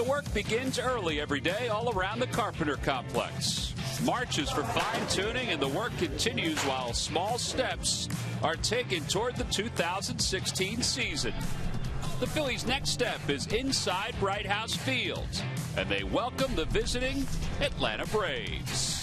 work begins early every day all around the Carpenter Complex. March is for fine-tuning, and the work continues while small steps are taken toward the 2016 season. The Phillies' next step is inside Bright House Field, and they welcome the visiting Atlanta Braves.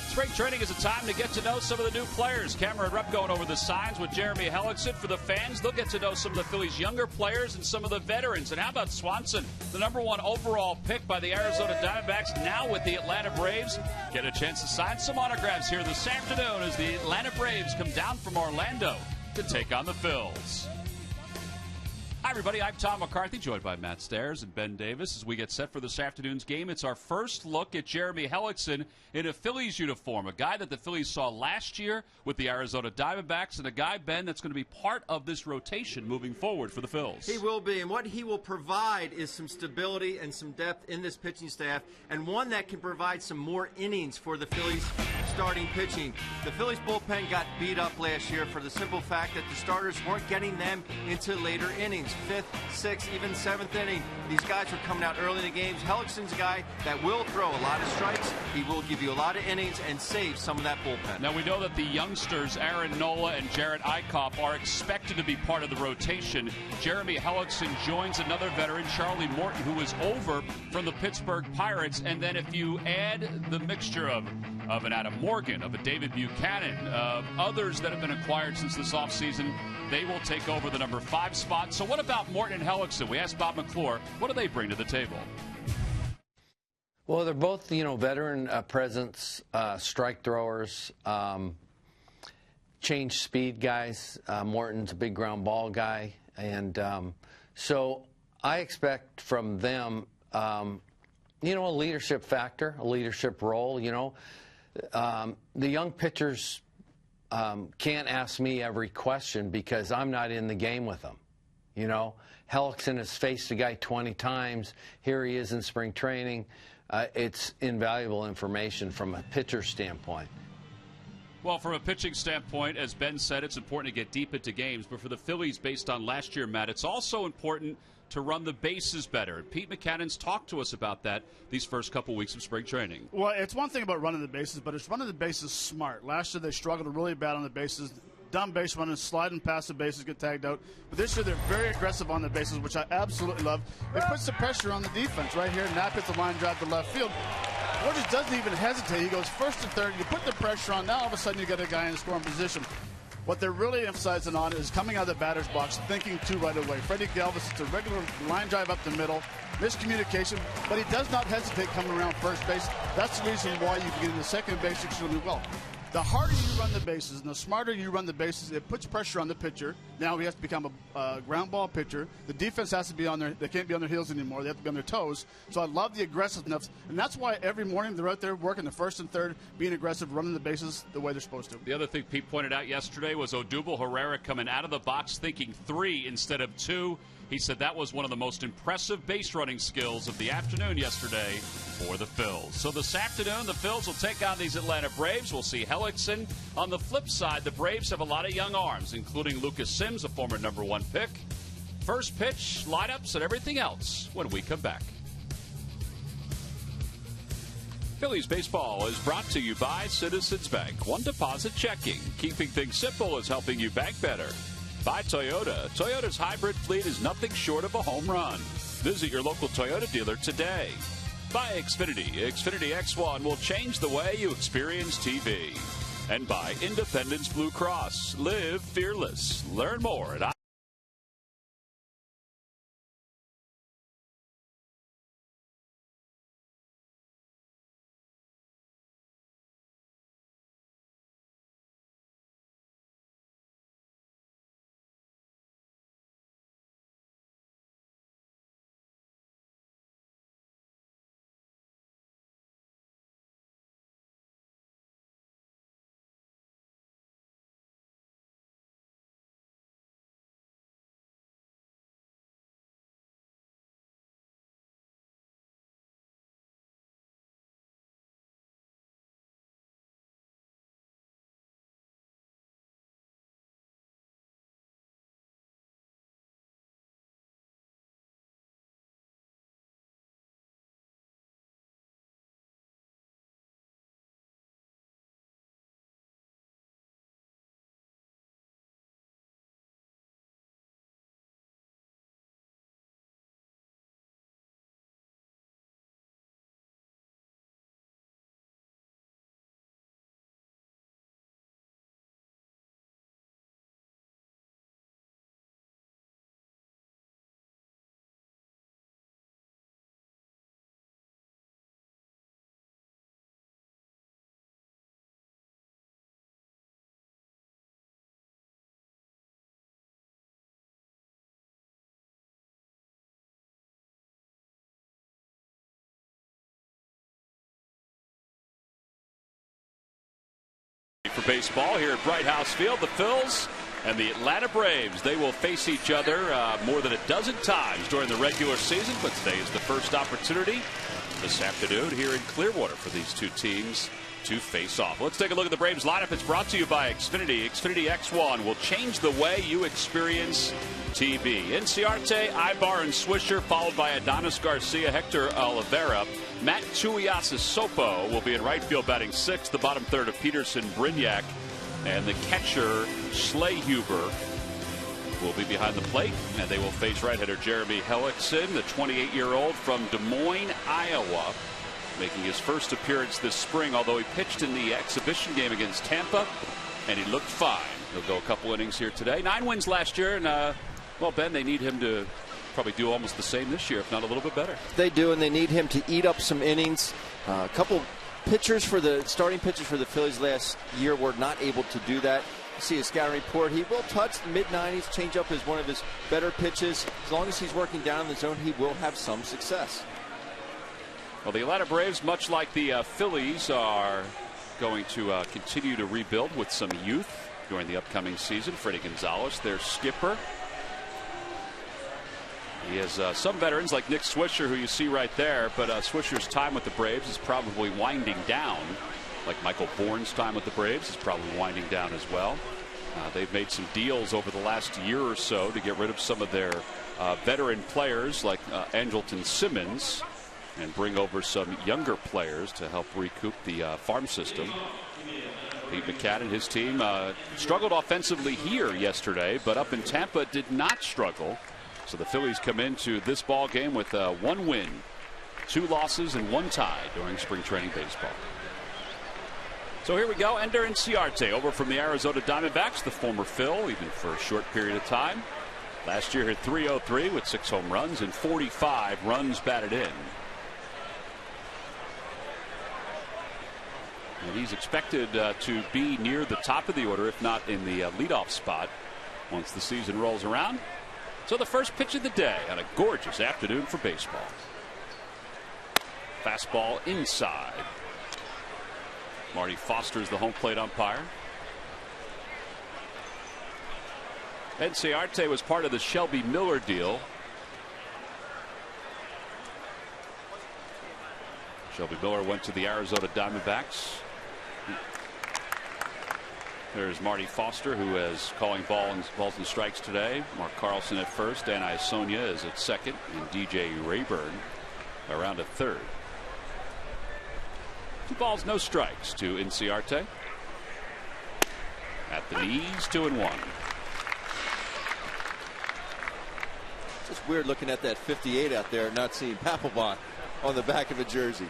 Spring training is a time to get to know some of the new players. Cameron Rupp going over the signs with Jeremy Hellickson. For the fans, they'll get to know some of the Phillies' younger players and some of the veterans. And how about Swanson, the #1 overall pick by the Arizona Diamondbacks, now with the Atlanta Braves? Get a chance to sign some autographs here this afternoon as the Atlanta Braves come down from Orlando to take on the Phils. Hi, everybody. I'm Tom McCarthy, joined by Matt Stairs and Ben Davis. As we get set for this afternoon's game, it's our first look at Jeremy Hellickson in a Phillies uniform, a guy that the Phillies saw last year with the Arizona Diamondbacks, and a guy, Ben, that's going to be part of this rotation moving forward for the Phils. He will be, and what he will provide is some stability and some depth in this pitching staff, and one that can provide some more innings for the Phillies starting pitching. The Phillies bullpen got beat up last year for the simple fact that the starters weren't getting them into later innings. 5th, 6th, even 7th inning. These guys were coming out early in the games. Hellickson's a guy that will throw a lot of strikes. He will give you a lot of innings and save some of that bullpen. Now, we know that the youngsters, Aaron Nola and Jarrett Eichhoff, are expected to be part of the rotation. Jeremy Hellickson joins another veteran, Charlie Morton, who is over from the Pittsburgh Pirates. And then if you add the mixture of an Adam Morgan, of a David Buchanan, of others that have been acquired since this offseason, they will take over the #5 spot. So what about Morton and Hellickson? We asked Bob McClure, what do they bring to the table? Well, they're both, veteran presence, strike throwers, change speed guys. Morton's a big ground ball guy. And so I expect from them, a leadership factor, a leadership role. The young pitchers can't ask me every question because I'm not in the game with them. Hellickson has faced a guy 20 times. Here he is in spring training. It's invaluable information from a pitcher standpoint. Well, from a pitching standpoint, as Ben said, it's important to get deep into games. But for the Phillies, based on last year, Matt, it's also important to run the bases better. Pete Mackanin's talked to us about that these first couple weeks of spring training. Well, it's one thing about running the bases, but it's running the bases smart. Last year, they struggled really bad on the bases. Dumb base running, sliding past the bases, get tagged out. But this year, they're very aggressive on the bases, which I absolutely love. It puts the pressure on the defense. Right here, Knapp hits the line drive to left field. Borges doesn't even hesitate. He goes first to third. You put the pressure on. Now, all of a sudden, you got a guy in scoring position. What they're really emphasizing on is coming out of the batter's box, thinking two right away. Freddie Galvis, it's a regular line drive up the middle, miscommunication, but he does not hesitate coming around first base. That's the reason why you can get into second base extremely well. The harder you run the bases and the smarter you run the bases, it puts pressure on the pitcher. Now he has to become a ground ball pitcher. The defense has to be on they can't be on their heels anymore. They have to be on their toes. So I love the aggressiveness, and that's why every morning they're out there working the first and third, being aggressive, running the bases the way they're supposed to. The other thing Pete pointed out yesterday was Odubel Herrera coming out of the box thinking 3 instead of 2. He said that was one of the most impressive base running skills of the afternoon yesterday for the Phils. So this afternoon, the Phils will take on these Atlanta Braves. We'll see Hellickson. On the flip side, the Braves have a lot of young arms, including Lucas Sims, a former #1 pick. First pitch, lineups, and everything else when we come back. Phillies baseball is brought to you by Citizens Bank. One deposit checking. Keeping things simple is helping you bank better. By Toyota. Toyota's hybrid fleet is nothing short of a home run. Visit your local Toyota dealer today. By Xfinity. Xfinity X1 will change the way you experience TV. And by Independence Blue Cross. Live fearless. Learn more at for baseball here at Bright House Field. The Phils and the Atlanta Braves, they will face each other more than a dozen times during the regular season, but today is the first opportunity this afternoon here in Clearwater for these two teams to face off. Let's take a look at the Braves lineup. It's brought to you by Xfinity. Xfinity X1 will change the way you experience TV. Inciarte, Ibar, and Swisher, followed by Adonis Garcia, Hector Olivera. Matt Tuiasosopo will be in right field batting sixth. The bottom third of Peterson, Brignac, and the catcher Schlehuber will be behind the plate, and they will face right-hander Jeremy Hellickson, the 28-year-old from Des Moines, Iowa, making his first appearance this spring, although he pitched in the exhibition game against Tampa, and he looked fine. He'll go a couple innings here today. 9 wins last year, and, well, Ben, they need him to probably do almost the same this year, if not a little bit better. They do, and they need him to eat up some innings. A couple pitchers for the starting pitchers for the Phillies last year were not able to do that. You see a scouting report. He will touch the mid-90s. Changeup is one of his better pitches. As long as he's working down in the zone, he will have some success. Well, the Atlanta Braves, much like the Phillies, are going to continue to rebuild with some youth during the upcoming season. Freddie Gonzalez, their skipper. He has some veterans like Nick Swisher, who you see right there, but Swisher's time with the Braves is probably winding down. Like Michael Bourne's time with the Braves is probably winding down as well. They've made some deals over the last year or so to get rid of some of their veteran players like Andrelton Simmons and bring over some younger players to help recoup the farm system. Pete McCann and his team struggled offensively here yesterday, but up in Tampa did not struggle. So the Phillies come into this ball game with 1 win, 2 losses, and 1 tie during spring training baseball. So here we go. Ender Inciarte over from the Arizona Diamondbacks, the former Phil, even for a short period of time. Last year hit .303 with 6 home runs and 45 runs batted in. And he's expected to be near the top of the order, if not in the leadoff spot, once the season rolls around. So the first pitch of the day on a gorgeous afternoon for baseball. Fastball inside. Marty Foster is the home plate umpire. Inciarte was part of the Shelby Miller deal. Shelby Miller went to the Arizona Diamondbacks. There's Marty Foster, who is calling balls and strikes today. Mark Carlson at first. Dan Iasonia is at second. And DJ Rayburn around at third. 2 balls, no strikes to Inciarte. At the knees, 2-1. Just weird looking at that 58 out there and not seeing Papelbon on the back of a jersey.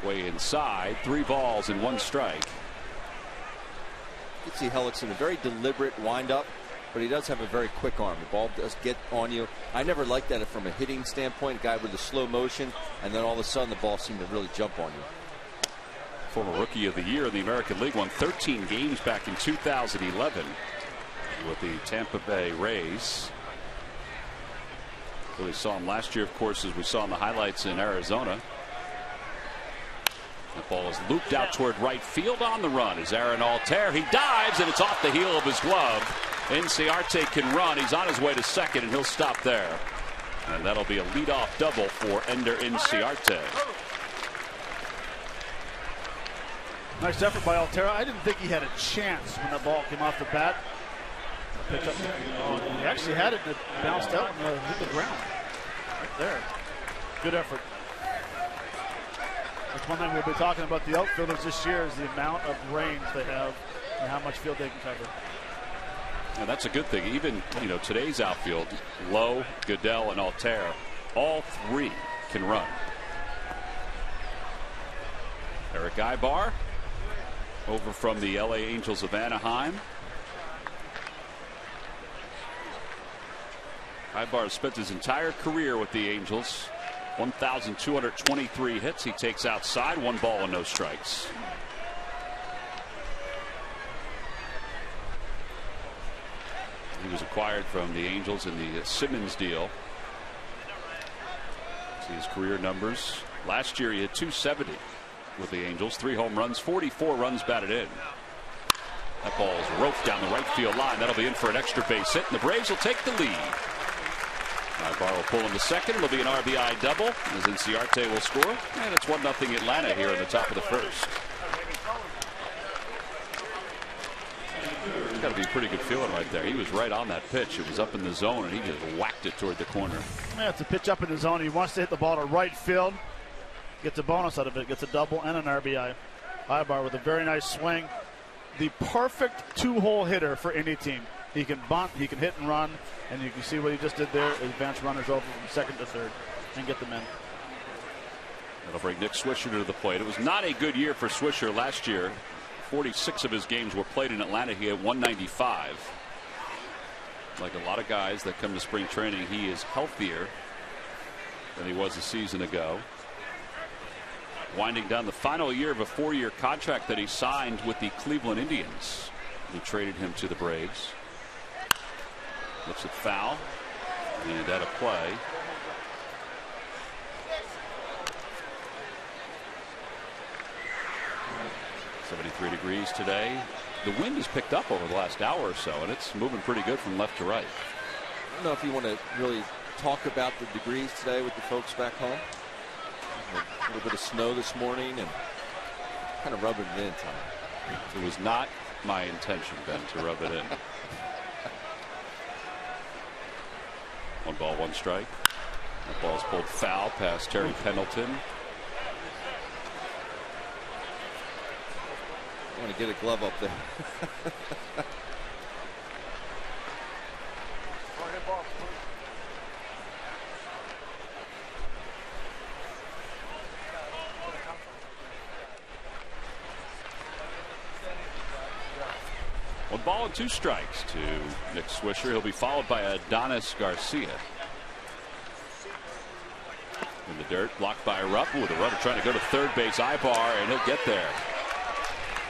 Way inside, 3 balls and 1 strike. You can see Hellickson, a very deliberate windup, but he does have a very quick arm. The ball does get on you. I never liked that from a hitting standpoint. A guy with a slow motion, and then all of a sudden the ball seemed to really jump on you. Former Rookie of the Year in the American League, won 13 games back in 2011 with the Tampa Bay Rays. Really saw him last year, of course, as we saw in the highlights in Arizona. That ball is looped out toward right field. On the run is Aaron Altair. He dives, and it's off the heel of his glove. Inciarte can run. He's on his way to second, and he'll stop there. And that'll be a leadoff double for Ender Inciarte. Nice effort by Altair. I didn't think he had a chance when the ball came off the bat. Picked up, he actually had it, and it bounced out and hit the ground. Right there. Good effort. That's one thing we'll be talking about the outfielders this year is the amount of range they have and how much field they can cover. And that's a good thing. Even, today's outfield, Lowe, Goodell, and Altair, all 3 can run. Eric Ibar over from the LA Angels of Anaheim. Ibar spent his entire career with the Angels. 1,223 hits. He takes outside, 1 ball and no strikes. He was acquired from the Angels in the Simmons deal. See his career numbers. Last year he had 270 with the Angels, 3 home runs, 44 runs batted in. That ball is roped down the right field line. That'll be in for an extra base hit, and the Braves will take the lead. Ibar will pull him to second. It'll be an RBI double as Inciarte will score, and it's 1-0 Atlanta here in the top of the first. It's got to be a pretty good feeling right there. He was right on that pitch. It was up in the zone, and he just whacked it toward the corner. Yeah, it's a pitch up in the zone. He wants to hit the ball to right field. Gets a bonus out of it. Gets a double and an RBI. Ibar with a very nice swing. The perfect 2-hole hitter for any team. He can bunt, he can hit and run, and you can see what he just did there. Advance runners over from second to third and get them in. That'll bring Nick Swisher to the plate. It was not a good year for Swisher last year. 46 of his games were played in Atlanta. He had 195. Like a lot of guys that come to spring training, he is healthier than he was a season ago. Winding down the final year of a 4-year contract that he signed with the Cleveland Indians, who traded him to the Braves. Looks at foul, and at a play. .73 degrees today. The wind has picked up over the last hour or so, and it's moving pretty good from left to right. I don't know if you want to really talk about the degrees today with the folks back home. A little bit of snow this morning and kind of rubbing it in, Tom. It was not my intention, Ben, to rub it in. 1 ball, 1 strike. That ball's pulled foul past Terry Pendleton. I want to get a glove up there. One ball and 2 strikes to Nick Swisher. He'll be followed by Adonis Garcia. In the dirt, blocked by Rupp with a runner trying to go to third base. Ibar, and he'll get there.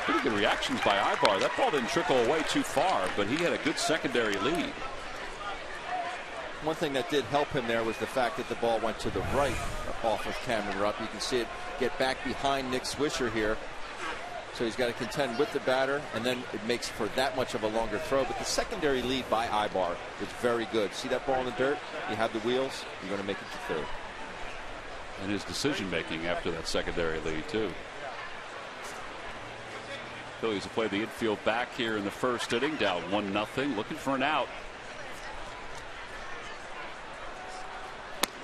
Pretty good reactions by Ibar. That ball didn't trickle away too far, but he had a good secondary lead. One thing that did help him there was the fact that the ball went to the right off of Cameron Rupp. You can see it get back behind Nick Swisher here. So he's got to contend with the batter, and then it makes for that much of a longer throw. But the secondary lead by Ibar is very good. See that ball in the dirt? You have the wheels. You're going to make it to third. And his decision making after that secondary lead too. Phillies have played the infield back here in the first inning, down 1-0, looking for an out.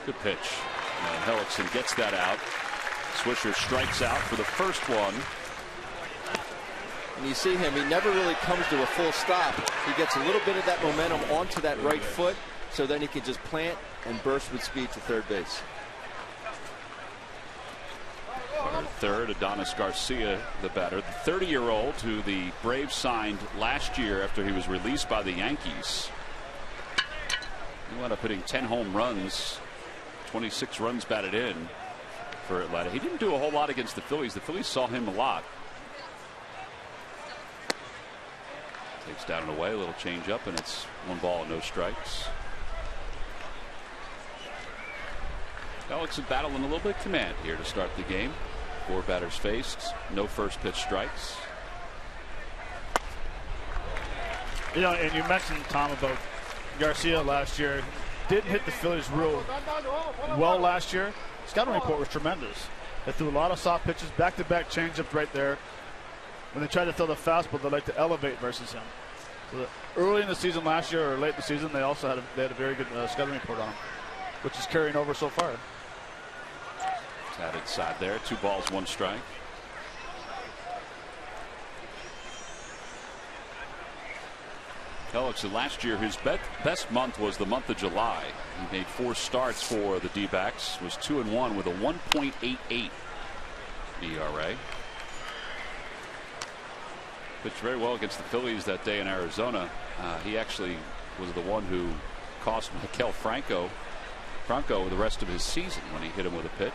Good pitch. And Hellickson gets that out. Swisher strikes out for the first one. And you see him, he never really comes to a full stop. He gets a little bit of that momentum onto that right foot, so then he can just plant and burst with speed to third base. Third, Adonis Garcia, the batter, the 30-year-old who the Braves signed last year after he was released by the Yankees. He wound up hitting 10 home runs, 26 runs batted in for Atlanta. He didn't do a whole lot against the Phillies. The Phillies saw him a lot. Takes down and away, a little change up, and it's 1 ball and no strikes. Hellickson battling a little bit of command here to start the game. 4 batters faced, no first pitch strikes. You know, and you mentioned, Tom, about Garcia last year. Didn't hit the Phillies real well last year. Scouting report was tremendous. They threw a lot of soft pitches, back-to-back changeups right there. When they tried to throw the fastball, they like to elevate versus him. So early in the season last year or late in the season, they also had a very good scouting report on him, which is carrying over so far. Out inside there, 2 balls, 1 strike. Hellickson last year, his best month was the month of July. He made 4 starts for the D-backs, was 2-1 with a 1.88 ERA. Pitched very well against the Phillies that day in Arizona. He actually was the one who cost Maikel Franco the rest of his season when he hit him with a pitch.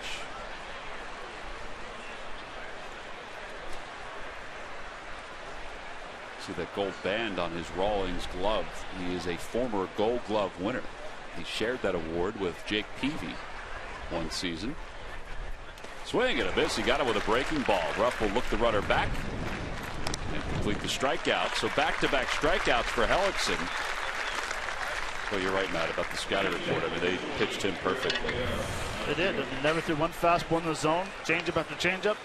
See that gold band on his Rawlings glove. He is a former Gold Glove winner. He shared that award with Jake Peavy one season. Swing and a miss. He got it with a breaking ball. Ruff will look the runner back and complete the strikeout. So back-to-back strikeouts for Hellickson. Well, you're right, Matt, about the scouting report. I mean, they pitched him perfectly. They did. They never threw one fastball in the zone. Change-up after change-up.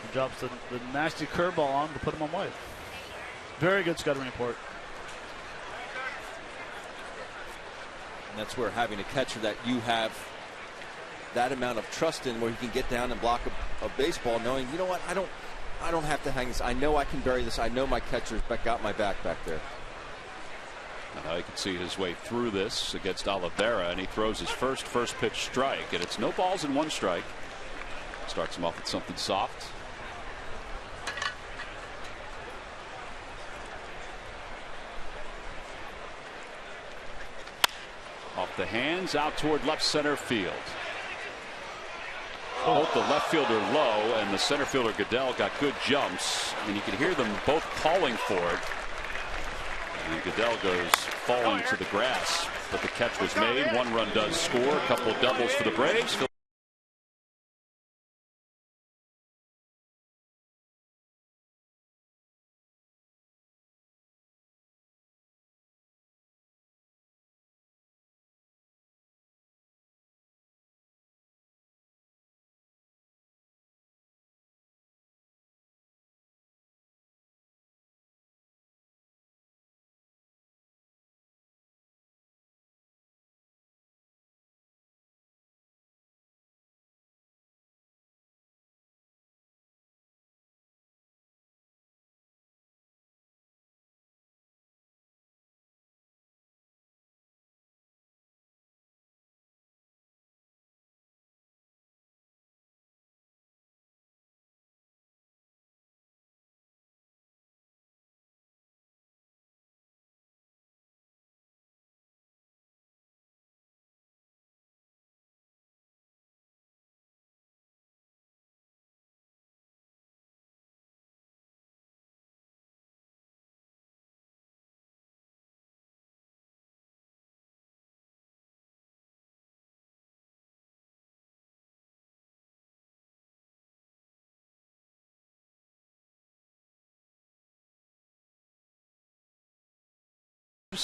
He drops the nasty curveball on to put him on white. Very good scouting report. And that's where having a catcher that you have that amount of trust in, where he can get down and block a baseball, knowing, you know what, I don't have to hang this. I know I can bury this. I know my catcher's got my back there. And now he can see his way through this against Oliveira, and he throws his first pitch strike, and it's no balls and one strike. Starts him off with something soft. Off the hands, out toward left center field. Both the left fielder Lowe and the center fielder Goodell got good jumps, and you can hear them both calling for it. And Goodell goes falling to the grass, but the catch was made. One run does score. A couple of doubles for the Braves.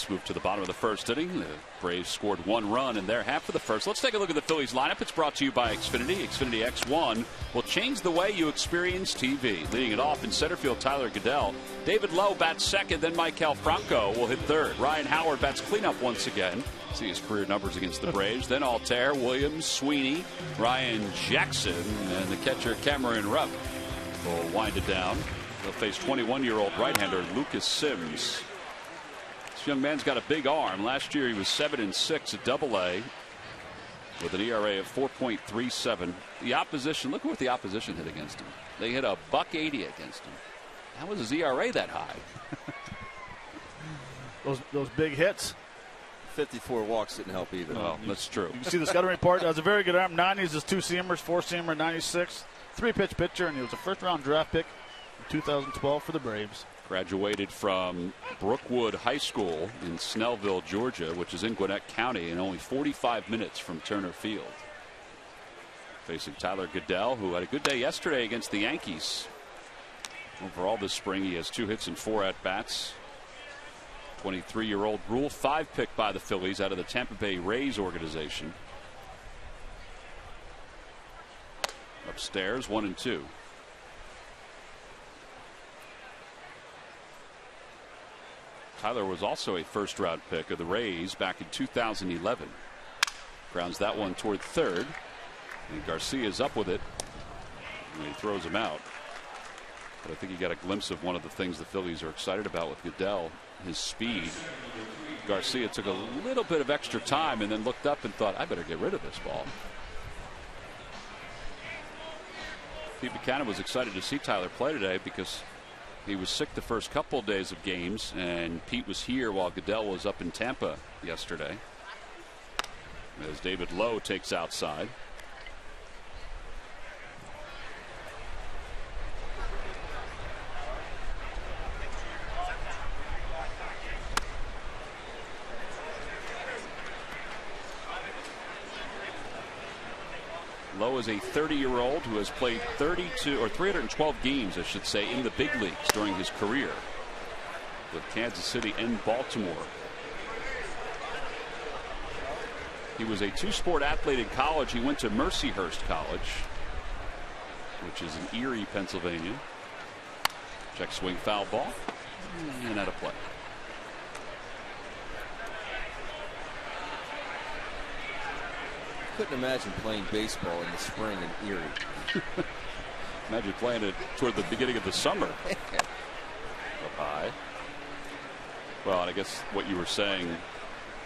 Move to the bottom of the first inning. The Braves scored one run in their half of the first. Let's take a look at the Phillies lineup. It's brought to you by Xfinity. Xfinity X1 will change the way you experience TV. Leading it off in center field, Tyler Goodell. David Lowe bats second, then Maikel Franco will hit third. Ryan Howard bats cleanup once again. See his career numbers against the Braves. Then Altair, Williams, Sweeney, Ryan Jackson, and the catcher Cameron Rupp will wind it down. They'll face 21-year-old right-hander Lucas Sims. This young man's got a big arm. Last year he was 7-6 at Double-A with an ERA of 4.37. The opposition, look at what the opposition hit against him. They hit a .180 against him. How was his ERA that high? those big hits. 54 walks didn't help either. Oh, that's true. You can see the scouting report. Has a very good arm. 90s is 2 seamers, 4-seamer, 96. 3-pitch pitcher, and he was a first-round draft pick in 2012 for the Braves. Graduated from Brookwood High School in Snellville, Georgia, which is in Gwinnett County, and only 45 minutes from Turner Field. Facing Tyler Goodell, who had a good day yesterday against the Yankees. Overall this spring, he has 2 hits and 4 at-bats. 23-year-old Rule 5 pick by the Phillies out of the Tampa Bay Rays organization. Upstairs, 1-2. Tyler was also a first-round pick of the Rays back in 2011. Grounds that one toward third. And Garcia's up with it. And he throws him out. But I think you got a glimpse of one of the things the Phillies are excited about with Goodell, his speed. Garcia took a little bit of extra time and then looked up and thought, I better get rid of this ball. Pete Buchanan was excited to see Tyler play today because he was sick the first couple of days of games, and Pete was here while Goodell was up in Tampa yesterday. As David Lowe takes outside. Lowe is a 30-year-old who has played 312 games, I should say, in the big leagues during his career with Kansas City and Baltimore. He was a two-sport athlete in college. He went to Mercyhurst College, which is in Erie, Pennsylvania. Check swing, foul ball, and out of play. Couldn't imagine playing baseball in the spring in Erie. Imagine playing it toward the beginning of the summer. Up high. Well, and I guess what you were saying,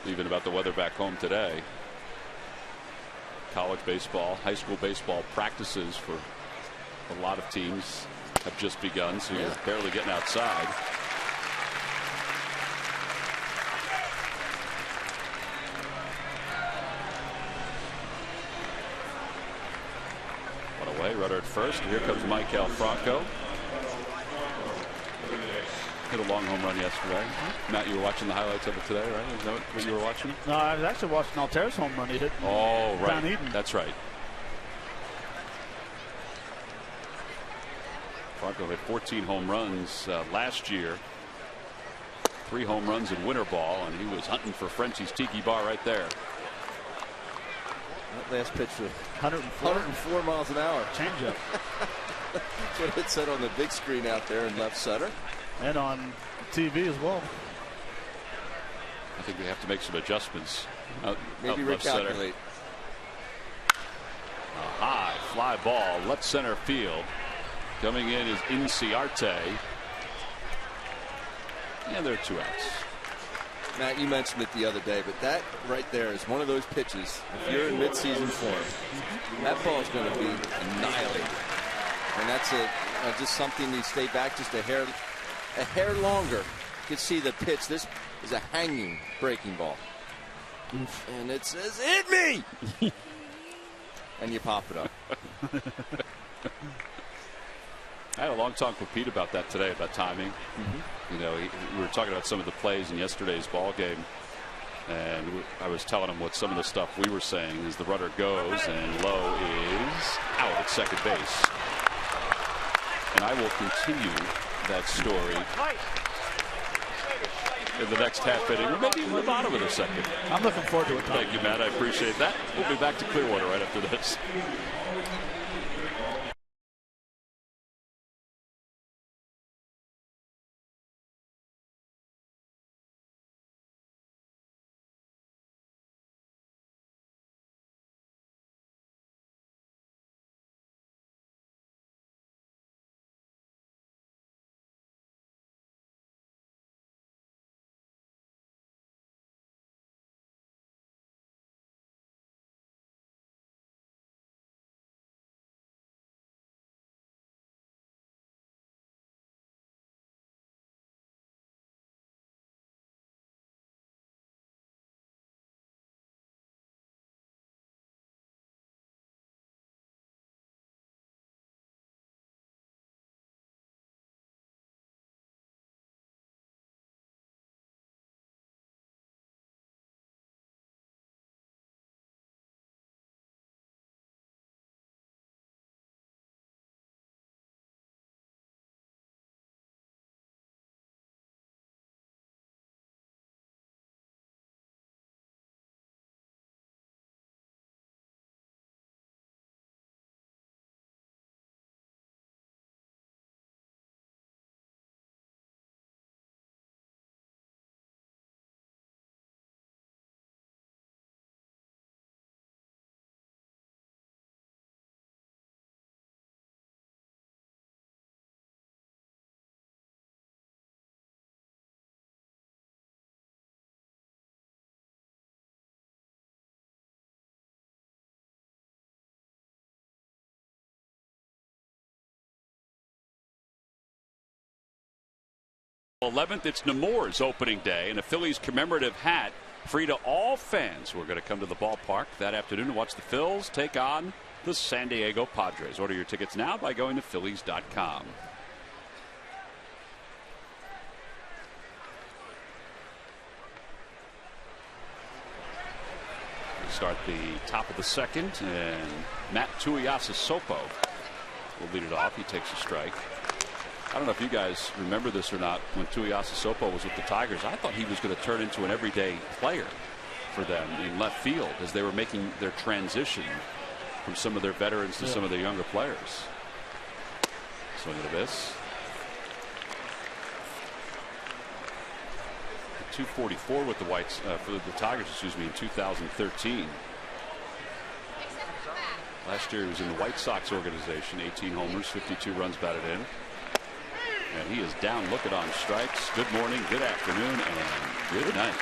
even about the weather back home today. College baseball, high school baseball practices for a lot of teams have just begun, so you're barely getting outside. One away, runner at first. Here comes Michael Franco. Hit a long home run yesterday. Matt, you were watching the highlights of it today, right? Is that what you were watching? No, I was actually watching Altair's home run. He hit. Oh, right. Down Eden. That's right. Franco hit 14 home runs last year. 3 home runs in winter ball, and he was hunting for Frenchie's Tiki Bar right there. That last pitch was 104 miles an hour. Changeup. That's what it said on the big screen out there in left center. And on TV as well. I think they have to make some adjustments. Maybe recalculate. A high fly ball, left center field. Coming in is Inciarte. And there are 2 outs. Matt, you mentioned it the other day, but that right there is one of those pitches. If you're in midseason form, that ball is going to be annihilated. And that's just something you stay back just a hair longer. You can see the pitch. This is a hanging breaking ball. And it says, hit me! And you pop it up. I had a long talk with Pete about that today, about timing. You know, we were talking about some of the plays in yesterday's ball game, and I was telling him what some of the stuff we were saying is the runner goes, and Lowe is out at second base. And I will continue that story in the next half inning, or maybe in the bottom of the second. I'm looking forward to it. Thank you, Matt. I appreciate that. We'll be back to Clearwater right after this. It's Nemours opening day, and a Phillies commemorative hat free to all fans who are going to come to the ballpark that afternoon to watch the Phils take on the San Diego Padres. Order your tickets now by going to Phillies.com. start the top of the second, and Matt Tuiasosopo will lead it off. He takes a strike. I don't know if you guys remember this or not. When Tuiasosopo was with the Tigers, I thought he was going to turn into an everyday player for them in left field as they were making their transition from some of their veterans to some of their younger players. Swing and a miss. 244 with the Whites for the Tigers, excuse me, in 2013. Last year he was in the White Sox organization. 18 homers, 52 runs batted in. And he is down looking on strikes. Good morning, good afternoon, and good night.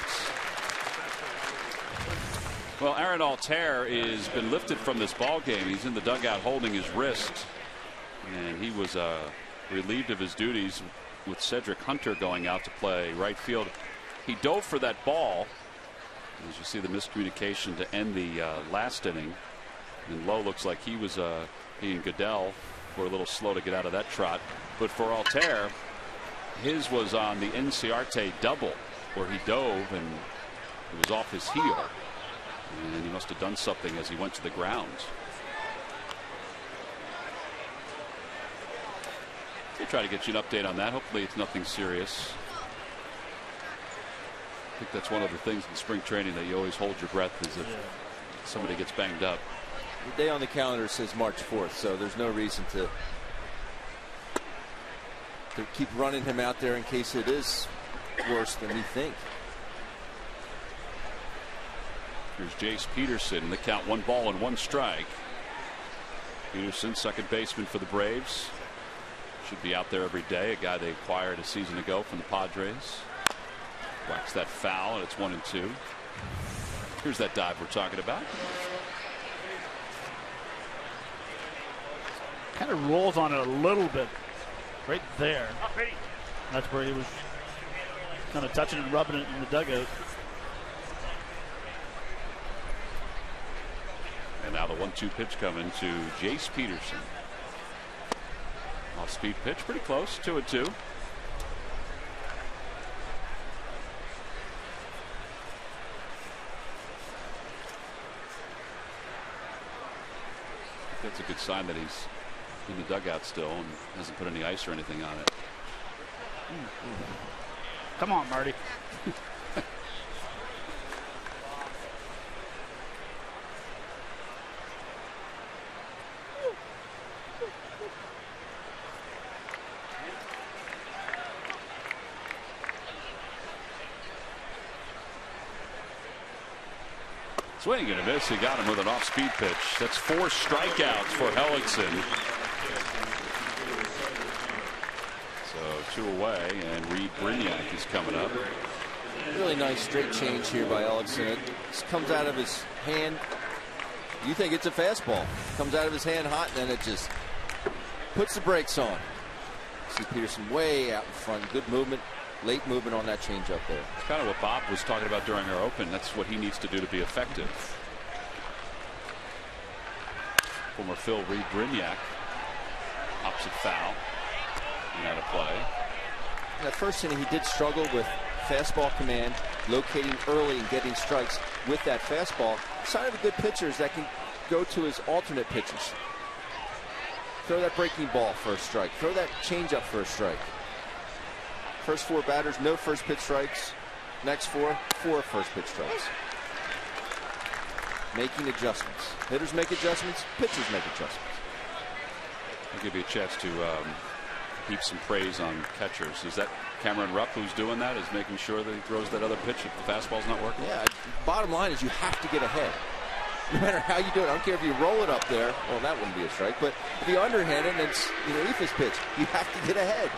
Well, Aaron Altair has been lifted from this ball game. He's in the dugout holding his wrist, and he was relieved of his duties with Cedric Hunter going out to play right field. He dove for that ball. As you see, the miscommunication to end the last inning. And Lowe looks like he was he and Goodell were a little slow to get out of that trot. But for Altair, his was on the Inciarte double, where he dove and it was off his heel. And he must have done something as he went to the ground. We'll try to get you an update on that. Hopefully it's nothing serious. I think that's one of the things in spring training that you always hold your breath is if somebody gets banged up. The day on the calendar says March 4th, so there's no reason to keep running him out there in case it is worse than we think. Here's Jace Peterson. The count 1-1 Peterson, second baseman for the Braves. Should be out there every day. A guy they acquired a season ago from the Padres. Whacks that foul, and it's 1-2. Here's that dive we're talking about. Kind of rolls on it a little bit right there. That's where he was kind of touching and rubbing it in the dugout. And now the 1-2 pitch coming to Jace Peterson. Off speed pitch, pretty close. 2-2. That's a good sign that he's in the dugout still and hasn't put any ice or anything on it. Come on, Marty. Swing and a miss. He got him with an off-speed pitch. That's 4 strikeouts for Hellickson. So 2 away, and Reed Brignac is coming up. Really nice straight change here by Hellickson. It just comes out of his hand. You think it's a fastball. Comes out of his hand hot, and then it just puts the brakes on. See Peterson way out in front. Good movement. Late movement on that changeup there. It's kind of what Bob was talking about during our open. That's what he needs to do to be effective. Former Phil Reed Brignac pops it foul and out of play. In that first inning, he did struggle with fastball command, locating early and getting strikes with that fastball. Sign of a good pitcher is that can go to his alternate pitches. Throw that breaking ball for a strike. Throw that changeup for a strike. First 4 batters, no first pitch strikes. Next 4 first pitch strikes. Making adjustments. Hitters make adjustments. Pitchers make adjustments. I'll give you a chance to heap some praise on catchers. Is that Cameron Rupp who's doing that? Is making sure that he throws that other pitch if the fastball's not working? Yeah. Bottom line is you have to get ahead. No matter how you do it. I don't care if you roll it up there. Well, that wouldn't be a strike. But if you underhand it and it's Ephus pitch, you have to get ahead.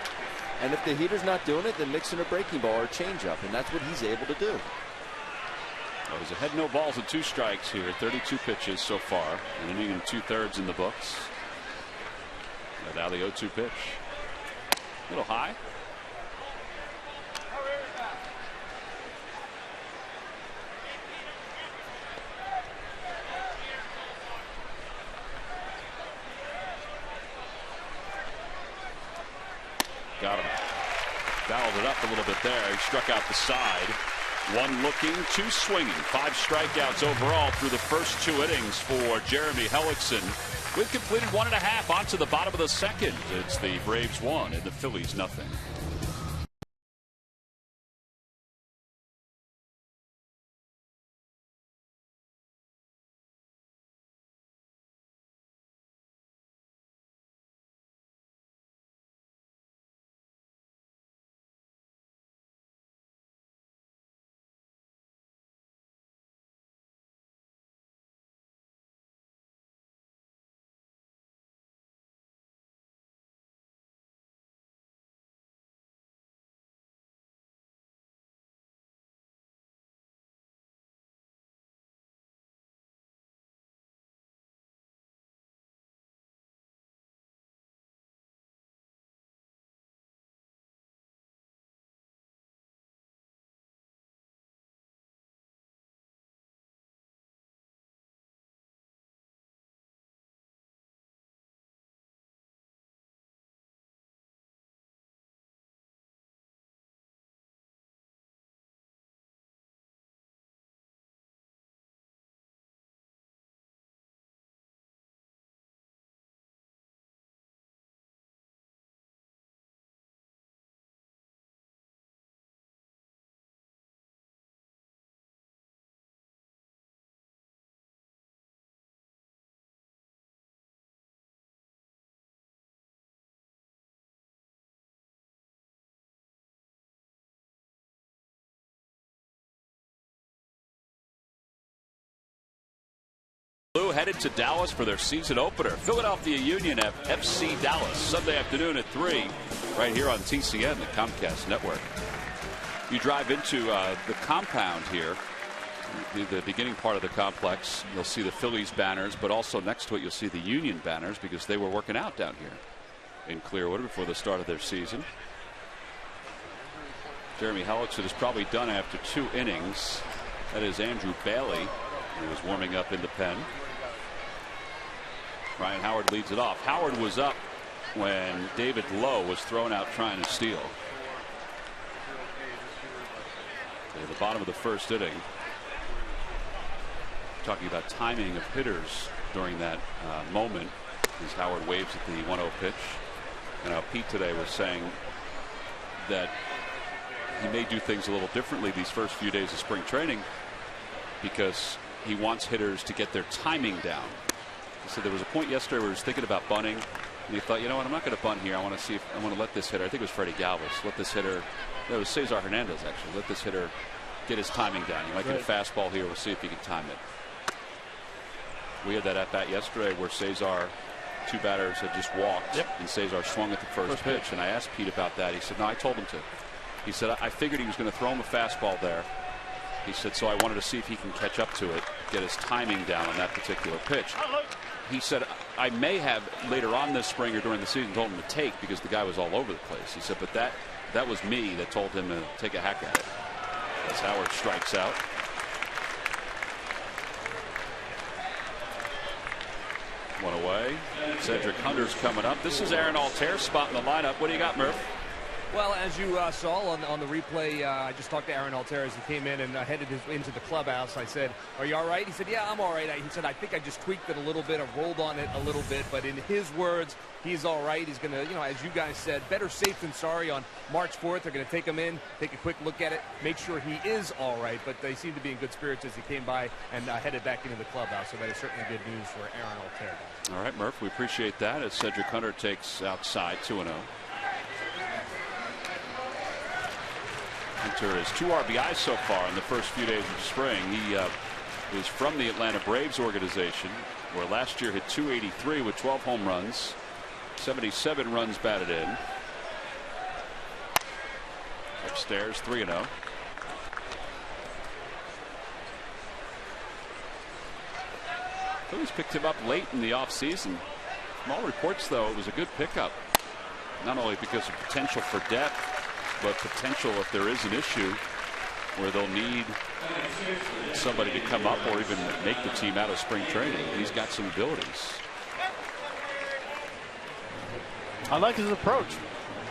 And if the heater's not doing it, then mix in a breaking ball or a changeup, and that's what he's able to do. Well, he's ahead, no balls and 2 strikes here. 32 pitches so far, an inning and 2/3 in the books. And now the 0-2 pitch. A little high. Got him. Fouled it up a little bit there. He struck out the side. One looking, two swinging. 5 strikeouts overall through the first 2 innings for Jeremy Hellickson. We've completed 1.5 onto the bottom of the second. It's the Braves 1 and the Phillies nothing. Blue headed to Dallas for their season opener. Philadelphia Union at FC Dallas Sunday afternoon at 3 right here on TCN, the Comcast network. You drive into the compound here, the beginning part of the complex. You'll see the Phillies banners, but also next to it you'll see the Union banners because they were working out down here in Clearwater before the start of their season. Jeremy Hellickson is probably done after 2 innings. That is Andrew Bailey, who was warming up in the pen. Ryan Howard leads it off. Howard was up when David Lowe was thrown out trying to steal. At the bottom of the first inning, talking about timing of hitters during that moment as Howard waves at the 1-0 pitch. And Pete today was saying that he may do things a little differently these first few days of spring training because he wants hitters to get their timing down. He said there was a point yesterday where he was thinking about bunting, and he thought, you know what, I'm not going to bunt here. I want to see if I want to let this hitter, I think it was Freddie Galvis, let this hitter, no, it was Cesar Hernandez actually, let this hitter get his timing down. He might get a fastball here. We'll see if he can time it. We had that at bat yesterday where Cesar, 2 batters had just walked, and Cesar swung at the first pitch. And I asked Pete about that. He said, no, I told him to. He said, I figured he was going to throw him a fastball there. He said, so I wanted to see if he can catch up to it, get his timing down on that particular pitch. He said, I may have later on this spring or during the season told him to take because the guy was all over the place. He said, but that was me that told him to take a hack at it. As Howard strikes out. One away. Cedric Hunter's coming up. This is Aaron Alter's spot in the lineup. What do you got, Murph? Well, as you saw on the replay, I just talked to Aaron Alter as he came in and headed into the clubhouse. I said, are you all right? He said, yeah, I'm all right. He said, I think I just tweaked it a little bit. I rolled on it a little bit. But in his words, he's all right. He's going to, as you guys said, better safe than sorry. On March 4th, they're going to take him in, take a quick look at it, make sure he is all right. But they seem to be in good spirits as he came by and headed back into the clubhouse. So that is certainly good news for Aaron Alter. All right, Murph, we appreciate that as Cedric Hunter takes outside 2-0. Hunter has 2 RBIs so far in the first few days of spring. He is from the Atlanta Braves organization, where last year hit .283 with 12 home runs, 77 runs batted in. Upstairs, 3-0. Phillies picked him up late in the offseason. From all reports, though, it was a good pickup. Not only because of potential for depth, but potential if there is an issue where they'll need somebody to come up or even make the team out of spring training. He's got some abilities. I like his approach.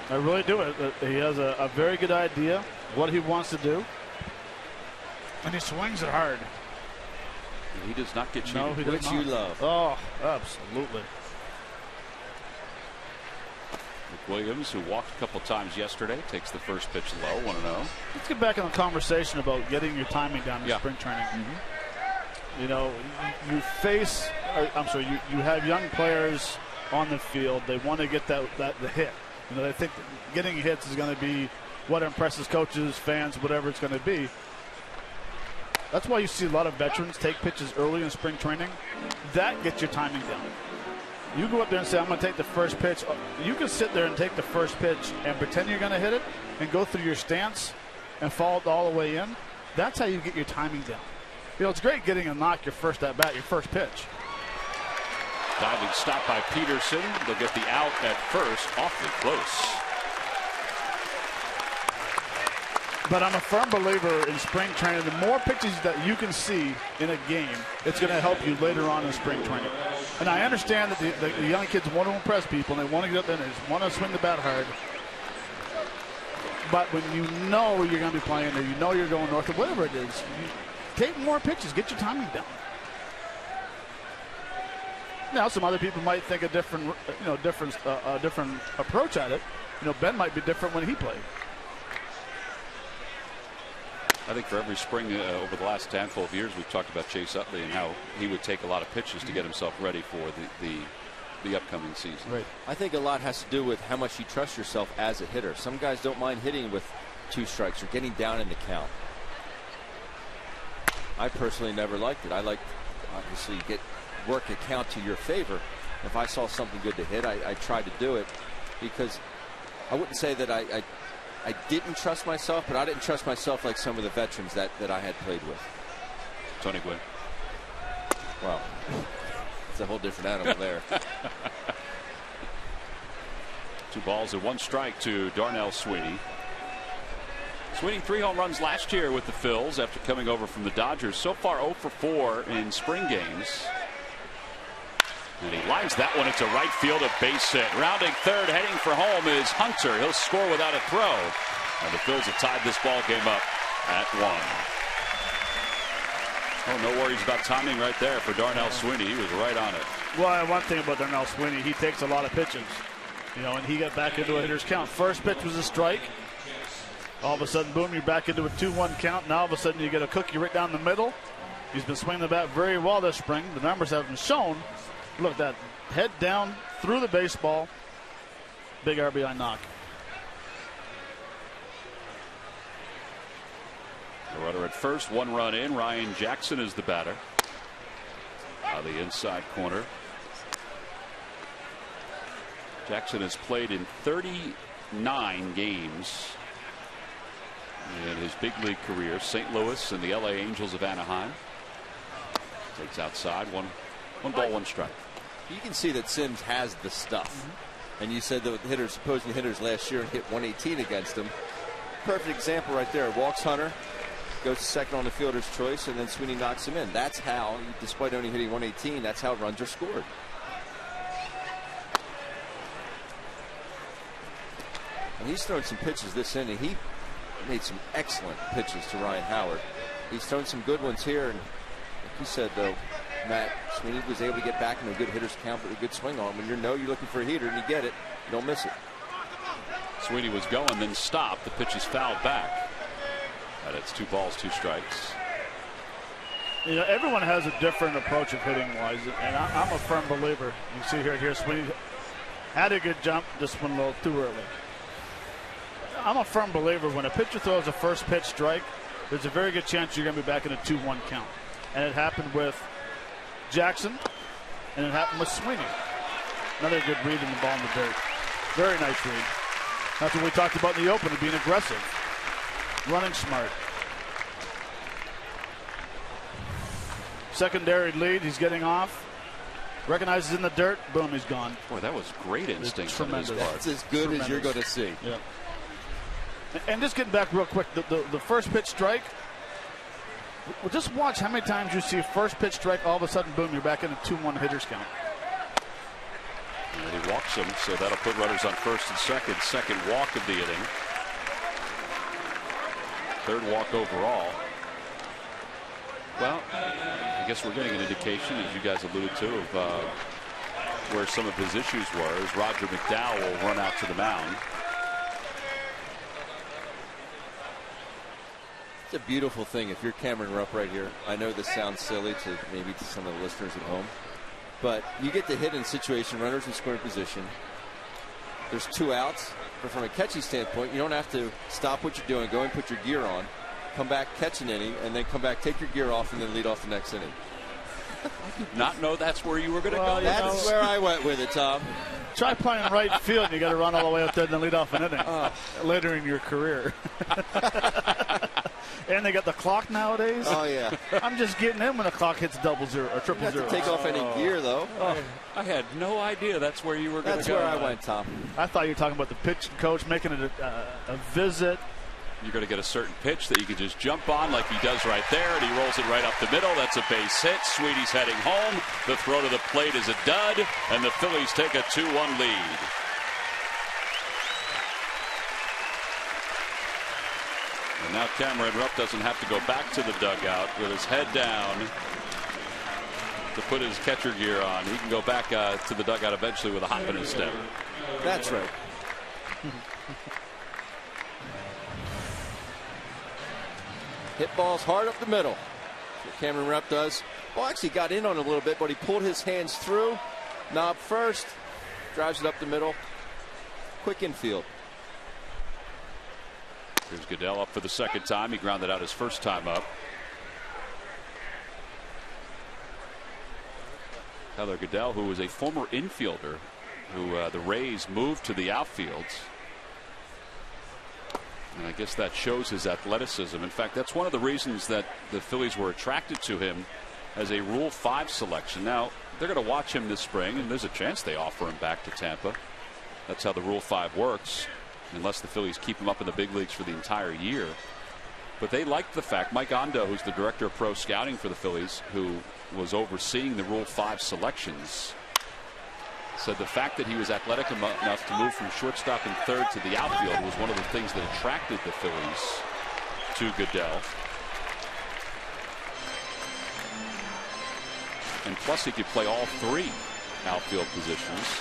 I really do. He has a very good idea what he wants to do. And he swings it hard. He does not get cheated. No, he does Which not. you love. Oh, absolutely. Williams, who walked a couple times yesterday, takes the first pitch low, 1-0. Let's get back in the conversation about getting your timing down in spring training. You know, you face, I'm sorry, you have young players on the field. They want to get the hit. You know, they think that getting hits is going to be what impresses coaches, fans, whatever it's going to be. That's why you see a lot of veterans take pitches early in spring training. That gets your timing down. You go up there and say, I'm going to take the first pitch. You can sit there and take the first pitch and pretend you're going to hit it and go through your stance and follow it all the way in. That's how you get your timing down. You know, it's great getting a knock your first at bat, your first pitch. Diving stop by Peterson. They'll get the out at first. Awfully close. But I'm a firm believer in spring training. The more pitches that you can see in a game, it's going to help you later on in spring training. And I understand that the young kids want to impress people, and they want to get up there and they just want to swing the bat hard. But when you know you're going to be playing, or you know you're going north, or whatever it is, you take more pitches, get your timing down. Now, some other people might think a different approach at it. You know, Ben might be different when he played. I think for every spring over the last handful of years, we've talked about Chase Utley and how he would take a lot of pitches to get himself ready for the upcoming season. Right. I think a lot has to do with how much you trust yourself as a hitter. Some guys don't mind hitting with 2 strikes or getting down in the count. I personally never liked it. I liked, obviously, work a count to your favor. If I saw something good to hit, I tried to do it, because I wouldn't say that I didn't trust myself, but I didn't trust myself like some of the veterans that I had played with. Tony Gwynn. Well, it's a whole different animal there. 2 balls and 1 strike to Darnell Sweeney. Sweeney 3 home runs last year with the Phils after coming over from the Dodgers. So far 0 for 4 in spring games. And he lines that one into right field, a base hit. Rounding third, heading for home is Hunter. He'll score without a throw. And the Phils have tied this ball game up at 1. Oh, no worries about timing right there for Darnell Sweeney. He was right on it. Well, one thing about Darnell Sweeney, he takes a lot of pitches. You know, and he got back into a hitter's count. First pitch was a strike. All of a sudden, boom, you're back into a 2-1 count. Now all of a sudden you get a cookie right down the middle. He's been swinging the bat very well this spring. The numbers haven't shown. Look, that head down through the baseball. Big RBI knock. The runner at first, 1 run in. Ryan Jackson is the batter. On the inside corner. Jackson has played in 39 games in his big league career. St. Louis and the LA Angels of Anaheim. Takes outside. One ball, 1 strike. You can see that Sims has the stuff. And you said the hitters, opposing hitters last year, hit 118 against him. Perfect example right there. Walks Hunter, goes to second on the fielder's choice, and then Sweeney knocks him in. That's how, despite only hitting 118, that's how runs are scored. And he's thrown some pitches this inning. He made some excellent pitches to Ryan Howard. He's thrown some good ones here, and like you said, though, Matt, Sweeney was able to get back in a good hitter's count with a good swing on. When you're looking for a heater and you get it, you don't miss it. Sweeney was going, then stopped. The pitch is fouled back. And it's 2 balls, 2 strikes. You know, everyone has a different approach of hitting wise, and I'm a firm believer. You see here Sweeney had a good jump, just went a little too early. I'm a firm believer when a pitcher throws a first pitch strike, there's a very good chance you're going to be back in a 2-1 count. And it happened with Jackson, and it happened with Sweeney. Another good read in the ball in the dirt. Very nice read. That's what we talked about in the opener, being aggressive, running smart. Secondary lead, he's getting off. Recognizes in the dirt, boom, he's gone. Boy, that was great instinct on his part. That's as good as you're going to see. Yeah. And just getting back real quick, the first pitch strike, well, just watch how many times you see a first pitch strike, all of a sudden, boom, you're back in a 2-1 hitter's count. And he walks him, so that'll put runners on first and second. Second walk of the inning. 3rd walk overall. guess we're getting an indication, as you guys alluded to, of where some of his issues were, as Roger McDowell will run out to the mound. It's a beautiful thing if you're Cameron Rupp right here. I know this sounds silly to maybe to some of the listeners at home, but you get to hit in a situation, runners in scoring position. There's 2 outs, but from a catchy standpoint, you don't have to stop what you're doing, go and put your gear on, come back, catch an inning, and then come back, take your gear off, and then lead off the next inning. I did not know that's where you were going to go. That's where I went with it, Tom. Try playing right field, and you got to run all the way up there and then lead off an inning later in your career. And they got the clock nowadays. Oh, yeah. I'm just getting in when the clock hits 00 or 000. You have to take off any gear, though. I had no idea that's where you were going to go. That's where I went, Tom. I thought you were talking about the pitching coach making it a visit. You're going to get a certain pitch that you can just jump on like he does right there, and he rolls it right up the middle. That's a base hit. Sweetie's heading home. The throw to the plate is a dud, and the Phillies take a 2-1 lead. And now Cameron Rupp doesn't have to go back to the dugout with his head down to put his catcher gear on. He can go back to the dugout eventually with a hop in his step. That's right. Hit balls hard up the middle. That's what Cameron Rupp does. Well, actually got in on it a little bit, but he pulled his hands through. Knob first. Drives it up the middle. Quick infield. Here's Goodell up for the second time. He grounded out his first time up. Tyler Goodell, who was a former infielder, who the Rays moved to the outfield. And I guess that shows his athleticism. In fact, that's one of the reasons that the Phillies were attracted to him as a Rule 5 selection. Now, they're going to watch him this spring, and there's a chance they offer him back to Tampa. That's how the Rule 5 works, unless the Phillies keep him up in the big leagues for the entire year. But they liked the fact, Mike Ondo, who's the director of pro scouting for the Phillies, who was overseeing the Rule 5 selections, said the fact that he was athletic enough to move from shortstop and third to the outfield was one of the things that attracted the Phillies to Goodell. And plus, he could play all 3 outfield positions.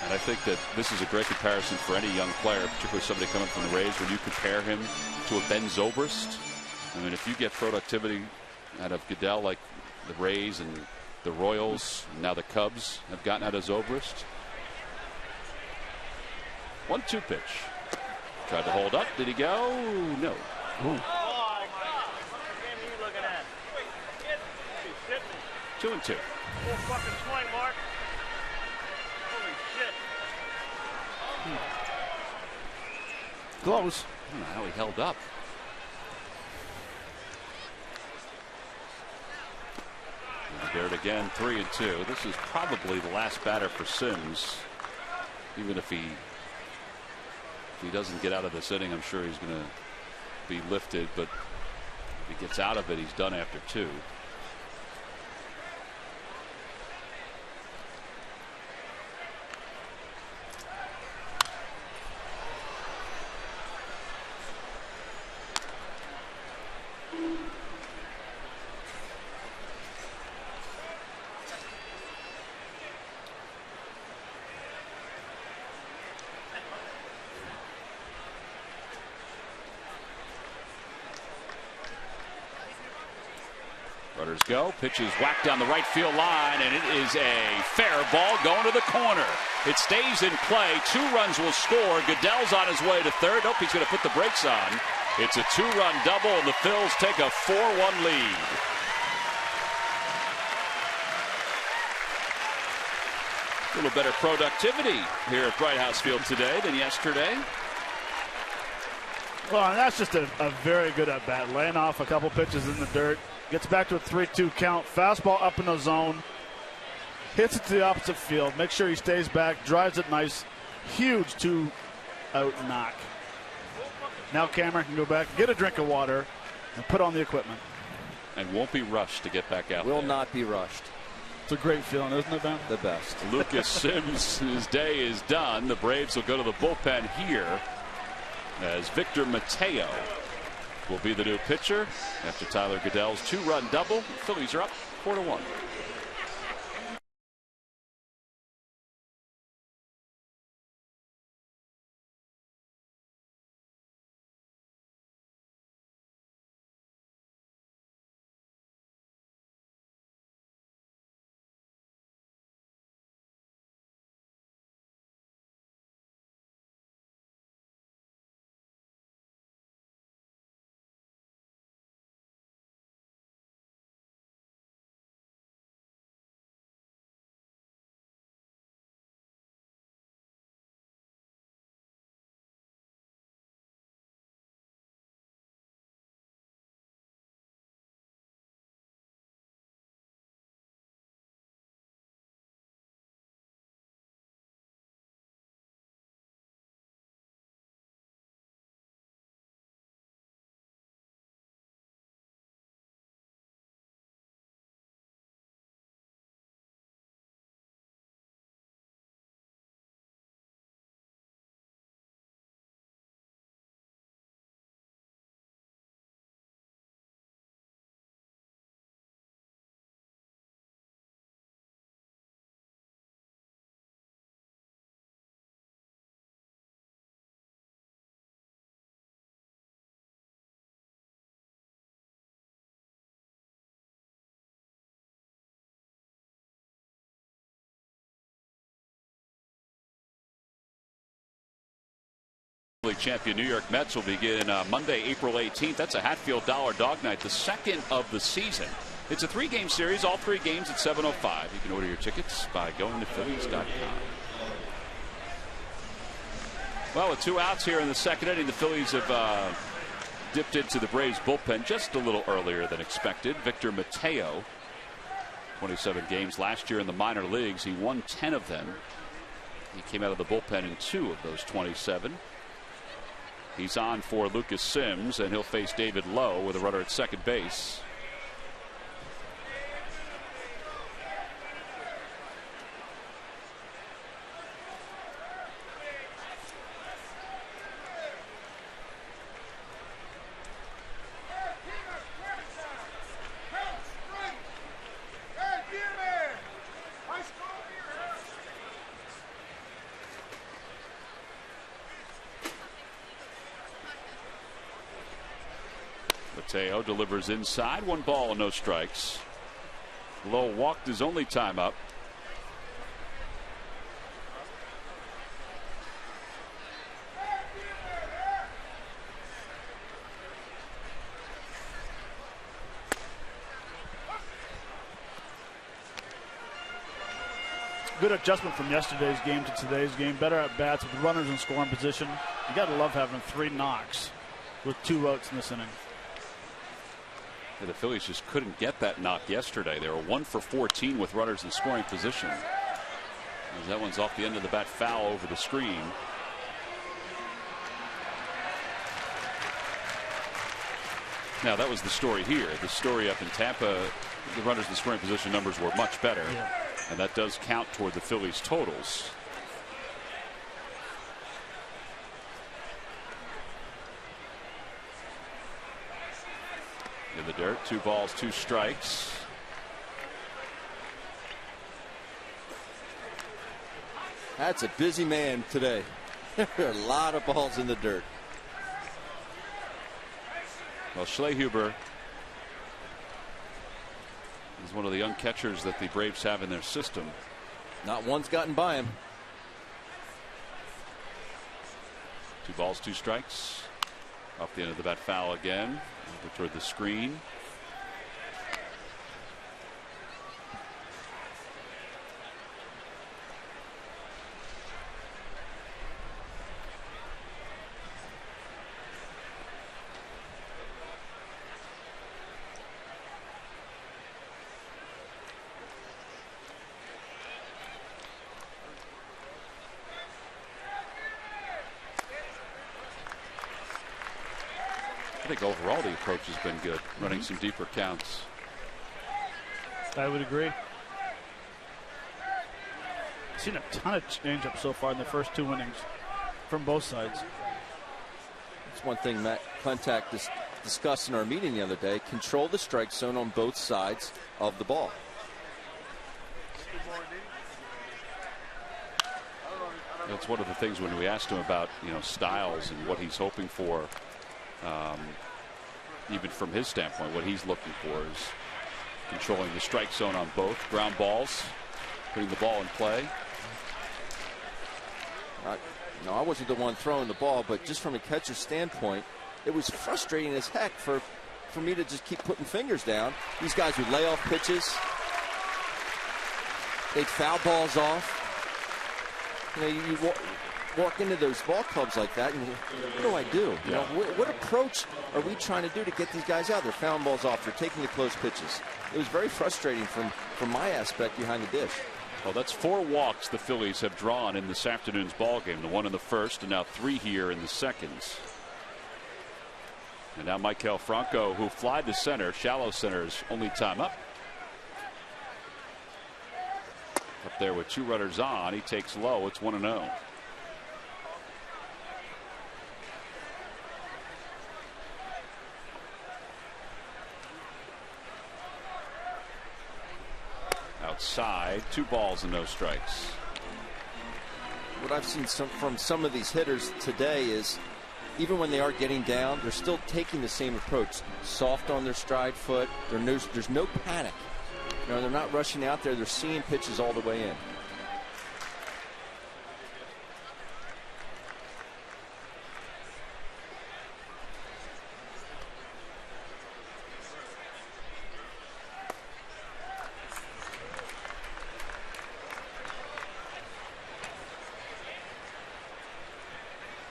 And I think that this is a great comparison for any young player, particularly somebody coming from the Rays, when you compare him to a Ben Zobrist. I mean, if you get productivity out of Goodell like the Rays and the Royals, and now the Cubs have gotten out of Zobrist. 1-2 pitch. Tried to hold up. Did he go? No. Ooh. 2-2. Full fucking swing, Mark. Holy shit. Close. I don't know how he held up. There it again, 3-2. This is probably the last batter for Sims. Even if he doesn't get out of this inning, I'm sure he's going to be lifted. But if he gets out of it, he's done after 2. Runners go. Pitch is whacked down the right field line, and it is a fair ball going to the corner. It stays in play. 2 runs will score. Goodell's on his way to third. Nope, he's going to put the brakes on. It's a 2-run double, and the Phils take a 4-1 lead. A little better productivity here at Bright House Field today than yesterday. Well, and that's just a very good at bat. Laying off a couple pitches in the dirt. Gets back to a 3-2 count. Fastball up in the zone. Hits it to the opposite field. Makes sure he stays back. Drives it nice. Huge 2-out knock. Now Cameron can go back, get a drink of water, and put on the equipment. And won't be rushed to get back out Will there. not be rushed. It's a great feeling, isn't it, Ben? The best. Lucas Sims, his day is done. The Braves will go to the bullpen here as Victor Mateo will be the new pitcher after Tyler Goodell's 2-run double. Phillies are up 4-1. League champion New York Mets will begin Monday, April 18th. That's a Hatfield Dollar Dog Night, the second of the season. It's a 3-game series, all 3 games at 7:05. You can order your tickets by going to Phillies.com. Well, with 2 outs here in the second inning, the Phillies have dipped into the Braves bullpen just a little earlier than expected. Victor Mateo, 27 games last year in the minor leagues. He won 10 of them. He came out of the bullpen in 2 of those 27. He's on for Lucas Sims, and he'll face David Lowe with a runner at second base. Mateo delivers inside, 1 ball and no strikes. Lowe walked his only time up. Good adjustment from yesterday's game to today's game. Better at bats with runners in scoring position. You got to love having 3 knocks with 2 outs in this inning. Yeah, the Phillies just couldn't get that knock yesterday. They were 1 for 14 with runners in scoring position. As that one's off the end of the bat, foul over the screen. Now that was the story here. The story up in Tampa, the runners in scoring position numbers were much better. Yeah. And that does count toward the Phillies totals. In the dirt, 2 balls, 2 strikes. That's a busy man today. There are a lot of balls in the dirt. Well, Schlehuber is one of the young catchers that the Braves have in their system. Not one's gotten by him. 2 balls, 2 strikes. Off the end of the bat, foul again. Over toward the screen. I think overall the approach has been good, running some deeper counts. I would agree. Seen a ton of changeup so far in the first 2 innings from both sides. It's one thing Matt Klentak just discussed in our meeting the other day, control the strike zone on both sides of the ball. That's one of the things when we asked him about, styles and what he's hoping for, even from his standpoint, what he's looking for is controlling the strike zone on both ground balls, putting the ball in play. No, I wasn't the one throwing the ball, but just from a catcher's standpoint, it was frustrating as heck for me to just keep putting fingers down. These guys would lay off pitches. They'd foul balls off. You walk into those ball clubs like that, and what do I do? What approach are we trying to do to get these guys out? They're fouling balls off. They're taking the close pitches. It was very frustrating from my aspect behind the dish. Well, that's 4 walks the Phillies have drawn in this afternoon's ball game. The 1 in the first, and now 3 here in the seconds. And now Maikel Franco, who flied to center, shallow center, is only time up. Up there with 2 runners on, he takes low. It's 1-0. Outside, 2 balls and no strikes. What I've seen from some of these hitters today is even when they are getting down, they're still taking the same approach. Soft on their stride foot. There's no panic. They're not rushing out there. They're seeing pitches all the way in.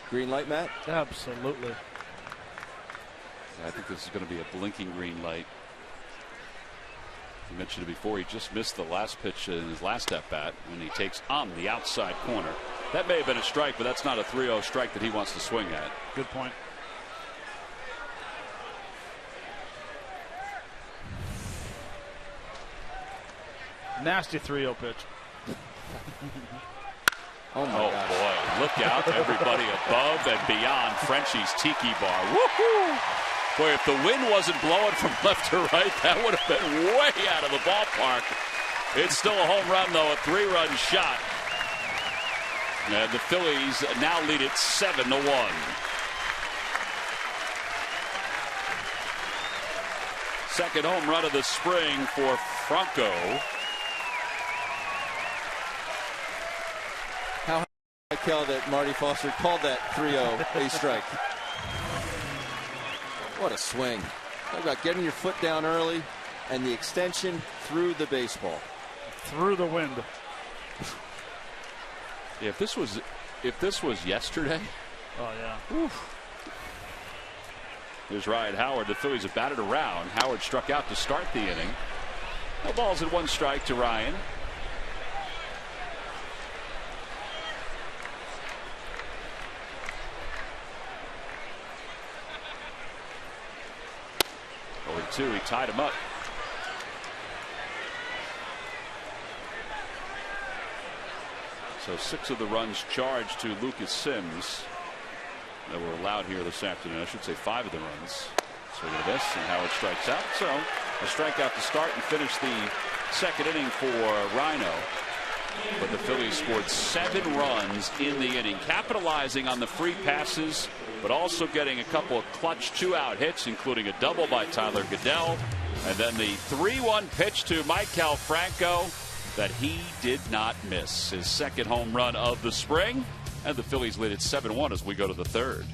Green light, Matt? Absolutely. I think this is going to be a blinking green light. You mentioned it before. He just missed the last pitch in his last at bat when he takes on the outside corner. That may have been a strike, but that's not a 3-0 strike that he wants to swing at. Good point. Nasty 3-0 pitch. Oh boy, look out, everybody above and beyond Frenchie's Tiki Bar. Woohoo! Boy, if the wind wasn't blowing from left to right, that would have been way out of the ballpark. It's still a home run, though, a 3-run shot. And the Phillies now lead it 7-1. Second home run of the spring for Franco. That Marty Foster called that 3-0 a strike. What a swing. Talk about getting your foot down early and the extension through the baseball. Through the wind. Yeah, if this was yesterday. Oh yeah. Oof. Here's Ryan Howard. The Phillies have batted around. Howard struck out to start the inning. No balls and 1 strike to Ryan. He tied him up. So 6 of the runs charged to Lucas Sims that were allowed here this afternoon. I should say 5 of the runs. Swing of this, and Howard strikes out. So a strikeout to start and finish the second inning for Rhino. But the Phillies scored 7 runs in the inning, capitalizing on the free passes, but also getting a couple of clutch 2-out hits, including a double by Tyler Goodell, and then the 3-1 pitch to Maikel Franco that he did not miss. His second home run of the spring, and the Phillies lead it 7-1 as we go to the third.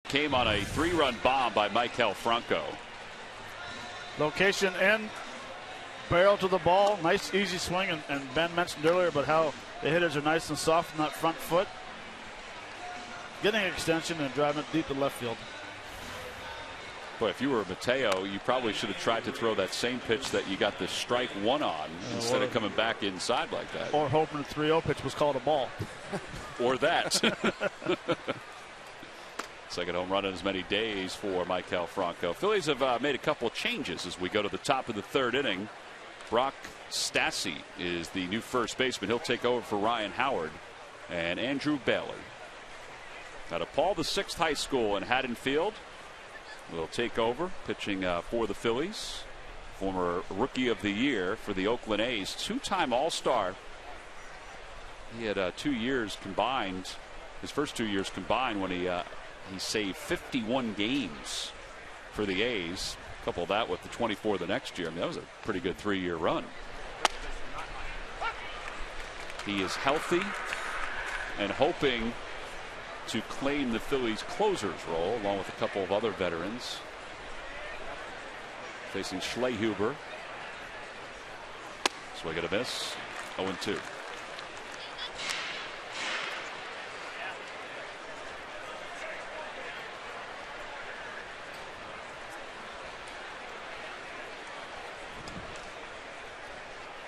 came on a 3-run bomb by Maikel Franco. Location and barrel to the ball. Nice, easy swing. And Ben mentioned earlier about how the hitters are nice and soft in that front foot. Getting extension and driving it deep to left field. Boy, if you were Mateo, you probably should have tried to throw that same pitch that you got the strike one on instead of coming back inside like that. Or hoping the 3-0 pitch was called a ball. Or that. Second home run in as many days for Maikel Franco. Phillies have made a couple changes as we go to the top of the 3rd inning. Brock Stassi is the new first baseman. He'll take over for Ryan Howard and Andrew Bailey. Out of Paul VI High School in Haddonfield will take over, pitching for the Phillies. Former Rookie of the Year for the Oakland A's, 2-time All-Star. He had 2 years combined, his first 2 years combined, when he saved 51 games for the A's. Couple that with the 24 the next year. I mean, that was a pretty good 3-year run. He is healthy and hoping to claim the Phillies closer's role along with a couple of other veterans. Facing Schlehuber. Swing and a miss. 0-2.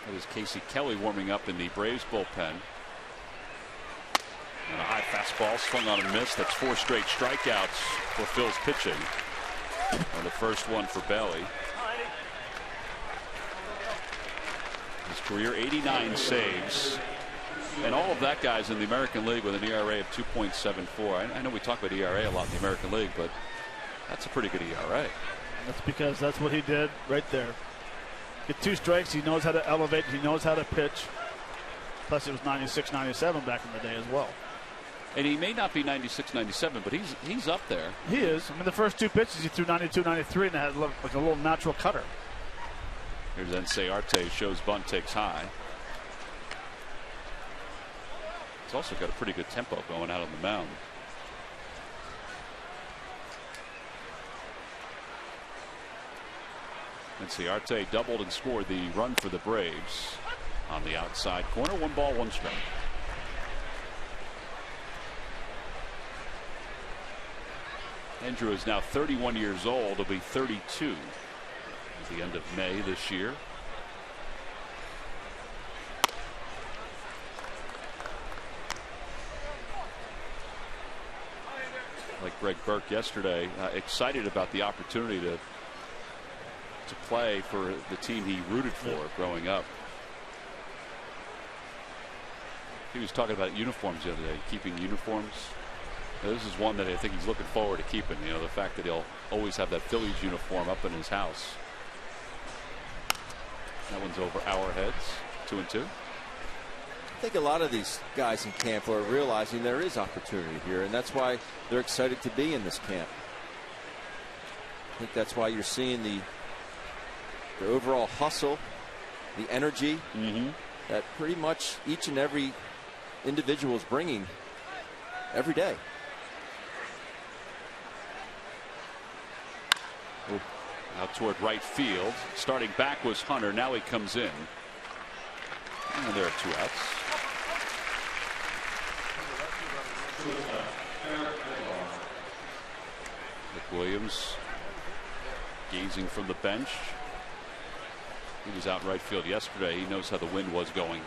That is Casey Kelly warming up in the Braves bullpen. And a high fastball swung on and missed. That's 4 straight strikeouts for Phil's pitching. And the first one for Bailey. His career 89 saves. And all of that guy's in the American League with an ERA of 2.74. I know we talk about ERA a lot in the American League, but that's a pretty good ERA. That's because that's what he did right there. Get 2 strikes. He knows how to elevate. He knows how to pitch. Plus, it was 96, 97 back in the day as well. And he may not be 96, 97, but he's up there. He is. I mean, the first 2 pitches he threw 92, 93, and it had like a little natural cutter. Here's Arte, shows bunt, takes high. He's also got a pretty good tempo going out on the mound. Arte doubled and scored the run for the Braves on the outside corner. 1 ball, 1 strike. Andrew is now 31 years old. He'll be 32 at the end of May this year. Like Greg Burke yesterday, excited about the opportunity to play for the team he rooted for growing up. He was talking about uniforms the other day, keeping uniforms. Now, this is one that I think he's looking forward to keeping. You know, the fact that he'll always have that Phillies uniform up in his house. That one's over our heads. 2-2. I think a lot of these guys in camp are realizing there is opportunity here, and that's why they're excited to be in this camp. I think that's why you're seeing the overall hustle, the energy that pretty much each and every individual is bringing every day. Out toward right field. Starting back was Hunter. Now he comes in. And there are 2 outs. Nick Williams gazing from the bench. He was out in right field yesterday. He knows how the wind was going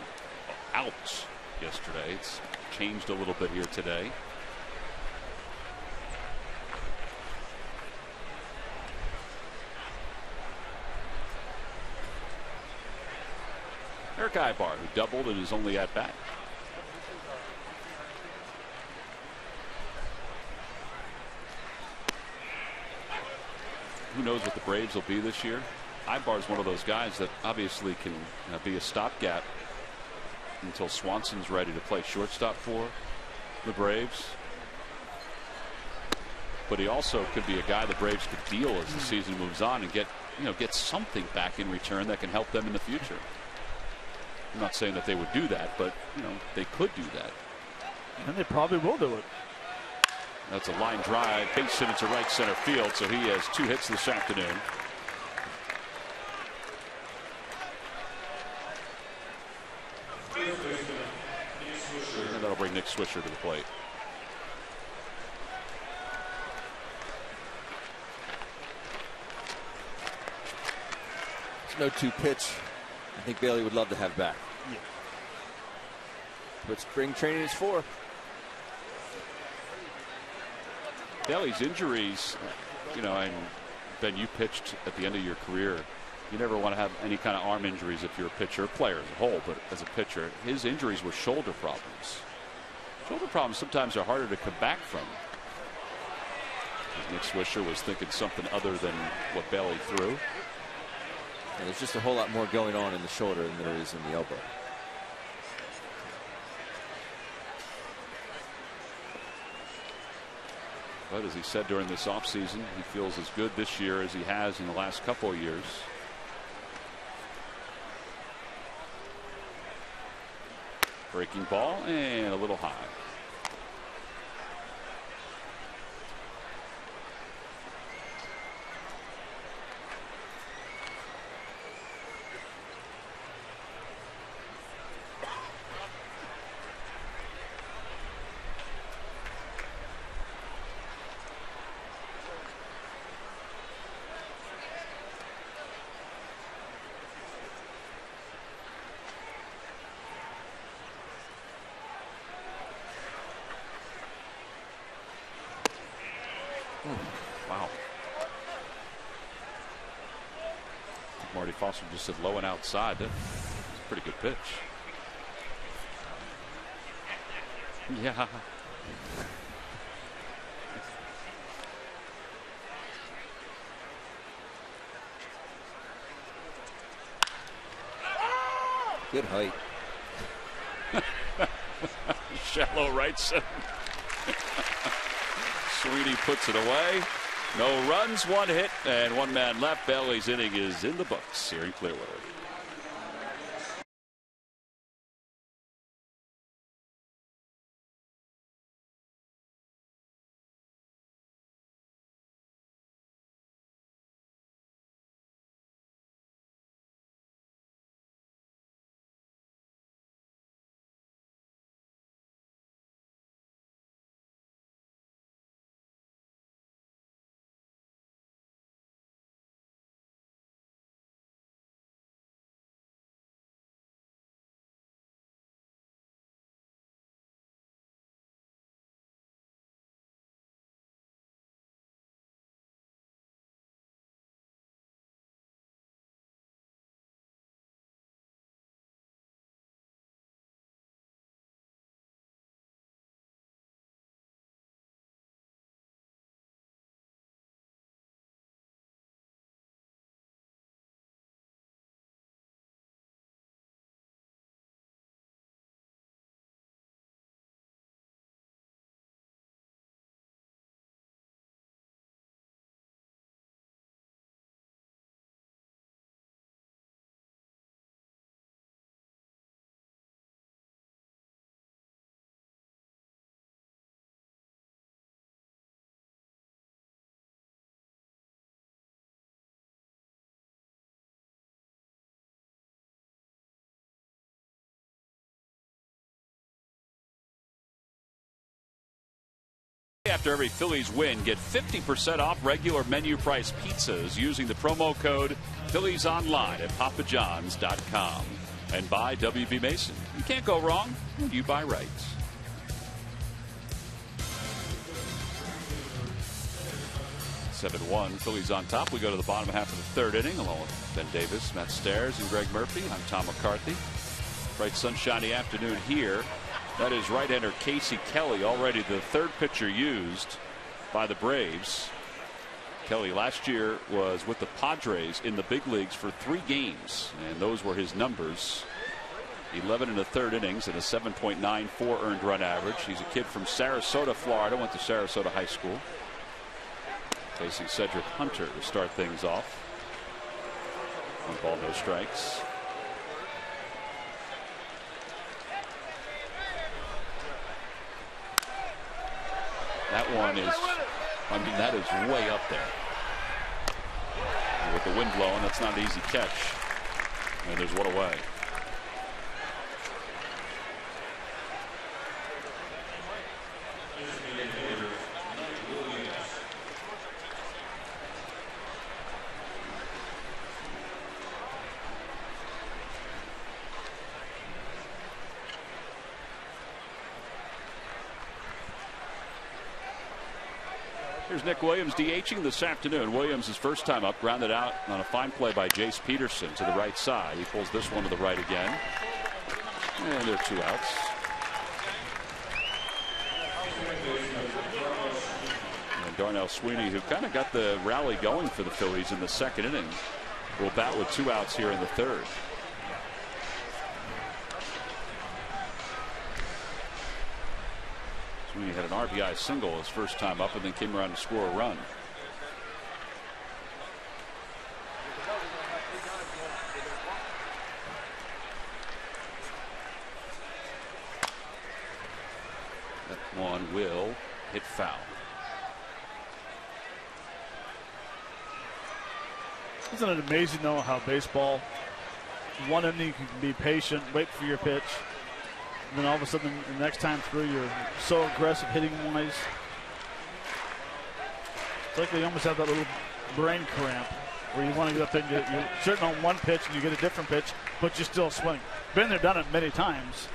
out yesterday. It's changed a little bit here today. Eric Ibar, who doubled in his only at bat. Who knows what the Braves will be this year? Ibar's one of those guys that obviously can be a stopgap until Swanson's ready to play shortstop for the Braves. But he also could be a guy the Braves could deal as the season moves on and get something back in return that can help them in the future. I'm not saying that they would do that, but they could do that. And they probably will do it. That's a line drive, base hit into right center field, so he has 2 hits this afternoon. And that'll bring Nick Swisher to the plate. No 2 pitch. I think Bailey would love to have back. Yeah. What spring training is for. Bailey's injuries, you know, and Ben, you pitched at the end of your career. You never want to have any kind of arm injuries if you're a pitcher, player as a whole, but as a pitcher, his injuries were shoulder problems. Shoulder problems sometimes are harder to come back from. Nick Swisher was thinking something other than what Bailey threw. And there's just a whole lot more going on in the shoulder than there is in the elbow. But as he said during this offseason, he feels as good this year as he has in the last couple of years. Breaking ball and a little high. Wow. Marty Foster just said low and outside. That's a pretty good pitch. Yeah. Good height. Shallow right center. Sweeney puts it away. No runs, 1 hit, and 1 man left. Bailey's inning is in the books here in Clearwater. After every Phillies win, get 50% off regular menu price pizzas using the promo code Phillies online at papajohns.com. And buy WB Mason. You can't go wrong when you buy right. (7-1) Phillies on top. We go to the bottom half of the 3rd inning along with Ben Davis, Matt Stairs, and Greg Murphy. I'm Tom McCarthy. Bright sunshiny afternoon here. That is right-hander Casey Kelly, already the 3rd pitcher used by the Braves. Kelly last year was with the Padres in the big leagues for 3 games, and those were his numbers. 11 1/3 innings and a 7.94 earned run average. He's a kid from Sarasota, Florida, went to Sarasota High School. Facing Cedric Hunter to start things off. 1 ball, no strikes. That one is, I mean, that is way up there. With the wind blowing, that's not an easy catch. And there's one away. Here's Nick Williams DHing this afternoon. Williams, his first time up, grounded out on a fine play by Jace Peterson to the right side. He pulls this one to the right again. And there are 2 outs. And Darnell Sweeney, who kind of got the rally going for the Phillies in the second inning, will bat with 2 outs here in the third. Sweeney had an RBI single his first time up and then came around to score a run. That one will hit foul. Isn't it amazing, though, how baseball, one inning you can be patient, wait for your pitch, and then all of a sudden the next time through you're so aggressive hitting wise. It's like they almost have that little brain cramp where you want to get up there and you're sitting on one pitch and you get a different pitch, but you still swing. Been there, done it many times.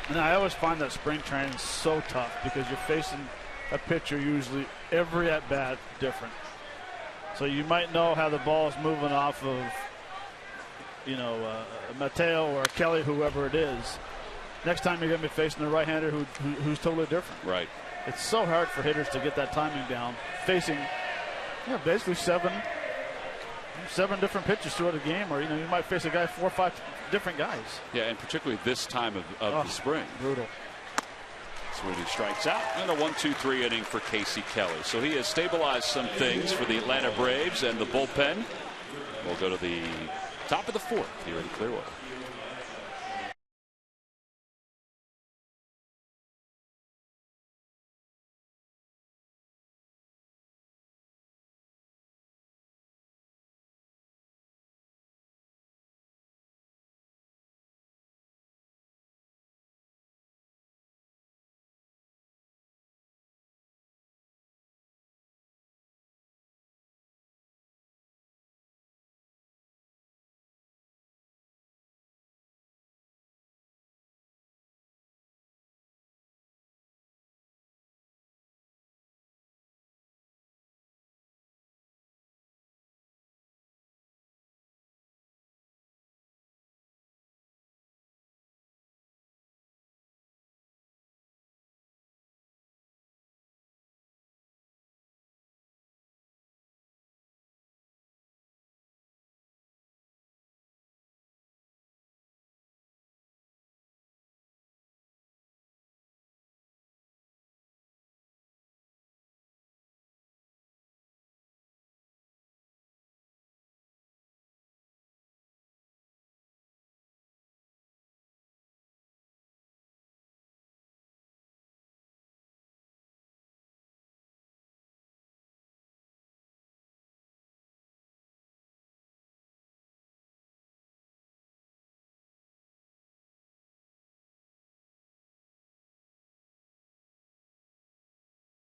And I always find that spring training so tough because you're facing a pitcher usually every at bat different. So you might know how the ball is moving off of, you know, Mateo or Kelly, whoever it is. Next time you're going to be facing a right-hander who's totally different. Right. It's so hard for hitters to get that timing down, facing basically seven different pitchers throughout a game, or you might face a guy 4 or 5 different guys. Yeah, and particularly this time of the spring. Brutal. Sweeney strikes out, and a 1-2-3 inning for Casey Kelly. So he has stabilized some things for the Atlanta Braves, and the bullpen will go to the top of the 4th here in Clearwater.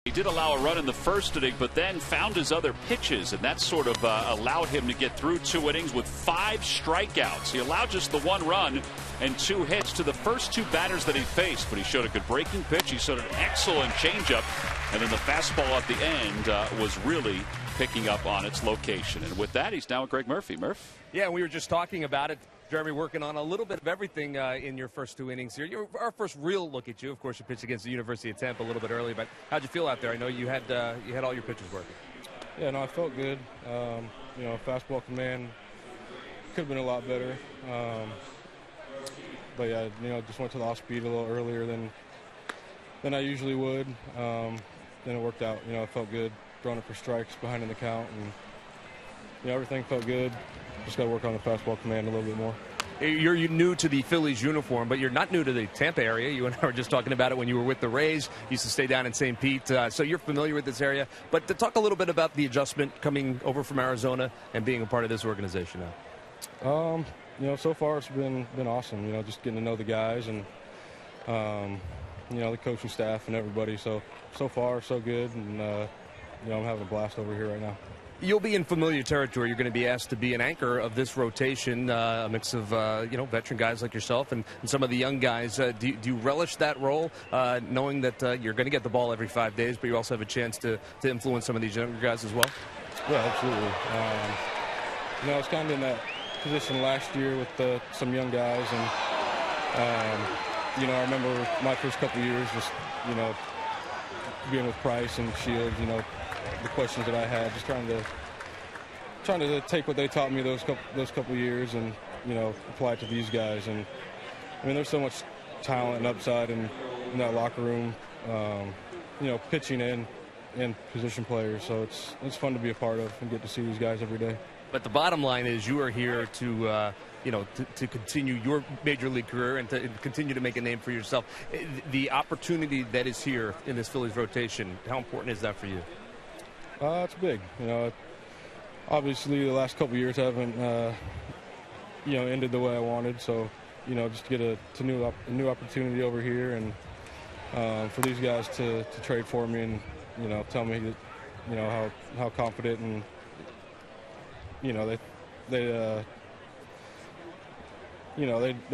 He did allow a run in the first inning, but then found his other pitches, and that sort of allowed him to get through 2 innings with 5 strikeouts. He allowed just the 1 run and 2 hits to the first 2 batters that he faced, but he showed a good breaking pitch. He showed an excellent changeup, and then the fastball at the end was really picking up on its location. And with that, he's now with Greg Murphy. Murph? Yeah, we were just talking about it. Jeremy, working on a little bit of everything in your first 2 innings here. Our first real look at you. Of course, you pitched against the University of Tampa a little bit early, but how'd you feel out there? I know you had all your pitches working. Yeah, no, I felt good. Fastball command could have been a lot better. But yeah, just went to the off speed a little earlier than I usually would. Then it worked out. It felt good. Throwing it for strikes behind in the count, and everything felt good. Just got to work on the fastball command a little bit more. you're new to the Phillies uniform, but you're not new to the Tampa area. You and I were just talking about it when you were with the Rays. You used to stay down in St. Pete, so you're familiar with this area. But to talk a little bit about the adjustment coming over from Arizona and being a part of this organization now. So far it's been awesome. Just getting to know the guys and the coaching staff and everybody. So far so good, and I'm having a blast over here right now. You'll be in familiar territory. You're going to be asked to be an anchor of this rotation, a mix of veteran guys like yourself and some of the young guys. Do you relish that role, knowing that you're going to get the ball every 5 days, but you also have a chance to influence some of these younger guys as well? Yeah, absolutely. I was kind of in that position last year with some young guys, and I remember my first couple of years just being with Price and Shields, the questions that I had, just trying to take what they taught me those couple of years and apply it to these guys. And I mean, there's so much talent and upside in that locker room, pitching and position players. So it's fun to be a part of and get to see these guys every day. But the bottom line is you are here to continue your major league career and to continue to make a name for yourself. The opportunity that is here in this Phillies rotation, how important is that for you? It's big. Obviously the last couple of years haven't, ended the way I wanted. So, just to get a new opportunity over here, and for these guys to trade for me and, tell me that, how confident and, they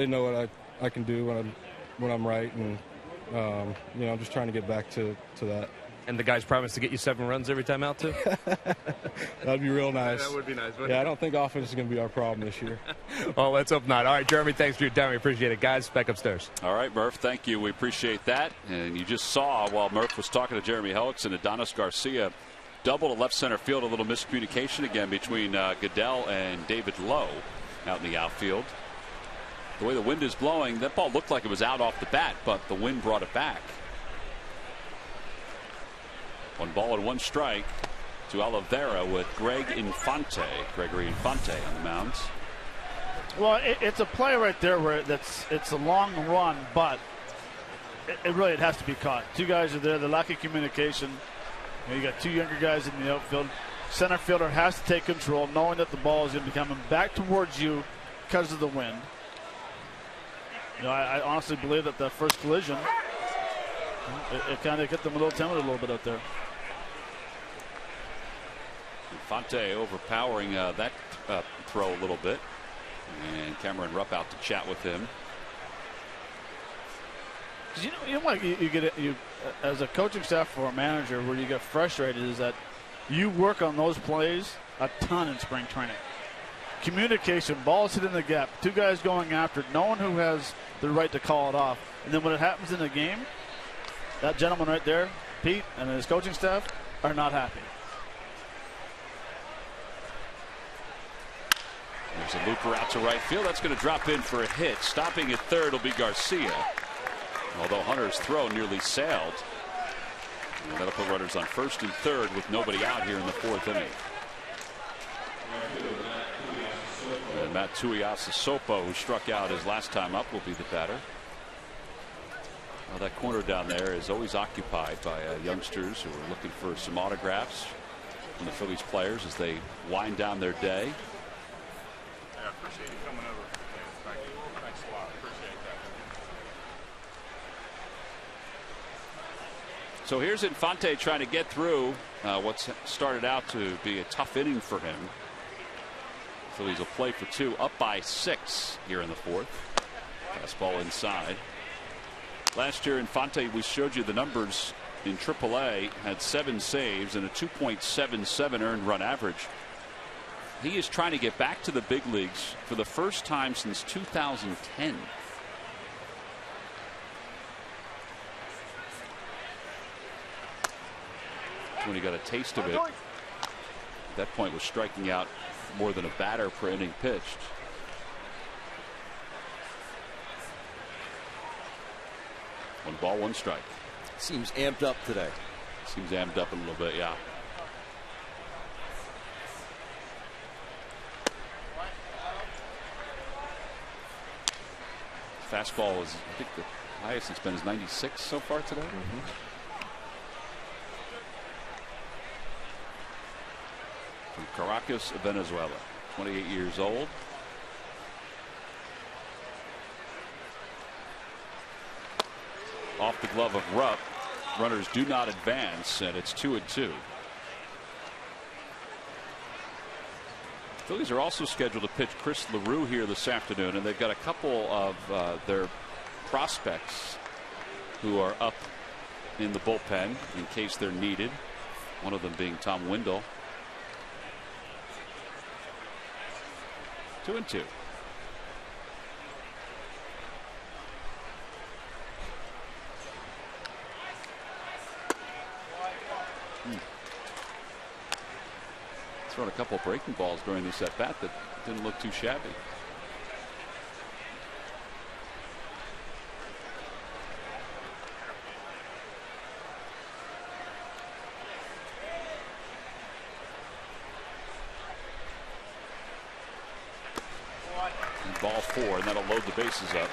know what I can do when I'm right, and I'm just trying to get back to that. And the guys promise to get you 7 runs every time out, too? That'd be real nice. That would be nice, wouldn't it? it? I don't think offense is going to be our problem this year. Well, let's hope not. All right, Jeremy, thanks for your time. We appreciate it. Guys, back upstairs. All right, Murph, thank you. We appreciate that. And you just saw, while Murph was talking to Jeremy Hellickson, Adonis Garcia doubled to left center field. A little miscommunication again between Goodell and David Lowe out in the outfield. The way the wind is blowing, that ball looked like it was out off the bat, but the wind brought it back. 1 ball and 1 strike to Oliveira with Gregory Infante on the mound. Well, it's a play right there where it's a long run, but it has to be caught. 2 guys are there. They're lacking communication. You got 2 younger guys in the outfield. Center fielder has to take control, knowing that the ball is going to be coming back towards you because of the wind. I honestly believe that the first collision, it kind of get them a little timid a little bit out there. Infante overpowering that throw a little bit, and Cameron Rupp out to chat with him. You know what you get as a coaching staff or a manager, where you get frustrated is that you work on those plays a ton in spring training. Communication, balls hit in the gap, 2 guys going after it, no one who has the right to call it off. And then when it happens in the game, that gentleman right there, Pete, and his coaching staff are not happy. There's a looper out to right field. That's going to drop in for a hit. Stopping at third will be Garcia. Although Hunter's throw nearly sailed. And that'll put runners on first and third with nobody out here in the 4th inning. And Matt Tuiasosopo, who struck out his last time up, will be the batter. Well, that corner down there is always occupied by youngsters who are looking for some autographs from the Phillies players as they wind down their day. I appreciate you coming over. Thank you. Thanks a lot. Appreciate that. So here's Infante trying to get through what's started out to be a tough inning for him. Phillies will play for 2, up by 6 here in the 4th. Fastball inside. Last year, Infante, we showed you the numbers in AAA, had 7 saves and a 2.77 earned run average. He is trying to get back to the big leagues for the first time since 2010. When he got a taste of it, at that point was striking out more than a batter per inning pitched. One ball, 1 strike. Seems amped up today. Seems amped up a little bit, yeah. Fastball is, I think the highest it's been is 96 so far today. From Caracas, Venezuela, 28 years old. Off the glove of Rupp. Runners do not advance, and it's 2-2. Phillies are also scheduled to pitch Chris LaRue here this afternoon, and they've got a couple of their prospects who are up in the bullpen in case they're needed. One of them being Tom Windle. 2-2. Thrown a couple of breaking balls during this at bat that didn't look too shabby. And ball 4, and that'll load the bases up.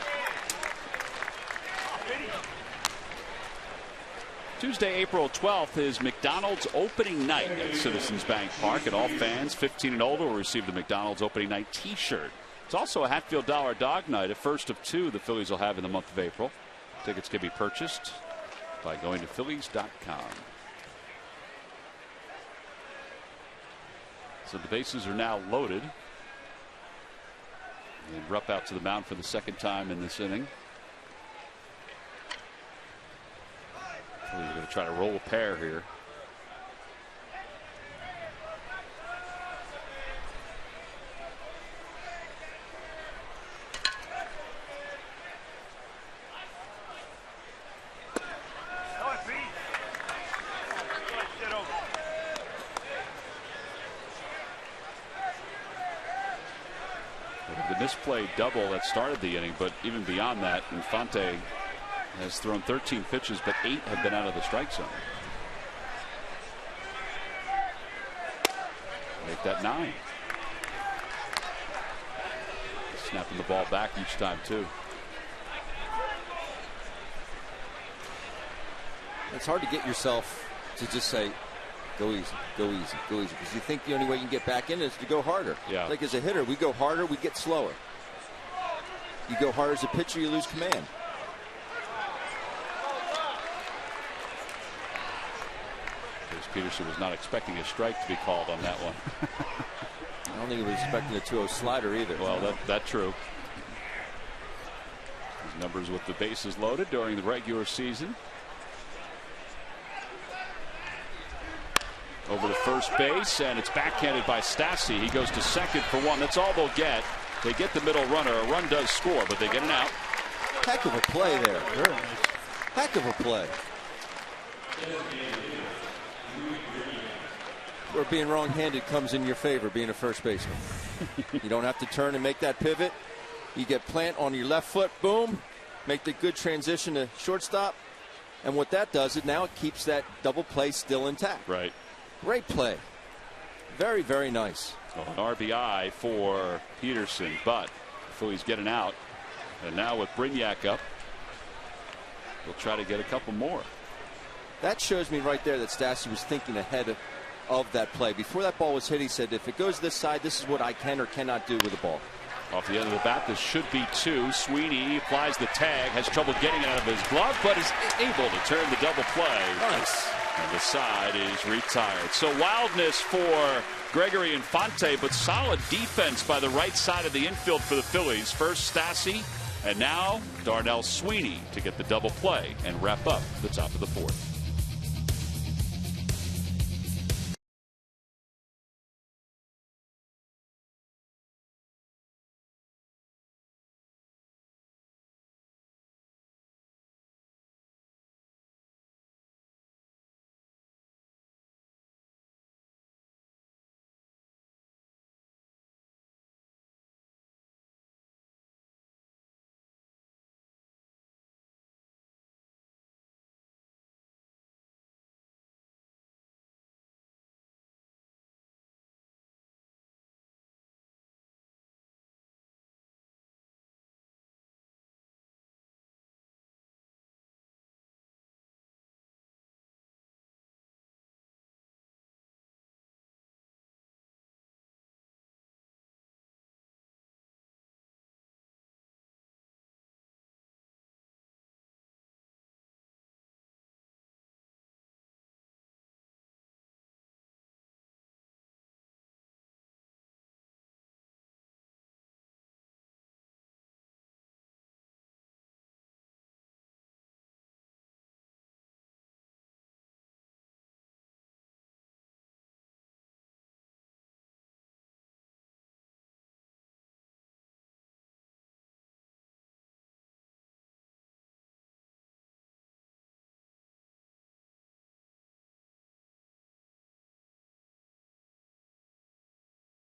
Tuesday, April 12th is McDonald's opening night at Citizens Bank Park, and all fans 15 and older will receive the McDonald's opening night T-shirt. It's also a Hatfield Dollar Dog Night, a first of 2 the Phillies will have in the month of April. Tickets can be purchased by going to Phillies.com. So the bases are now loaded. And Rupp out to the mound for the second time in this inning. We're going to try to roll a pair here. The misplayed double that started the inning, but even beyond that, Infante has thrown 13 pitches, but 8 have been out of the strike zone. Make that 9. Snapping the ball back each time, too. It's hard to get yourself to just say, go easy, go easy, go easy, because you think the only way you can get back in is to go harder. Yeah. Like as a hitter, we go harder, we get slower. You go harder as a pitcher, you lose command. Peterson was not expecting a strike to be called on that one. I don't think he was expecting a 2-0 slider either. Well, that's true. His numbers with the bases loaded during the regular season. Over to first base, and it's backhanded by Stassi. He goes to second for 1. That's all they'll get. They get the middle runner. A run does score, but they get an out. Heck of a play there. Heck of a play. Or being wrong-handed comes in your favor, being a first baseman. You don't have to turn and make that pivot. You get plant on your left foot, boom, make the good transition to shortstop. And what that does is now it keeps that double play still intact. Right. Great play. Very, very nice. So an RBI for Peterson, but the Phillies get an out. And now with Brignac up, they'll try to get a couple more. That shows me right there that Stassi was thinking ahead of that play. Before that ball was hit, he said, if it goes this side, this is what I can or cannot do with the ball. Off the end of the bat, this should be 2. Sweeney applies the tag, has trouble getting it out of his glove, but is able to turn the double play. Nice. And the side is retired. So wildness for Gregory Infante, but solid defense by the right side of the infield for the Phillies. First Stassi, and now Darnell Sweeney to get the double play and wrap up the top of the 4th.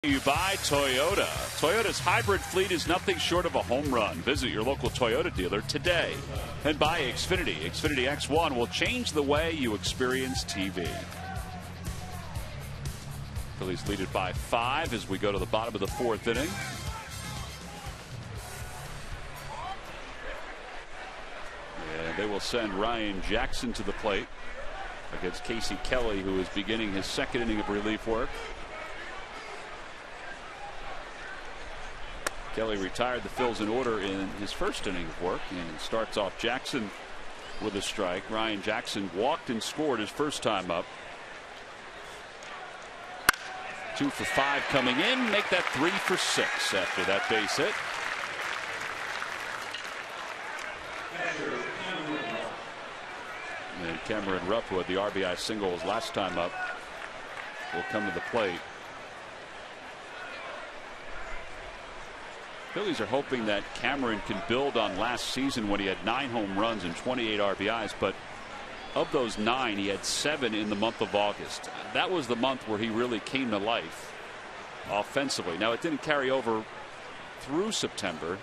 You buy Toyota. Toyota's hybrid fleet is nothing short of a home run. Visit your local Toyota dealer today and buy Xfinity. Xfinity X1 will change the way you experience TV. Phillies lead it by 5 as we go to the bottom of the 4th inning. And they will send Ryan Jackson to the plate against Casey Kelly, who is beginning his 2nd inning of relief work. Kelly retired the Phils in order in his 1st inning of work and starts off Jackson with a strike. Ryan Jackson walked and scored his first time up. 2 for 5 coming in. Make that 3 for 6 after that base hit. And Cameron Rupp, who had the RBI single his last time up, will come to the plate. Phillies are hoping that Cameron can build on last season when he had 9 home runs and 28 RBIs, but of those 9, he had 7 in the month of August. That was the month where he really came to life offensively. Now, it didn't carry over through September.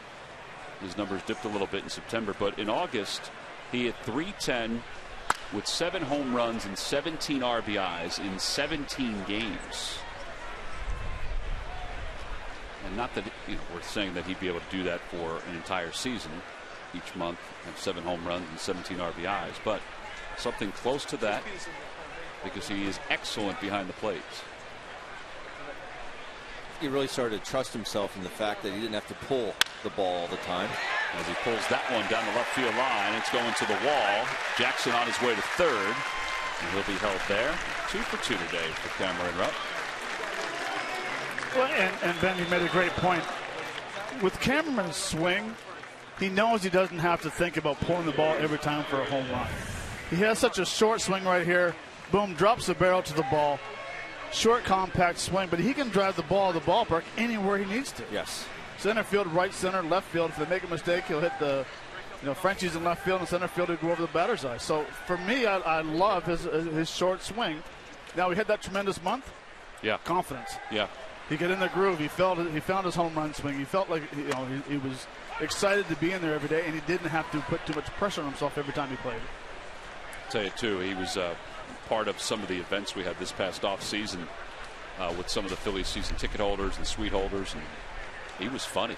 His numbers dipped a little bit in September, but in August, he had .310 with 7 home runs and 17 RBIs in 17 games. And not that we're saying that he'd be able to do that for an entire season. Each month, have 7 home runs and 17 RBIs, but something close to that because he is excellent behind the plate. He really started to trust himself in the fact that he didn't have to pull the ball all the time. As he pulls that one down the left field line, it's going to the wall. Jackson on his way to 3rd, and he'll be held there. 2 for 2 today for Cameron Rupp. Well, and Ben, you made a great point. With Cameron's swing, he knows he doesn't have to think about pulling the ball every time for a home run. He has such a short swing right here. Boom, drops the barrel to the ball. Short, compact swing, but he can drive the ball to the ballpark anywhere he needs to. Yes. Center field, right center, left field. If they make a mistake, he'll hit the, Frenchie's in left field, and center field will go over the batter's eye. So for me, I love his short swing. Now, we had that tremendous month. Yeah. Confidence. Yeah. He got in the groove. He found his home run swing. He felt like he was excited to be in there every day, and he didn't have to put too much pressure on himself every time he played. I'll tell you too, he was part of some of the events we had this past off season with some of the Phillies season ticket holders and suite holders, and he was funny.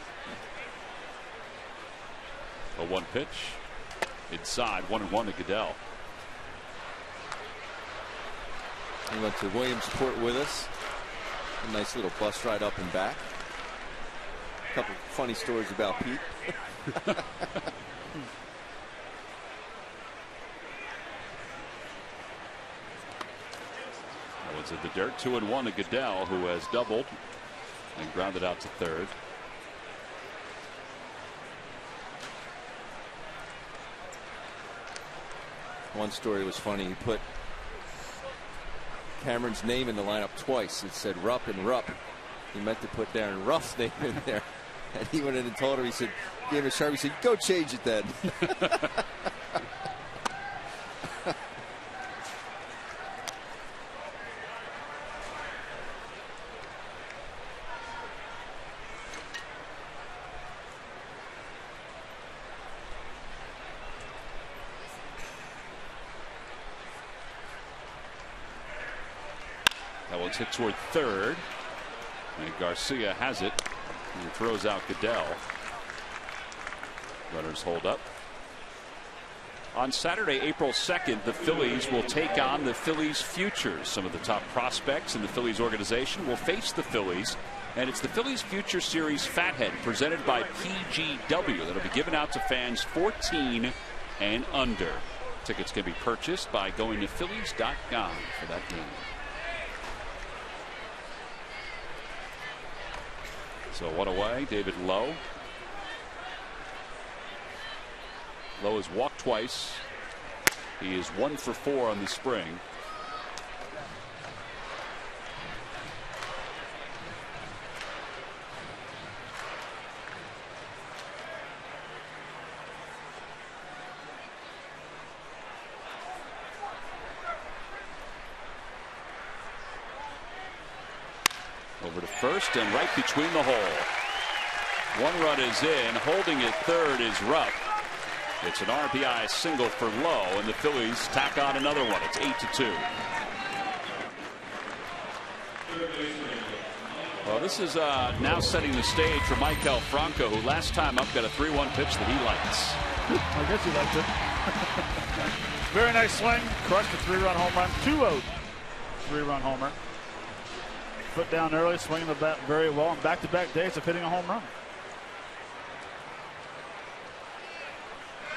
A 1 pitch inside, 1-1 to Goodell. He went to Williamsport with us. A nice little bus ride up and back. A couple funny stories about Pete. That was in the dirt. 2-1 to Goodell, who has doubled and grounded out to 3rd. One story was funny. He put Cameron's name in the lineup twice. It said Rupp and Rupp. He meant to put Darren Ruff's name in there. And he went in and told him, he said, gave him a sharp, he said, go change it then. That one's hit toward 3rd. And Garcia has it. And throws out Goodell. Runners hold up. On Saturday, April 2nd, the Phillies will take on the Phillies Futures. Some of the top prospects in the Phillies organization will face the Phillies. And it's the Phillies Future Series Fathead presented by PGW that'll be given out to fans 14 and under. Tickets can be purchased by going to Phillies.com for that game. So 1 away, David Lowe. Lowe has walked twice. He is 1 for 4 on the spring. Over to first and right between the hole. One run is in. Holding at third is Rupp. It's an RBI single for Lowe, and the Phillies tack on another one. It's 8-2. Well, this is now setting the stage for Maikel Franco, who last time up got a 3-1 pitch that he likes. I guess he liked it. Very nice swing. Crushed a 3-run home run. 2-0. 3-run homer. Foot down early, swinging the bat very well, and back-to-back days of hitting a home run.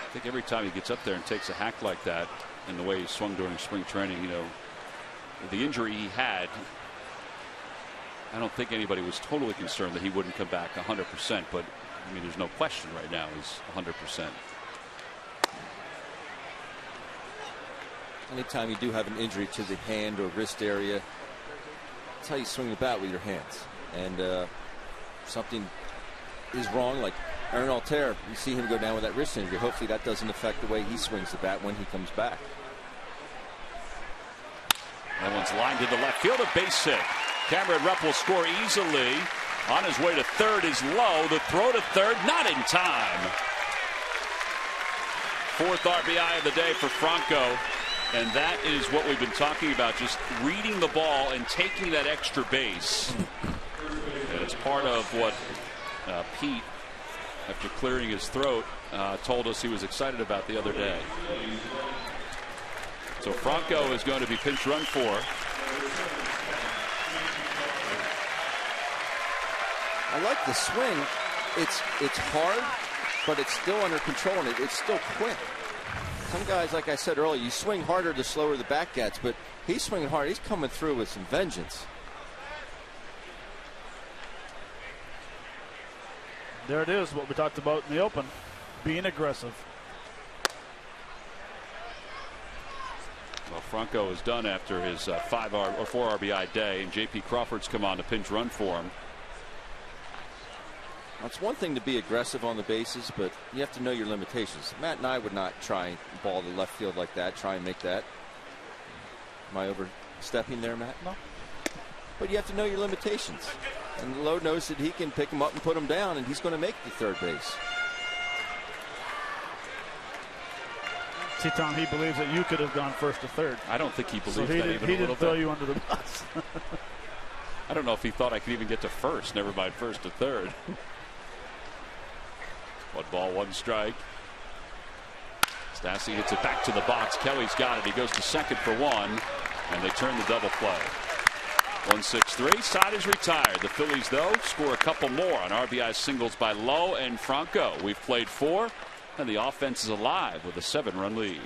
I think every time he gets up there and takes a hack like that, and the way he swung during spring training, you know, the injury he had, I don't think anybody was totally concerned that he wouldn't come back 100%, but I mean, there's no question right now he's 100%. Anytime you do have an injury to the hand or wrist area, that's how you swing the bat with your hands. And something is wrong, like Aaron Altair, you see him go down with that wrist injury. Hopefully that doesn't affect the way he swings the bat when he comes back. That one's lined to the left field, a base hit. Cameron Rupp will score easily. On his way to third is Lowe. The throw to third, not in time. Fourth RBI of the day for Franco. And that is what we've been talking about, just reading the ball and taking that extra base. And it's part of what Pete, after clearing his throat, told us he was excited about the other day. So Franco is going to be pinch run for. I like the swing. It's hard, but it's still under control, and it's still quick. Some guys, like I said earlier, you swing harder the slower the bat gets, but he's swinging hard. He's coming through with some vengeance. There it is, what we talked about in the open, being aggressive. Well, Franco is done after his 4 RBI day, and J.P. Crawford's come on to pinch run for him. It's one thing to be aggressive on the bases, but you have to know your limitations. Matt and I would not try and ball the left field like that, try and make that. Am I overstepping there, Matt? No. But you have to know your limitations. And Lowe knows that he can pick him up and put him down, and he's going to make the third base. See, Tom, he believes that you could have gone first to third. I don't think he believes so that even a little bit. He didn't throw you under the bus. I don't know if he thought I could even get to first, never mind first to third. 1 ball, 1 strike. Stassi hits it back to the box. Kelly's got it. He goes to second for 1, and they turn the double play. 1-6-3. Side is retired. The Phillies, though, score a couple more on RBI singles by Lowe and Franco. We've played 4, and the offense is alive with a 7-run lead.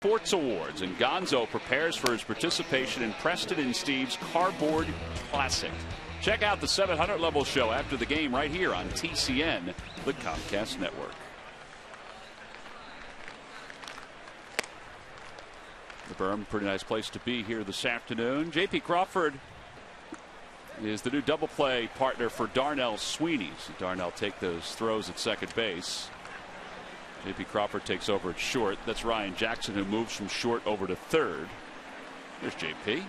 Sports Awards, and Gonzo prepares for his participation in Preston and Steve's Cardboard Classic. Check out the 700 level show after the game right here on TCN, the Comcast Network. The berm, pretty nice place to be here this afternoon. J.P. Crawford is the new double play partner for Darnell Sweeney. So Darnell take those throws at second base. J.P. Crawford takes over at short. That's Ryan Jackson, who moves from short over to third. There's J.P.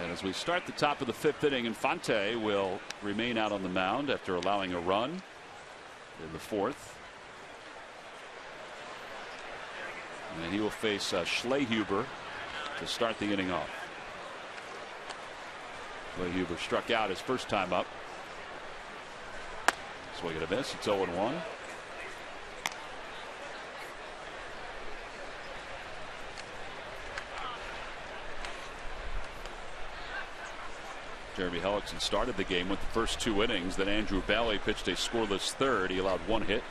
And as we start the top of the fifth inning, Infante will remain out on the mound after allowing a run in the fourth. And he will face Schlehuber to start the inning off. Schlehuber struck out his first time up. Swing and a miss. It's 0-1. Jeremy Hellickson started the game with the first two innings. Then Andrew Bailey pitched a scoreless third. He allowed one hit.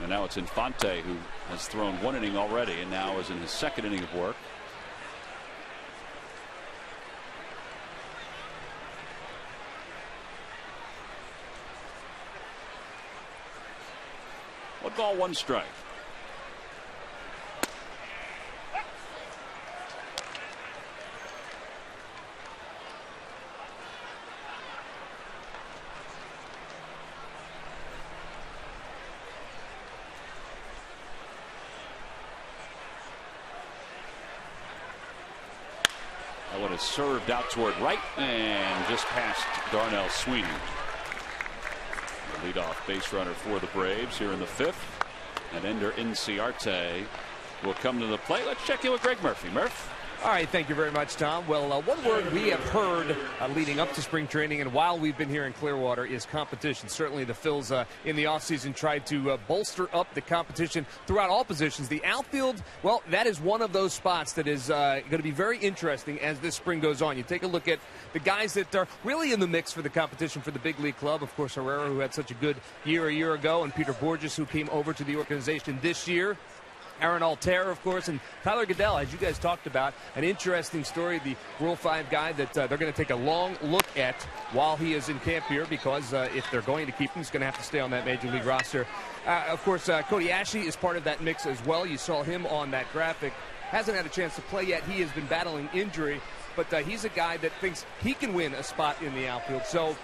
And now it's Infante, who has thrown one inning already and now is in his second inning of work. One ball, one strike. That one is served out toward right and just past Darnell Sweeney. The leadoff base runner for the Braves here in the fifth. And Ender Inciarte will come to the plate. Let's check in with Greg Murphy. Murph. All right, thank you very much, Tom. Well, one word we have heard leading up to spring training and while we've been here in Clearwater is competition. Certainly the Phils in the offseason tried to bolster up the competition throughout all positions. The outfield, well, that is one of those spots that is going to be very interesting as this spring goes on. You take a look at the guys that are really in the mix for the competition for the big league club. Of course, Herrera, who had such a good year a year ago, and Peter Borges, who came over to the organization this year. Aaron Altera, of course, and Tyler Goodell, as you guys talked about, an interesting story, the Rule 5 guy that they're going to take a long look at while he is in camp here because if they're going to keep him, he's going to have to stay on that Major League roster. Of course, Cody Ashley is part of that mix as well. You saw him on that graphic. Hasn't had a chance to play yet. He has been battling injury, but he's a guy that thinks he can win a spot in the outfield. So,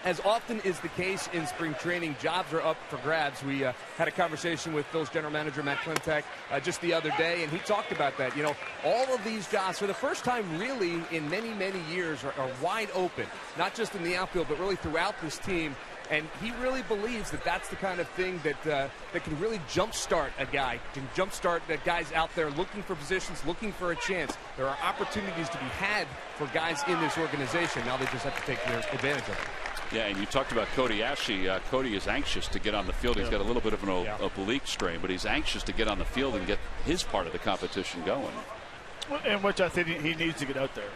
as often is the case in spring training, jobs are up for grabs. We had a conversation with Phil's general manager, Matt Klentak, just the other day, and he talked about that. You know, all of these jobs, for the first time really in many, many years, are wide open, not just in the outfield, but really throughout this team. And he really believes that that's the kind of thing that that can really jumpstart a guy, can jumpstart the guys out there looking for positions, looking for a chance. There are opportunities to be had for guys in this organization. Now they just have to take advantage of it. Yeah, and you talked about Cody Ashley. Cody is anxious to get on the field. He's got a little bit of an oblique strain, but he's anxious to get on the field and get his part of the competition going. And which I think he needs to get out there.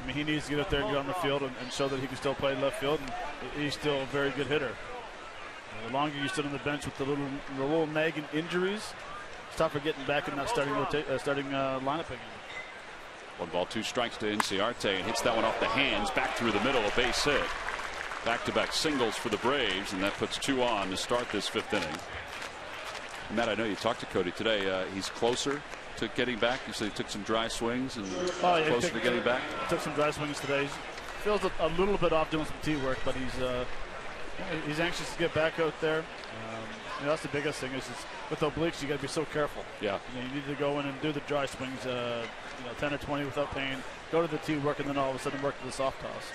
I mean, he needs to get out there and get on the field and show that he can still play left field, and he's still a very good hitter. The longer you sit on the bench with the little nagging injuries, it's tougher getting back in that starting lineup again. 1 ball, 2 strikes to Inciarte, and hits that one off the hands, back through the middle, a base hit. Back-to-back singles for the Braves, and that puts 2 on to start this fifth inning. Matt, I know you talked to Cody today. He's closer to getting back. You said he took some dry swings and closer to getting back. Took some dry swings today. He feels a little bit off doing some tee work, but he's anxious to get back out there. That's the biggest thing is with obliques, you got to be so careful. Yeah. You need to go in and do the dry swings, 10 or 20 without pain. Go to the tee work, and then all of a sudden work to the soft toss.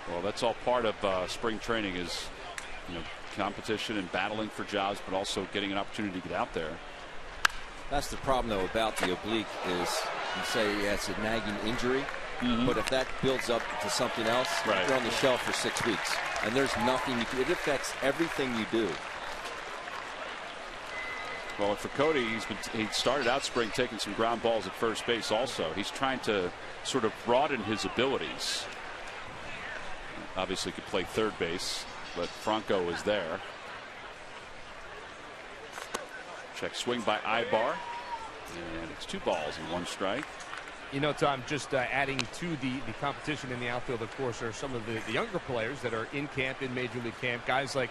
Well, that's all part of spring training is, competition and battling for jobs, but also getting an opportunity to get out there. That's the problem, though, about the oblique is you say it's a nagging injury, but if that builds up to something else, you're on the shelf for 6 weeks, and there's nothing you can. It affects everything you do. Well, for Cody, he started out spring taking some ground balls at first base. Also, he's trying to sort of broaden his abilities. Obviously, could play third base, but Franco is there. Check swing by Ibar. And it's 2 balls and 1 strike. You know, Tom, just adding to the competition in the outfield, of course, are some of the younger players that are in camp, in Major League camp. Guys like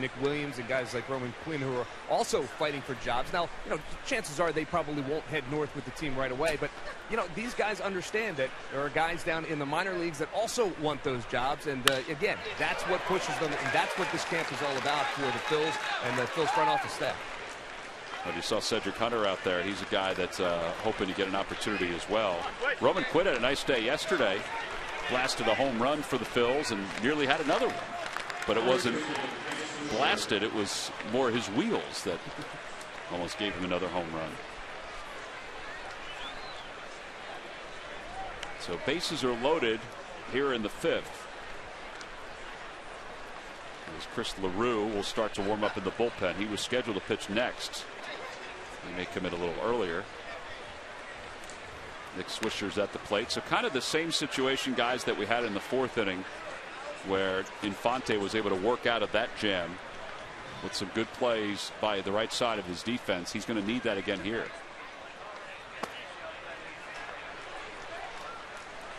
Nick Williams and guys like Roman Quinn, who are also fighting for jobs. Now, you know, chances are they probably won't head north with the team right away. But, you know, these guys understand that there are guys down in the minor leagues that also want those jobs. And, again, that's what pushes them. And that's what this camp is all about for the Phils and the Phils front office staff. Well, you saw Cedric Hunter out there. He's a guy that's hoping to get an opportunity as well. Roman Quinn had a nice day yesterday. Blasted a home run for the Phils and nearly had another one. But it wasn't blasted. It was more his wheels that almost gave him another home run. So bases are loaded here in the 5th. As Chris LaRue will start to warm up in the bullpen. He was scheduled to pitch next. He may come in a little earlier. Nick Swisher's at the plate. So kind of the same situation, guys, that we had in the 4th inning, where Infante was able to work out of that jam with some good plays by the right side of his defense. He's going to need that again here.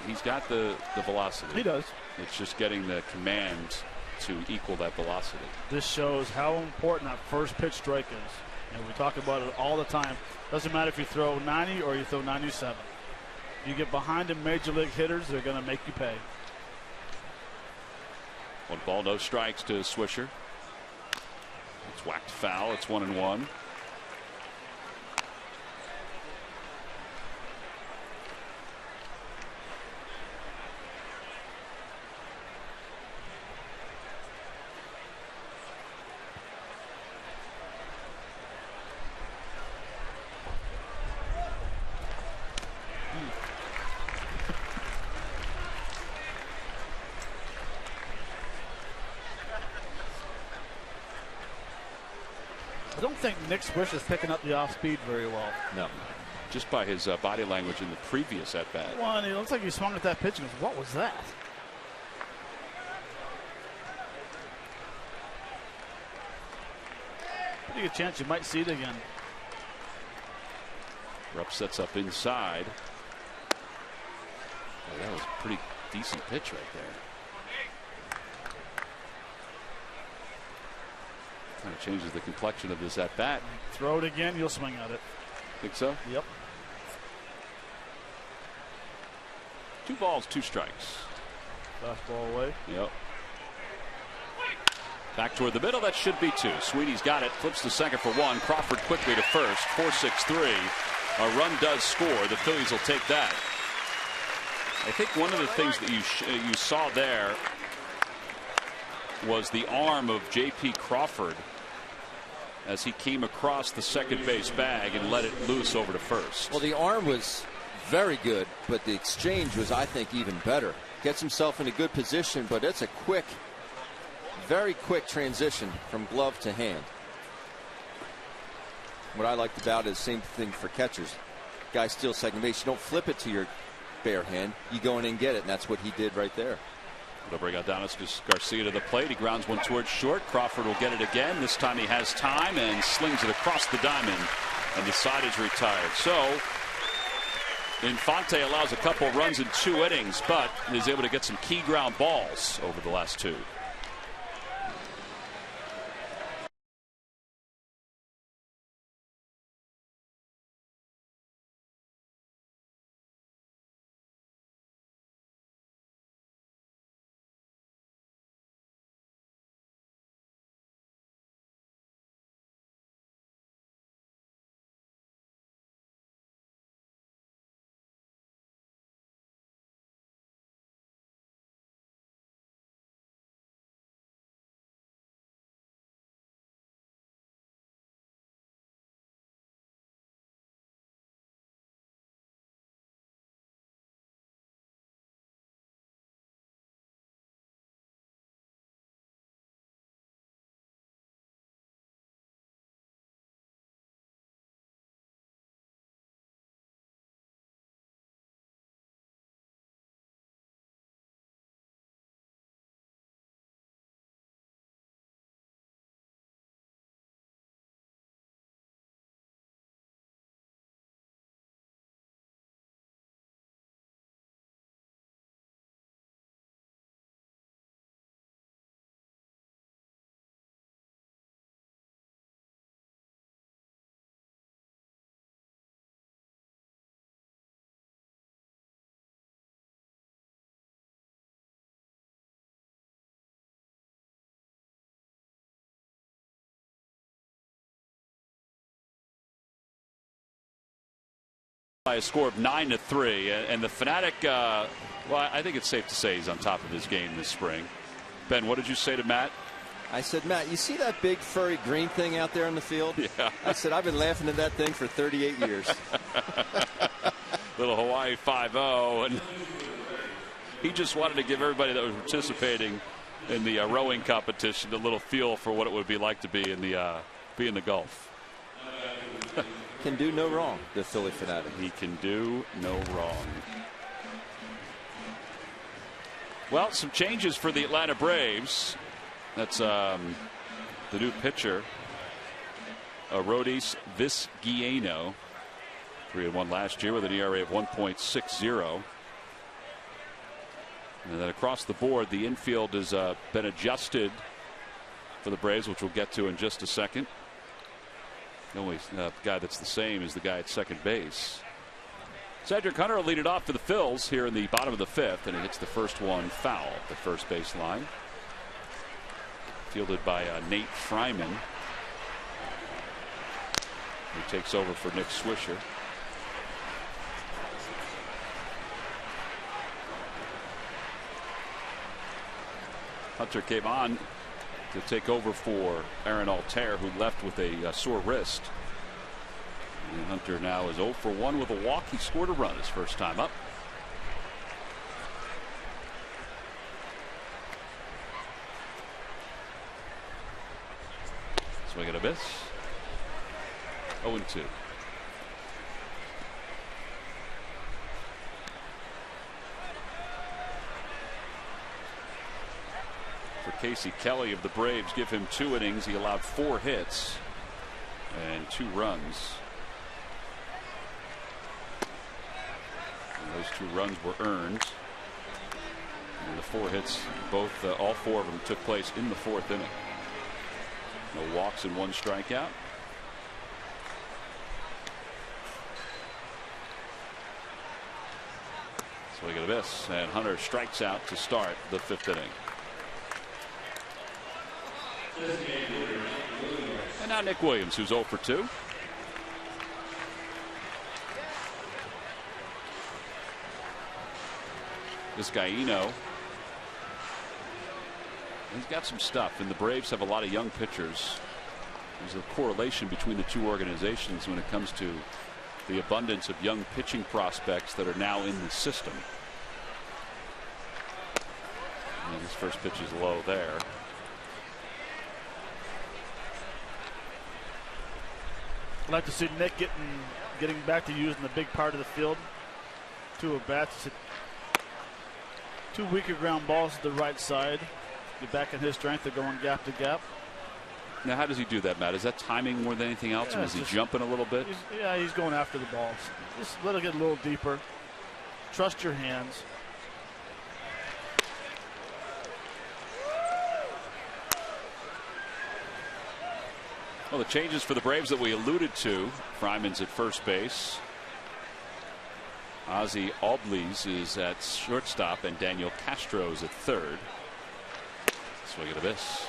He's got the velocity. He does. It's just getting the command to equal that velocity. This shows how important that first pitch strike is. And we talk about it all the time. Doesn't matter if you throw 90 or you throw 97. You get behind the major league hitters, they're going to make you pay. 1 ball, no strikes to Swisher. It's whacked foul. It's 1-1. I don't think Nick Swish is picking up the off speed very well. No. Just by his body language in the previous at bat. Well, it looks like he swung at that pitch and goes, what was that? Pretty good chance you might see it again. Rupp sets up inside. Oh, that was a pretty decent pitch right there. Kind of changes the complexion of this at bat. Throw it again, you'll swing at it. Think so? Yep. 2 balls, 2 strikes. Fastball away. Yep. Back toward the middle. That should be 2. Sweeney's got it. Flips to second for 1. Crawford quickly to first. 4-6-3. A run does score. The Phillies will take that. I think one of the things that you saw there was the arm of J.P. Crawford as he came across the second base bag and let it loose over to first. Well, the arm was very good, but the exchange was, I think, even better. Gets himself in a good position, but it's a quick, very quick transition from glove to hand. What I liked about it is same thing for catchers. Guy steals second base. You don't flip it to your bare hand. You go in and get it, and that's what he did right there. They'll bring Adonis Garcia to the plate. He grounds one towards short. Crawford will get it again. This time he has time and slings it across the diamond, and the side is retired. So Infante allows a couple runs in 2 innings, but is able to get some key ground balls over the last 2. by a score of 9-3, and the Fanatic, well, I think it's safe to say he's on top of his game this spring. Ben, what did you say to Matt? I said, Matt, you see that big furry green thing out there in the field? Yeah. I said, I've been laughing at that thing for 38 years. Little Hawaii 5-0, and he just wanted to give everybody that was participating in the rowing competition a little feel for what it would be like to be in the Gulf. Can do no wrong, the Philly Fanatic. He can do no wrong. Well, some changes for the Atlanta Braves. That's the new pitcher, Arodys Vizcaino, 3-1 last year with an ERA of 1.60. And then across the board, the infield has been adjusted for the Braves, which we'll get to in just a second. The only guy that's the same is the guy at second base. Cedric Hunter will lead it off for the Phils here in the bottom of the fifth, and he hits the first one foul at the first base line. Fielded by Nate Fryman, who takes over for Nick Swisher. Hunter came on to take over for Aaron Altair, who left with a sore wrist. And Hunter now is 0 for 1 with a walk. He scored a run his first time up. Swing and a miss. 0-2. For Casey Kelly of the Braves, give him 2 innings. He allowed 4 hits and 2 runs. And those 2 runs were earned. And the 4 hits, all 4 of them took place in the 4th inning. No walks and 1 strikeout. Swing and a miss, and Hunter strikes out to start the 5th inning. And now Nick Williams, who's 0 for 2. Vizcaino, he's got some stuff, and the Braves have a lot of young pitchers. There's a correlation between the 2 organizations when it comes to the abundance of young pitching prospects that are now in the system. And his first pitch is low there. I'd like to see Nick getting back to using the big part of the field. 2 at bats. 2 weaker ground balls to the right side. Get back in his strength of going gap to gap. Now, how does he do that, Matt? Is that timing more than anything else? Yeah, Is he jumping a little bit? He's going after the balls. Just let it get a little deeper. Trust your hands. Well, the changes for the Braves that we alluded to. Fryman's at first base. Ozzie Albies is at shortstop, and Daniel Castro's at third. Swing and a miss.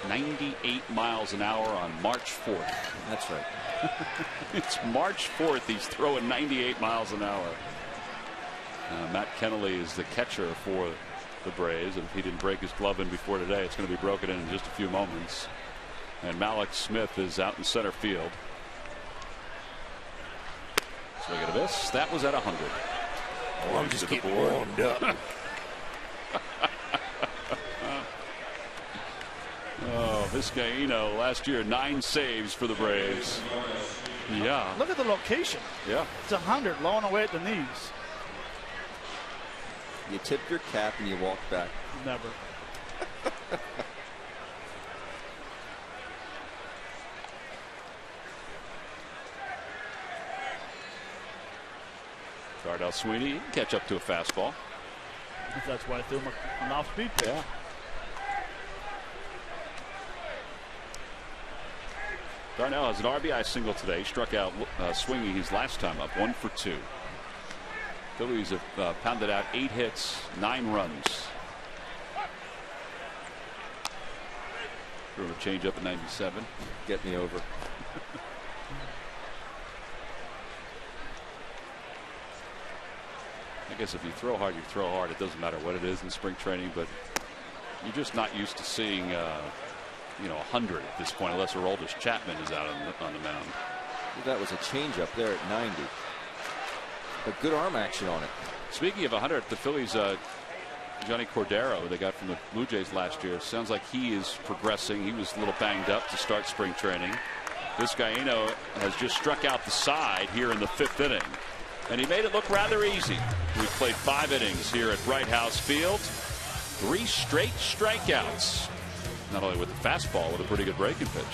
98 miles an hour on March 4th. That's right. It's March 4th. He's throwing 98 miles an hour. Matt Kennelly is the catcher for the Braves, and if he didn't break his glove in before today, it's going to be broken in just a few moments. And Malik Smith is out in center field. Swing and a miss. That was at 100. Oh, I'm just getting warmed up. Oh, Vizcaino last year 9 saves for the Braves. Yeah. Look at the location. Yeah. It's 100, low and away at the knees. You tip your cap and you walk back. Never. Cardell Sweeney can catch up to a fastball. That's why I threw him an off-speed pitch. Yeah. Darnell has an RBI single today. Struck out swinging his last time up, 1 for 2. Phillies have pounded out 8 hits, 9 runs. Threw a change up at 97. Get me over. guess if you throw hard, you throw hard. It doesn't matter what it is in spring training, but you're just not used to seeing, 100 at this point, unless Aroldis Chapman is out on the mound. That was a changeup there at 90. But good arm action on it. Speaking of 100, the Phillies, Johnny Cordero, they got from the Blue Jays last year, sounds like he is progressing. He was a little banged up to start spring training. Vizcaíno has just struck out the side here in the 5th inning. And he made it look rather easy. We played 5 innings here at Bright House Field. 3 straight strikeouts. Not only with the fastball, with a pretty good breaking pitch.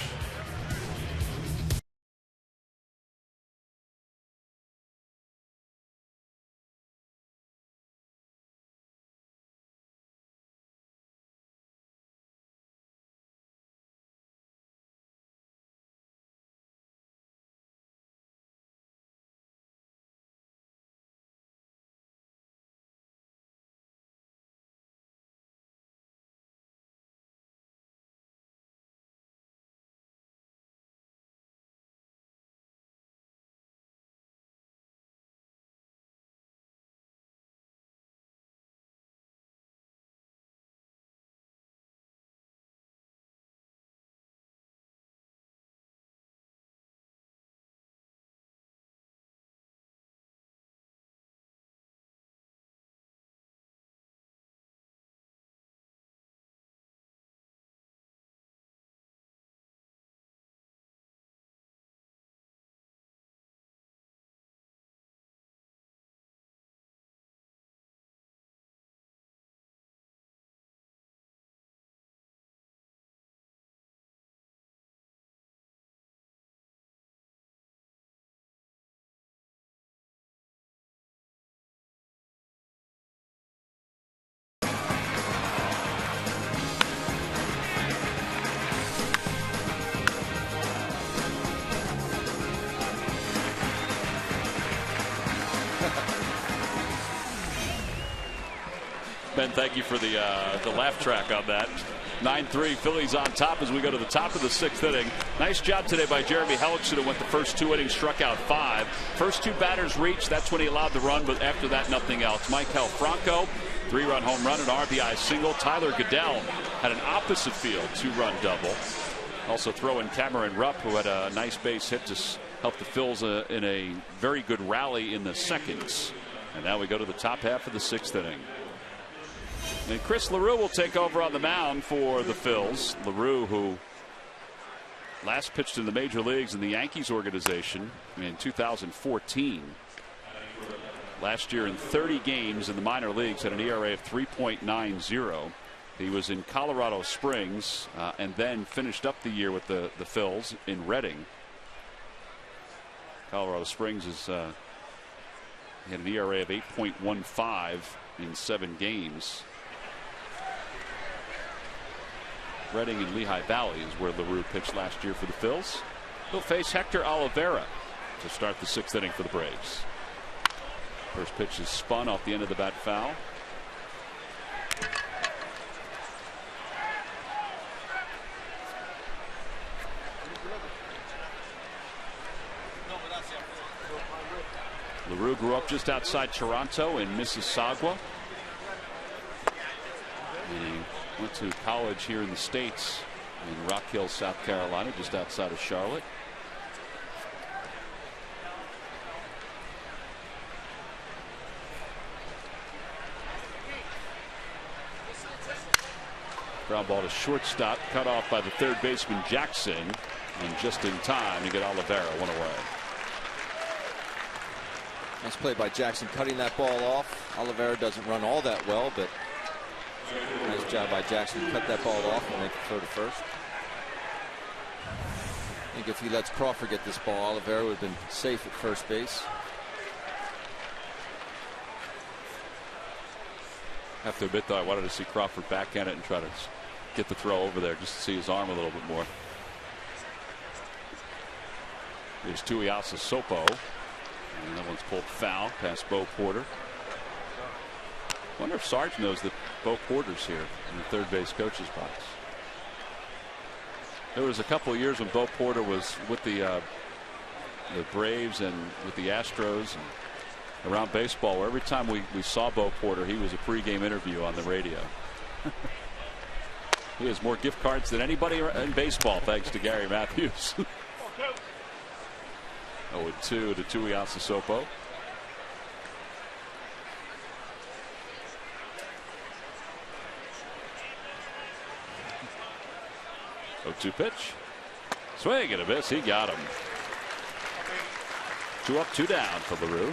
Ben, thank you for the laugh track on that. 9-3 Phillies on top as we go to the top of the 6th inning. Nice job today by Jeremy Hellickson, who went the first 2 innings, struck out 5. First 2 batters reached. That's when he allowed the run, but after that, nothing else. Michael Franco, 3-run home run, an RBI single. Tyler Goodell had an opposite field 2-run double. Also throw in Cameron Rupp, who had a nice base hit to help the Phils in a very good rally in the seconds. And now we go to the top half of the 6th inning. And Chris LaRue will take over on the mound for the Phils. LaRue, who last pitched in the major leagues in the Yankees organization in 2014. Last year in 30 games in the minor leagues had an ERA of 3.90. He was in Colorado Springs and then finished up the year with the Phils in Reading. Colorado Springs is he had an ERA of 8.15 in 7 games. Reading and Lehigh Valley is where LaRue pitched last year for the Phils. He'll face Hector Olivera to start the 6th inning for the Braves. First pitch is spun off the end of the bat foul. LaRue grew up just outside Toronto in Mississauga. And he went to college here in the States in Rock Hill, South Carolina, just outside of Charlotte. Ground ball to shortstop, cut off by the third baseman Jackson, and just in time to get Olivera one away. Nice play by Jackson, cutting that ball off. Olivera doesn't run all that well, but nice job by Jackson to cut that ball off and make the throw to first. I think if he lets Crawford get this ball, Olivera would have been safe at first base. I have to admit, though, I wanted to see Crawford backhand it and try to get the throw over there just to see his arm a little bit more. Here's Tuiasa Sopo. And that one's pulled foul past Bo Porter. Wonder if Sarge knows that Bo Porter's here in the third base coach's box. There was a couple of years when Bo Porter was with the Braves and with the Astros, and around baseball where every time we saw Bo Porter, he was a pregame interview on the radio. He has more gift cards than anybody in baseball, thanks to Gary Matthews. 0-2 to Tuiasa Sopo. 0-2 pitch. Swing and a miss. He got him. 2 up, 2 down for LaRue.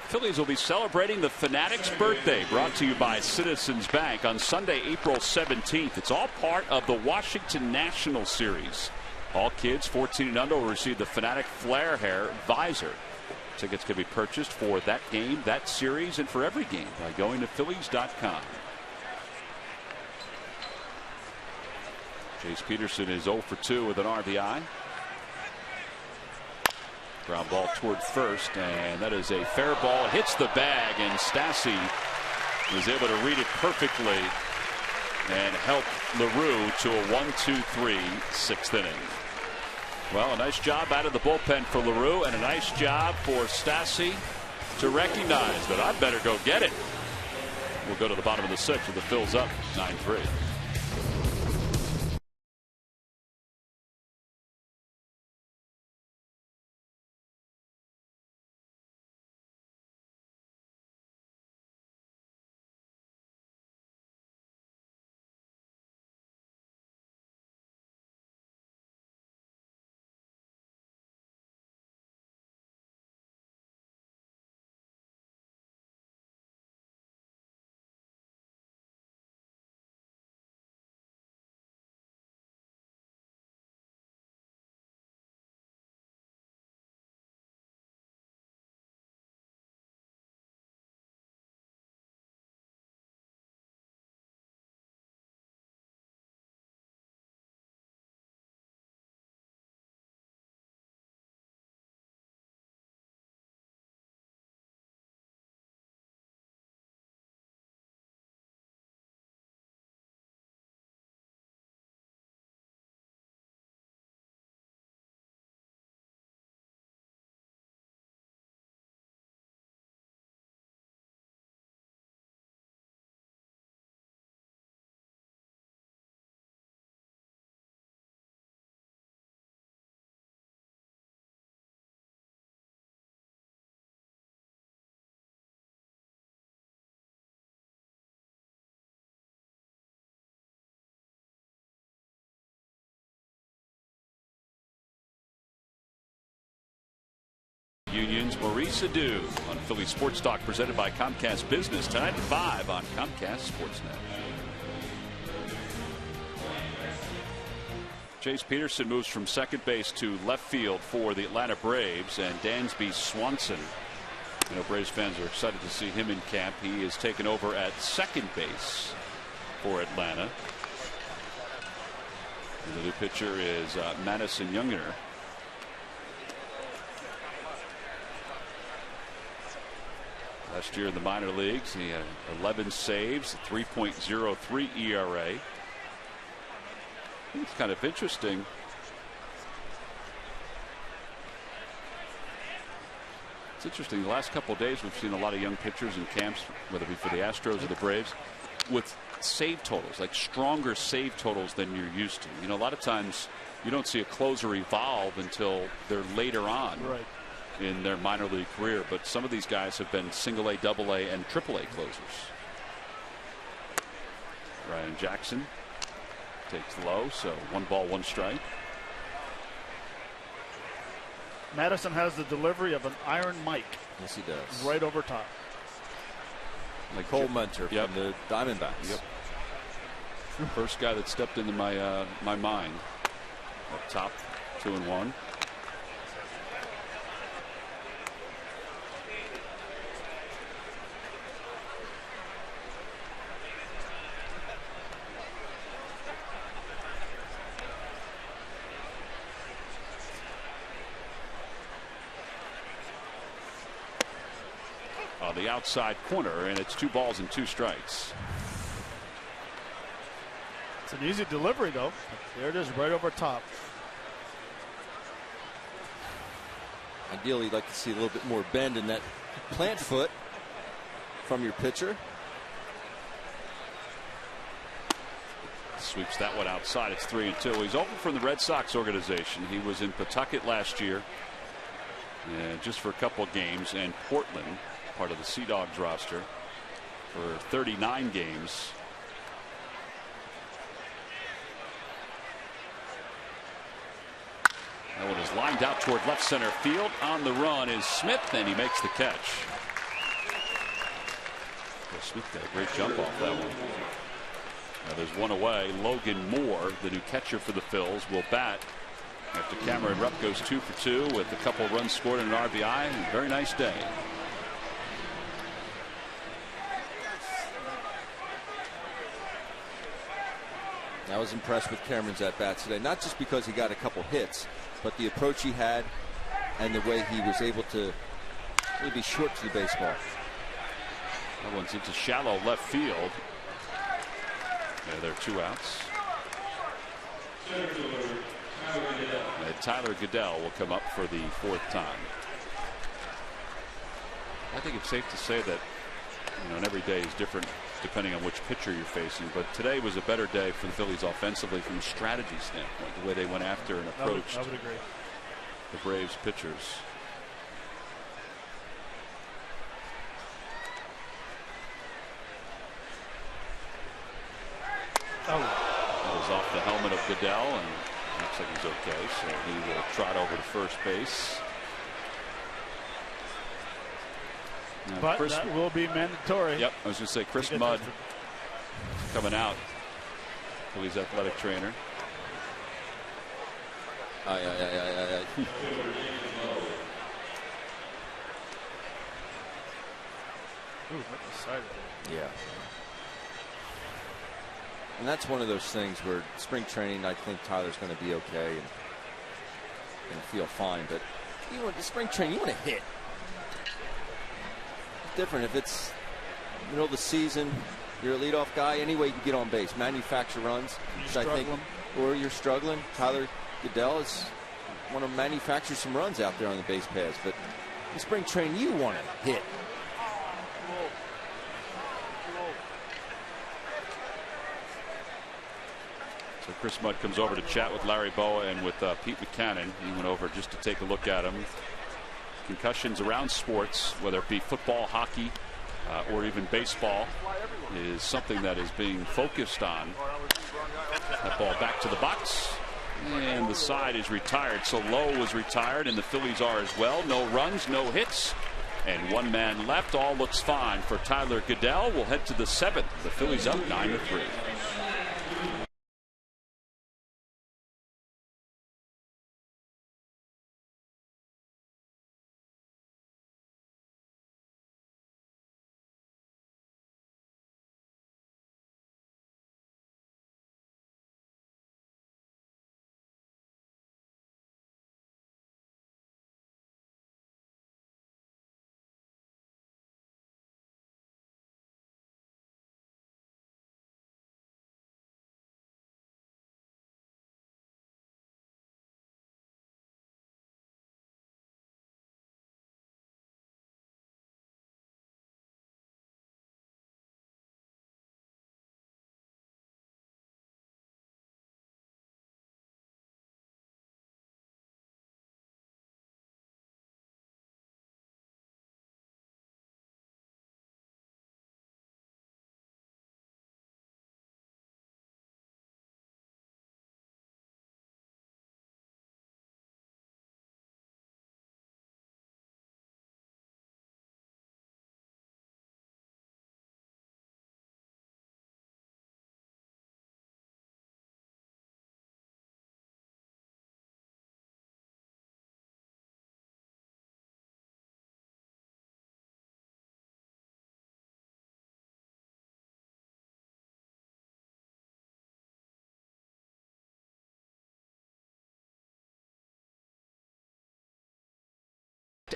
Phillies will be celebrating the Fanatic's birthday, brought to you by Citizens Bank on Sunday, April 17th. It's all part of the Washington National Series. All kids 14 and under will receive the Fanatic Flare Hair Visor. Tickets can be purchased for that game, that series, and for every game by going to Phillies.com. Chase Peterson is 0 for 2 with an RBI. Ground ball toward first, and that is a fair ball. It hits the bag, and Stassi was able to read it perfectly and help LaRue to a 1-2-3 6th inning. Well, a nice job out of the bullpen for LaRue, and a nice job for Stassi to recognize that I better go get it. We'll go to the bottom of the 6th with the Phils up 9-3. Unions, Maurice Adu on Philly Sports Talk, presented by Comcast Business, tonight at 5 on Comcast Sportsnet. Chase Peterson moves from second base to left field for the Atlanta Braves, and Dansby Swanson. You know, Braves fans are excited to see him in camp. He is taken over at second base for Atlanta. And the new pitcher is Madison Youngner. Last year in the minor leagues, he had 11 saves, 3.03 ERA. It's kind of interesting. It's interesting. The last couple of days, we've seen a lot of young pitchers in camps, whether it be for the Astros or the Braves, with save totals, like stronger save totals than you're used to. You know, a lot of times you don't see a closer evolve until they're later on. Right. In their minor league career, but some of these guys have been single A, double A, and triple A closers. Ryan Jackson takes low, so 1 ball, 1 strike. Madison has the delivery of an iron mic. Yes, he does. Right over top. Like Cole Mentor from the Diamondbacks. Yep. First guy that stepped into my my mind. Up top, 2-1. The outside corner, and it's 2 balls and 2 strikes. It's an easy delivery, though. There it is, right over top. Ideally, you'd like to see a little bit more bend in that plant foot from your pitcher. Sweeps that one outside. It's 3-2. He's over from the Red Sox organization. He was in Pawtucket last year, and just for a couple of games, and Portland, part of the Sea Dogs roster, for 39 games. That one is lined out toward left center field. On the run is Smith, and he makes the catch. Well, Smith got a great jump off that one. Now there's one away. Logan Moore, the new catcher for the Phils, will bat after Cameron Rupp goes 2 for 2 with a couple runs scored and an RBI. Very nice day. I was impressed with Cameron's at-bats today, not just because he got a couple hits, but the approach he had and the way he was able to really be short to the baseball. That one's into shallow left field. Yeah, there are 2 outs. And Tyler Goodell will come up for the 4th time. I think it's safe to say that, and every day is different depending on which pitcher you're facing, but today was a better day for the Phillies offensively from a strategy standpoint, the way they went after and approached I would agree. The Braves pitchers. That was off the helmet of Goodell, and looks like he's okay, so he will trot over to first base. Now, but that will be mandatory. Yep, I was going to say Chris Mudd coming out. Phillies athletic trainer. Yeah. And that's one of those things where spring training, I think Tyler's going to be okay and feel fine. But you want the spring training, you want to hit. It's different if it's middle of the season. You're a leadoff guy. Any way you can get on base, manufacture runs. Which I think, or you're struggling. Tyler Goodell is want to manufacture some runs out there on the base paths. But in spring training, you want to hit. So Chris Mudd comes over to chat with Larry Boa and with Pete Buchanan. He went over just to take a look at him. Concussions around sports, whether it be football, hockey, or even baseball, is something that is being focused on. That ball back to the box, and the side is retired. So Lowe was retired, and the Phillies are as well. No runs, no hits, and 1 man left. All looks fine for Tyler Goodell. We'll head to the 7th. The Phillies up 9-3.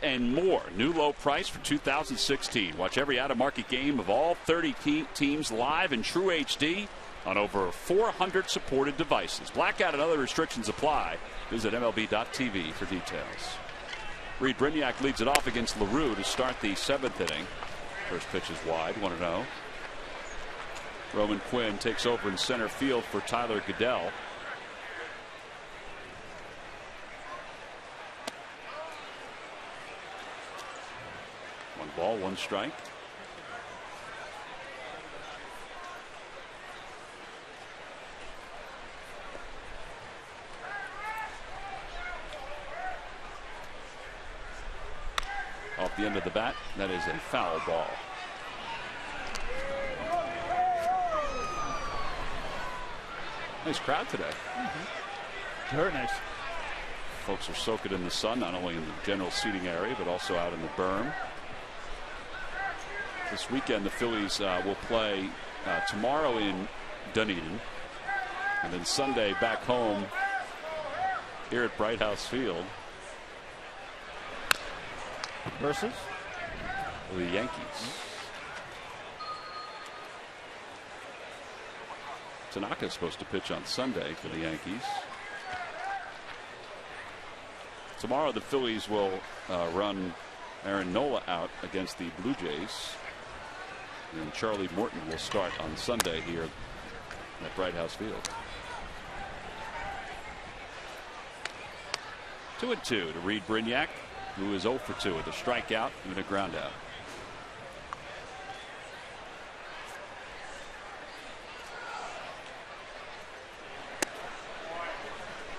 And more. New low price for 2016. Watch every out-of-market game of all 30 teams live in True HD on over 400 supported devices. Blackout and other restrictions apply. Visit MLB.tv for details. Reed Brignac leads it off against LaRue to start the 7th inning. First pitch is wide, 1-0. Roman Quinn takes over in center field for Tyler Goodell. One ball, one strike. Off the end of the bat, that is a foul ball. Nice crowd today. Very nice. Folks are soaking in the sun, not only in the general seating area, but also out in the berm. This weekend, the Phillies will play tomorrow in Dunedin, and then Sunday back home here at Bright House Field. Versus the Yankees. Tanaka is supposed to pitch on Sunday for the Yankees. Tomorrow the Phillies will run Aaron Nola out against the Blue Jays. And Charlie Morton will start on Sunday here at Bright House Field. 2-2 to Reed Brignac, who is 0 for 2 with a strikeout and a ground out.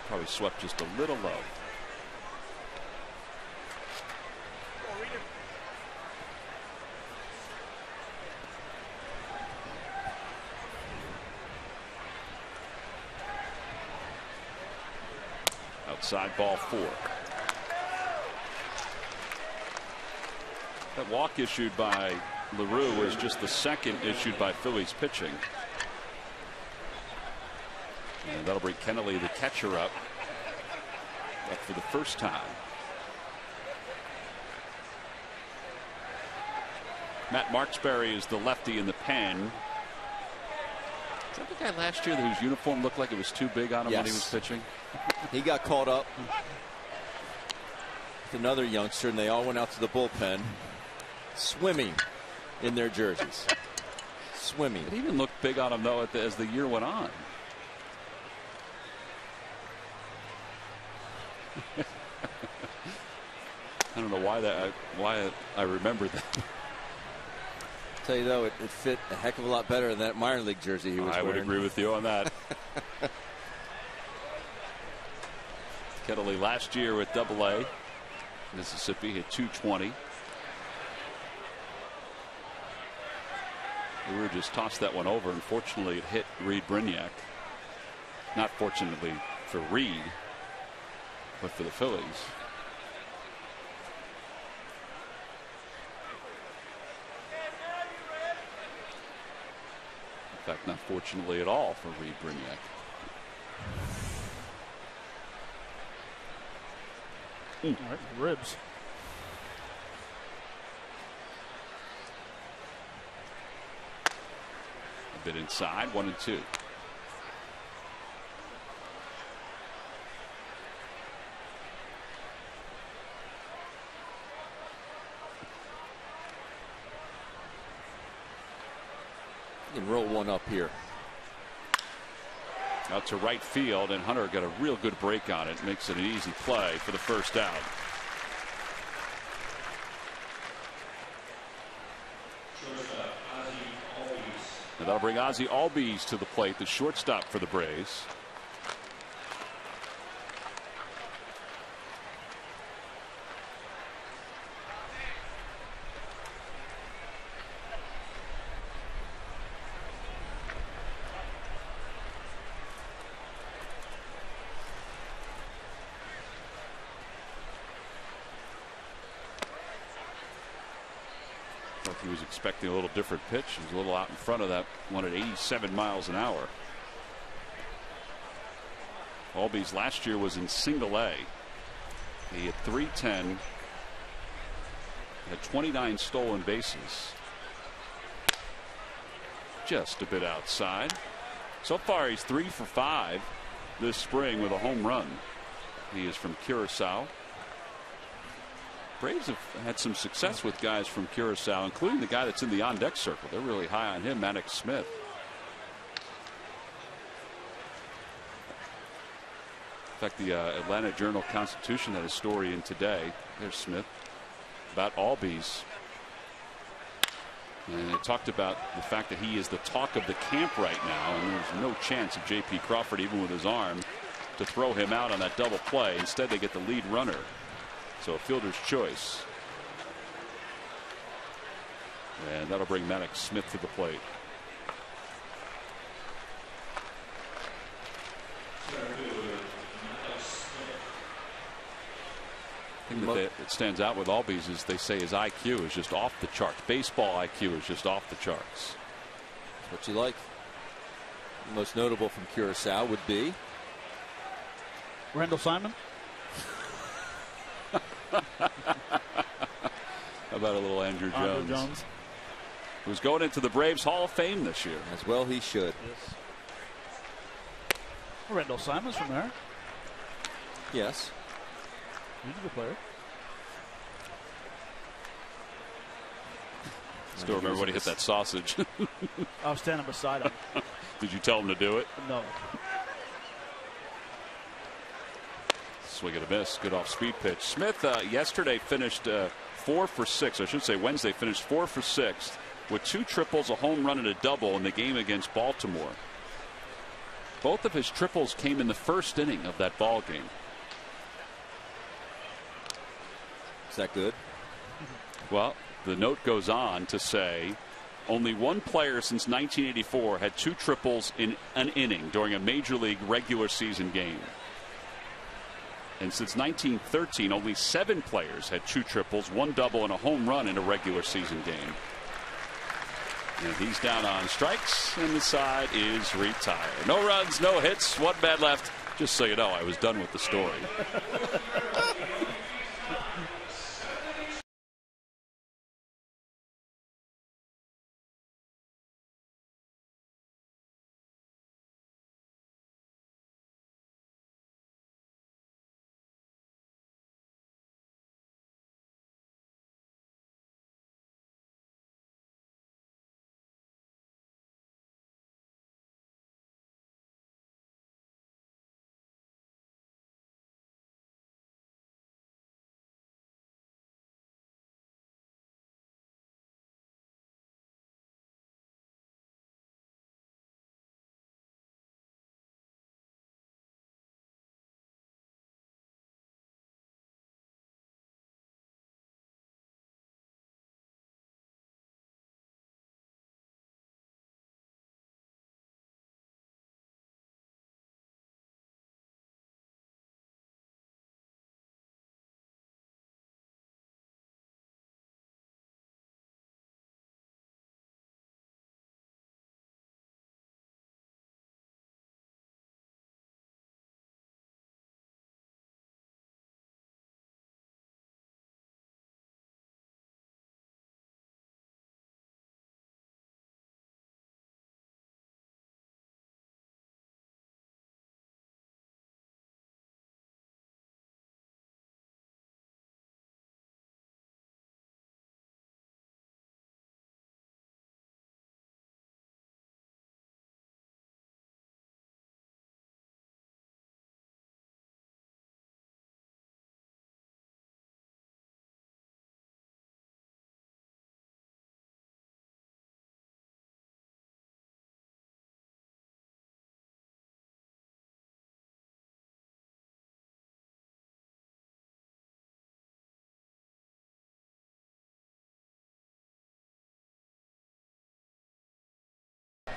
Probably swept just a little low. Outside, ball 4. That walk issued by LaRue was just the second issued by Phillies pitching. And that'll bring Kennelly, the catcher, up for the first time. Matt Marksberry is the lefty in the pen. Is that the guy last year whose uniform looked like it was too big on him when he was pitching? He got caught up with another youngster, and they all went out to the bullpen, swimming in their jerseys. Swimming. It even looked big on him, though, as the year went on. I don't know why I remembered that. Tell you though, it fit a heck of a lot better than that minor league jersey he was wearing. I would agree with you on that. Kennelly last year with AA Mississippi hit .220. LaRue just tossed that one over. Unfortunately, it hit Reed Brignac. Not fortunately for Reed, but for the Phillies. In fact, not fortunately at all for Reed Brignac. All right, ribs. A bit inside, 1-2. You can roll one up here. Out to right field, and Hunter got a real good break on it. Makes it an easy play for the first out. And that'll bring Ozzie Albies to the plate, the shortstop for the Braves. He was expecting a little different pitch. He was a little out in front of that one at 87 miles an hour. Albies last year was in single A. He had .310, had 29 stolen bases. Just a bit outside. So far he's 3 for 5 this spring with a home run. He is from Curacao. Braves have had some success with guys from Curacao, including the guy that's in the on-deck circle. They're really high on him, Maddox Smith. In fact, the Atlanta Journal-Constitution had a story in today. There's Smith about Albies. And it talked about the fact that he is the talk of the camp right now, and there's no chance of J.P. Crawford, even with his arm, to throw him out on that double play. Instead, they get the lead runner. So a fielder's choice. And that'll bring Maddox Smith to the plate. The thing that stands out with Albies is they say his IQ is just off the charts. Baseball IQ is just off the charts. That's what you like. The most notable from Curacao would be Randall Simon. How about a little Andrew Jones? Who's going into the Braves Hall of Fame this year. As well he should. Yes. Randall Simon's from there. Yes. He's a good player. Still remember when he hit that sausage. I was standing beside him. Did you tell him to do it? No. Swing and a miss. Good off-speed pitch. Smith yesterday finished 4 for 6. I should say Wednesday finished 4 for 6 with 2 triples, a home run, and a double in the game against Baltimore. Both of his triples came in the first inning of that ball game. Is that good? Well, the note goes on to say only one player since 1984 had 2 triples in an inning during a major league regular season game. And since 1913, only 7 players had 2 triples, 1 double, and a home run in a regular season game. And he's down on strikes, and the side is retired. No runs, no hits, 1 bad left. Just so you know, I was done with the story.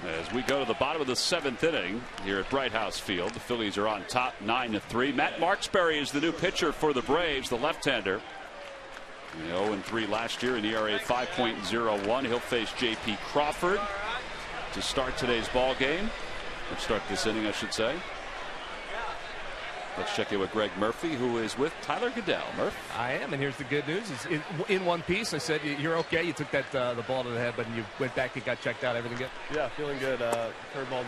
As we go to the bottom of the 7th inning here at Bright House Field, the Phillies are on top 9-3. Matt Marksberry is the new pitcher for the Braves, the left-hander. 0-3 last year in ERA 5.01. He'll face J.P. Crawford to start today's ball game. Or start this inning, I should say. Let's check in with Greg Murphy, who is with Tyler Goodell. Murph? I am, and here's the good news. It's in one piece. I said, you're okay. You took the ball to the head, but you went back and got checked out. Everything good? Yeah, feeling good. Curveball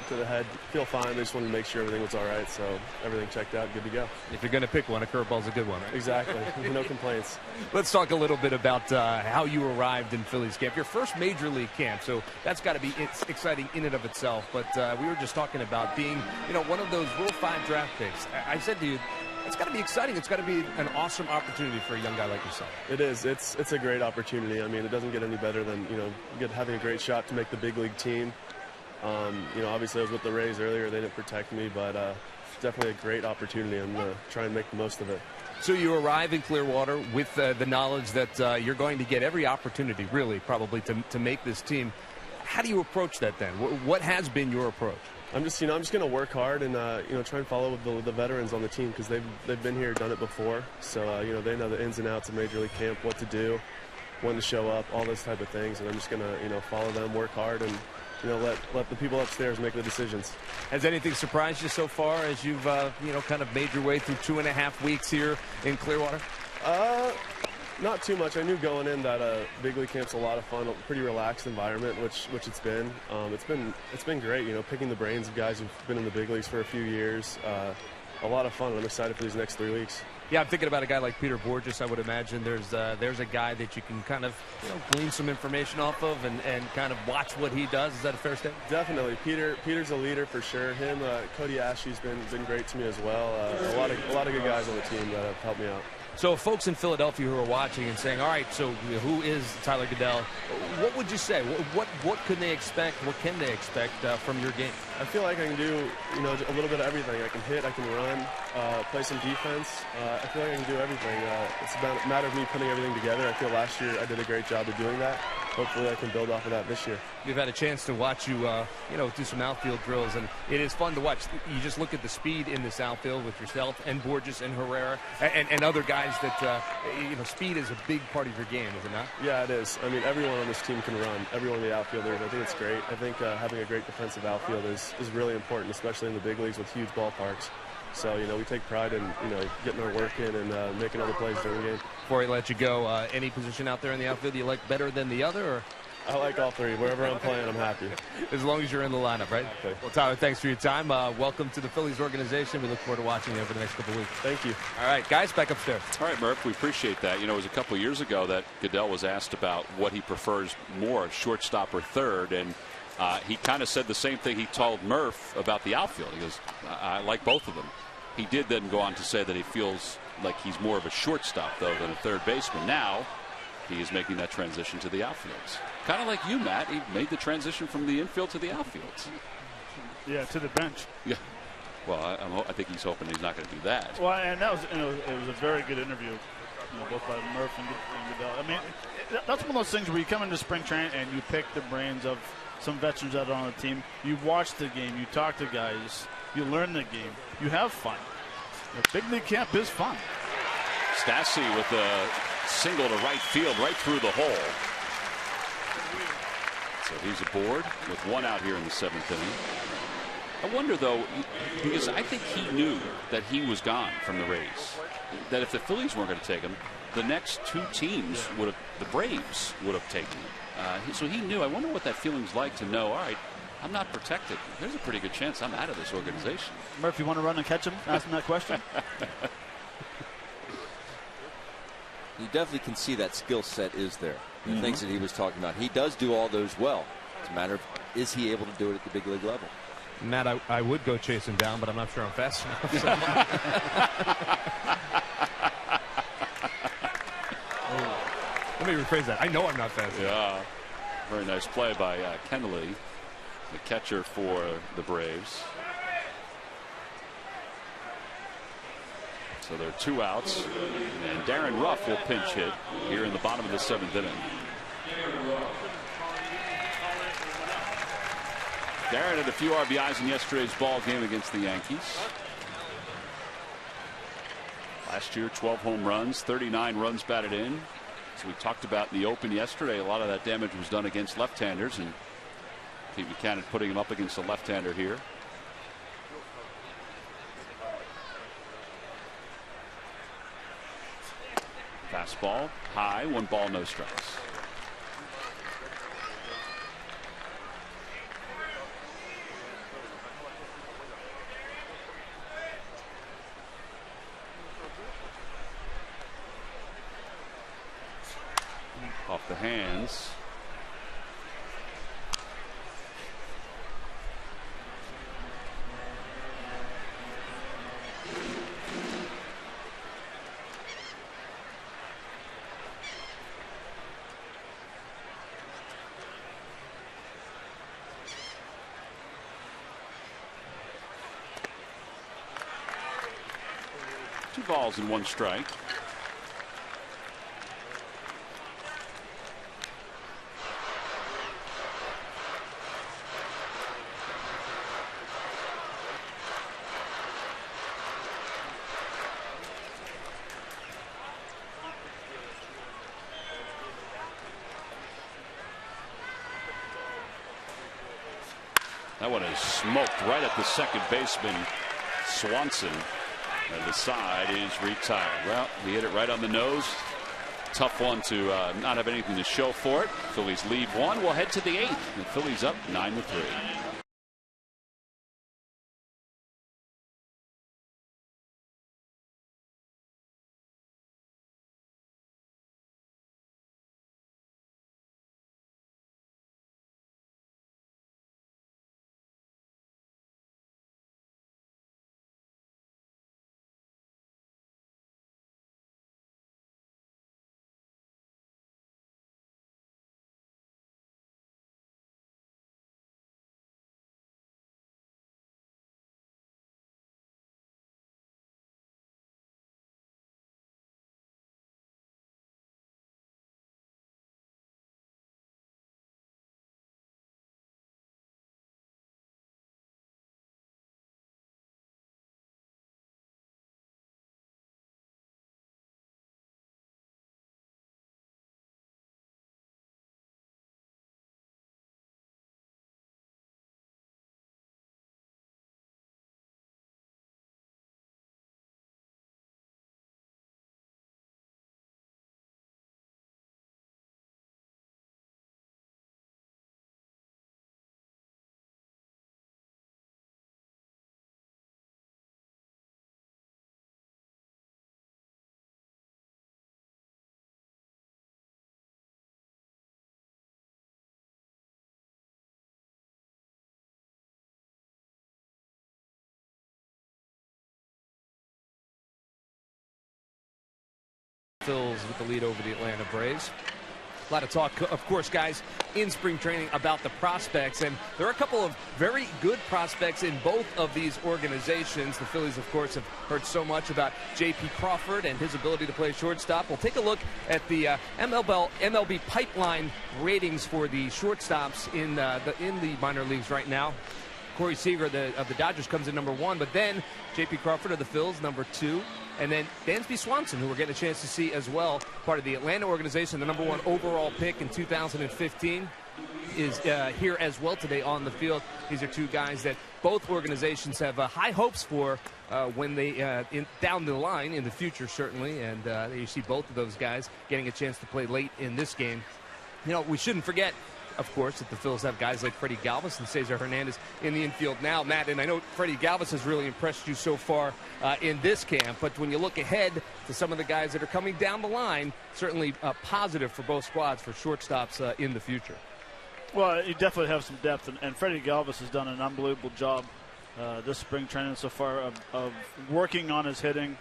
to the head. Feel fine. I just wanted to make sure everything was all right, so everything checked out. Good to go. If you're going to pick one, a curveball's a good one, right? Exactly. No complaints. Let's talk a little bit about how you arrived in Phillies camp. Your first major league camp, so that's got to be exciting in and of itself. But we were just talking about being, one of those Rule 5 draft picks. I said to you, it's got to be exciting. It's got to be an awesome opportunity for a young guy like yourself. It is. It's a great opportunity. I mean, it doesn't get any better than having a great shot to make the big league team. Obviously I was with the Rays earlier. They didn't protect me, but it's definitely a great opportunity. I'm going to try and make the most of it. So you arrive in Clearwater with the knowledge that you're going to get every opportunity, really, probably, to make this team. How do you approach that then? What has been your approach? I'm just going to work hard and try and follow with the veterans on the team because they've been here, done it before. So they know the ins and outs of Major League camp, what to do, when to show up, all those type of things. And I'm just going to follow them, work hard, and let the people upstairs make the decisions. Has anything surprised you so far as you've kind of made your way through 2.5 weeks here in Clearwater? Not too much. I knew going in that big league camp's a lot of fun, a pretty relaxed environment, which it's been. It's been great. Picking the brains of guys who've been in the big leagues for a few years. A lot of fun. I'm excited for these next 3 weeks. Yeah, I'm thinking about a guy like Peter Borges. I would imagine there's a guy that you can kind of glean some information off of and kind of watch what he does. Is that a fair statement? Definitely. Peter's a leader for sure. Him, Cody Ashley's been great to me as well. A lot of good guys on the team that have helped me out. So folks in Philadelphia who are watching and saying, all right, so who is Tyler Goodell? What would you say? What can they expect? What can they expect from your game? I feel like I can do a little bit of everything. I can hit, I can run, play some defense. I feel like I can do everything. It's about a matter of me putting everything together. I feel last year I did a great job of doing that. Hopefully I can build off of that this year. We've had a chance to watch you, do some outfield drills, and it is fun to watch. You just look at the speed in this outfield with yourself and Borges and Herrera and other guys that, speed is a big part of your game, is it not? Yeah, it is. I mean, everyone on this team can run, everyone in the outfielders. I think it's great. I think having a great defensive outfield is really important, especially in the big leagues with huge ballparks. So, we take pride in, getting our work in and making all the plays during the game. Before I let you go, any position out there in the outfield you like better than the other? Or? I like all three. Wherever I'm playing, I'm happy. As long as you're in the lineup, right? Okay. Well, Tyler, thanks for your time. Welcome to the Phillies organization. We look forward to watching you over the next couple of weeks. Thank you. All right, guys, back upstairs. All right, Murph, we appreciate that. It was a couple of years ago that Goodell was asked about what he prefers more, shortstop or third, and he kind of said the same thing he told Murph about the outfield. He goes, I like both of them. He did then go on to say that he feels like he's more of a shortstop, though, than a third baseman. Now he is making that transition to the outfields. Kind of like you, Matt. He made the transition from the infield to the outfields. Yeah, to the bench. Yeah. Well, I think he's hoping he's not going to do that. Well, and that was it was a very good interview, both by Murph and Goodell. I mean, that's one of those things where you come into spring training and you pick the brains of some veterans that are on the team. You watch the game. You talk to guys. You learn the game. You have fun. The big league camp is fun. Stassi with a single to right field, right through the hole. So he's aboard with one out here in the 7th inning. I wonder, though, because I think he knew that he was gone from the Rays, that if the Phillies weren't going to take him, the next two teams would have, the Braves would have taken him. So he knew. I wonder what that feeling's like to know, all right, I'm not protected. There's a pretty good chance I'm out of this organization. Murph, you want to run and catch him? Ask him that question. You definitely can see that skill set is there. The things that he was talking about. He does do all those well. It's a matter of, is he able to do it at the big league level? Matt, I would go chase him down, but I'm not sure I'm fast enough. Let me rephrase that. I know I'm not fast enough. Yeah. Very nice play by Kennelly, the catcher for the Braves. So there are 2 outs, and Darren Ruff will pinch hit here in the bottom of the 7th inning. Darren had a few RBIs in yesterday's ball game against the Yankees. Last year, 12 home runs, 39 runs batted in. As we talked about in the open yesterday, a lot of that damage was done against left-handers, and Pete Buchanan putting him up against a left-hander here. Fastball high, 1 ball, no strikes. Off the hands. Two balls and 1 strike. That one is smoked right at the second baseman, Swanson. And the side is retired. Well, he hit it right on the nose. Tough one to not have anything to show for it. Phillies lead 1. We'll head to the 8th. The Phillies up 9-3. Phils with the lead over the Atlanta Braves. A lot of talk, of course, guys, in spring training about the prospects, and there are a couple of very good prospects in both of these organizations. The Phillies, of course, have heard so much about J.P. Crawford and his ability to play shortstop. We'll take a look at the MLB pipeline ratings for the shortstops in the minor leagues right now. Corey Seager of the Dodgers comes in number 1, but then J.P. Crawford of the Phils, number 2. And then Dansby Swanson, who we're getting a chance to see as well, part of the Atlanta organization, the number 1 overall pick in 2015, is here as well today on the field. These are two guys that both organizations have high hopes for when they down the line in the future, certainly. And you see both of those guys getting a chance to play late in this game. You know, we shouldn't forget, of course, that the Phils have guys like Freddie Galvis and Cesar Hernandez in the infield now. Matt, and I know Freddie Galvis has really impressed you so far in this camp, but when you look ahead to some of the guys that are coming down the line, certainly positive for both squads for shortstops in the future. Well, you definitely have some depth, and Freddie Galvis has done an unbelievable job this spring training so far of working on his hitting,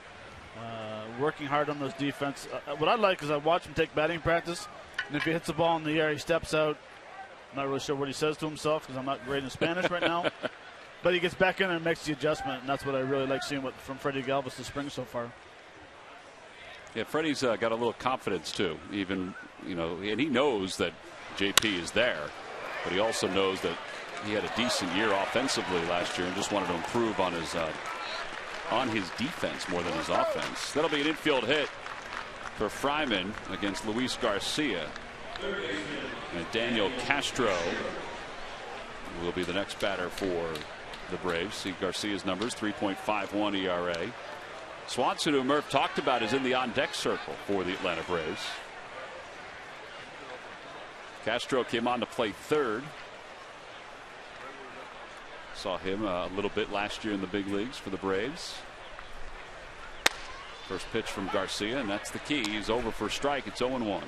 working hard on those defense. What I like is I watch him take batting practice, and if he hits the ball in the air, he steps out. I'm not really sure what he says to himself because I'm not great in Spanish right now. But he gets back in and makes the adjustment, and that's what I really like seeing from Freddie Galvis this spring so far. Yeah, Freddie's got a little confidence too. Even, and he knows that JP is there, but he also knows that he had a decent year offensively last year and just wanted to improve on his defense more than his offense. That'll be an infield hit for Fryman against Luis Garcia. And Daniel Castro will be the next batter for the Braves. See Garcia's numbers, 3.51 ERA. Swanson, who Murph talked about, is in the on-deck circle for the Atlanta Braves. Castro came on to play third. Saw him a little bit last year in the big leagues for the Braves. First pitch from Garcia, and that's the key. He's over for a strike. It's 0-1.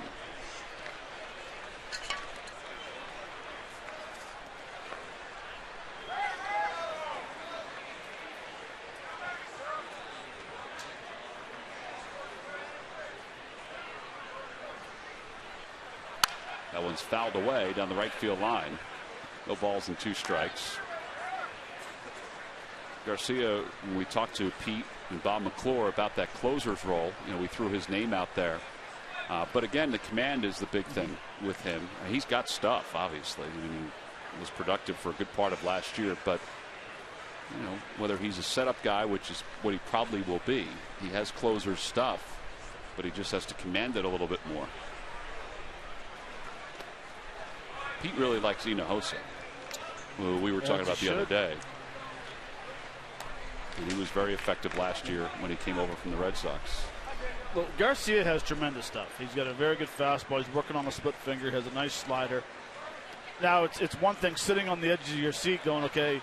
That one's fouled away down the right field line. No balls and 2 strikes. Garcia, when we talked to Pete and Bob McClure about that closer's role, we threw his name out there. But again, the command is the big thing with him. He's got stuff, obviously. He was productive for a good part of last year, but whether he's a setup guy, which is what he probably will be, he has closer's stuff, but he just has to command it a little bit more. Pete really likes Hinojosa, who we were talking about the other day. And he was very effective last year when he came over from the Red Sox. Well, Garcia has tremendous stuff. He's got a very good fastball. He's working on a split finger. Has a nice slider. Now, it's one thing sitting on the edge of your seat going, okay,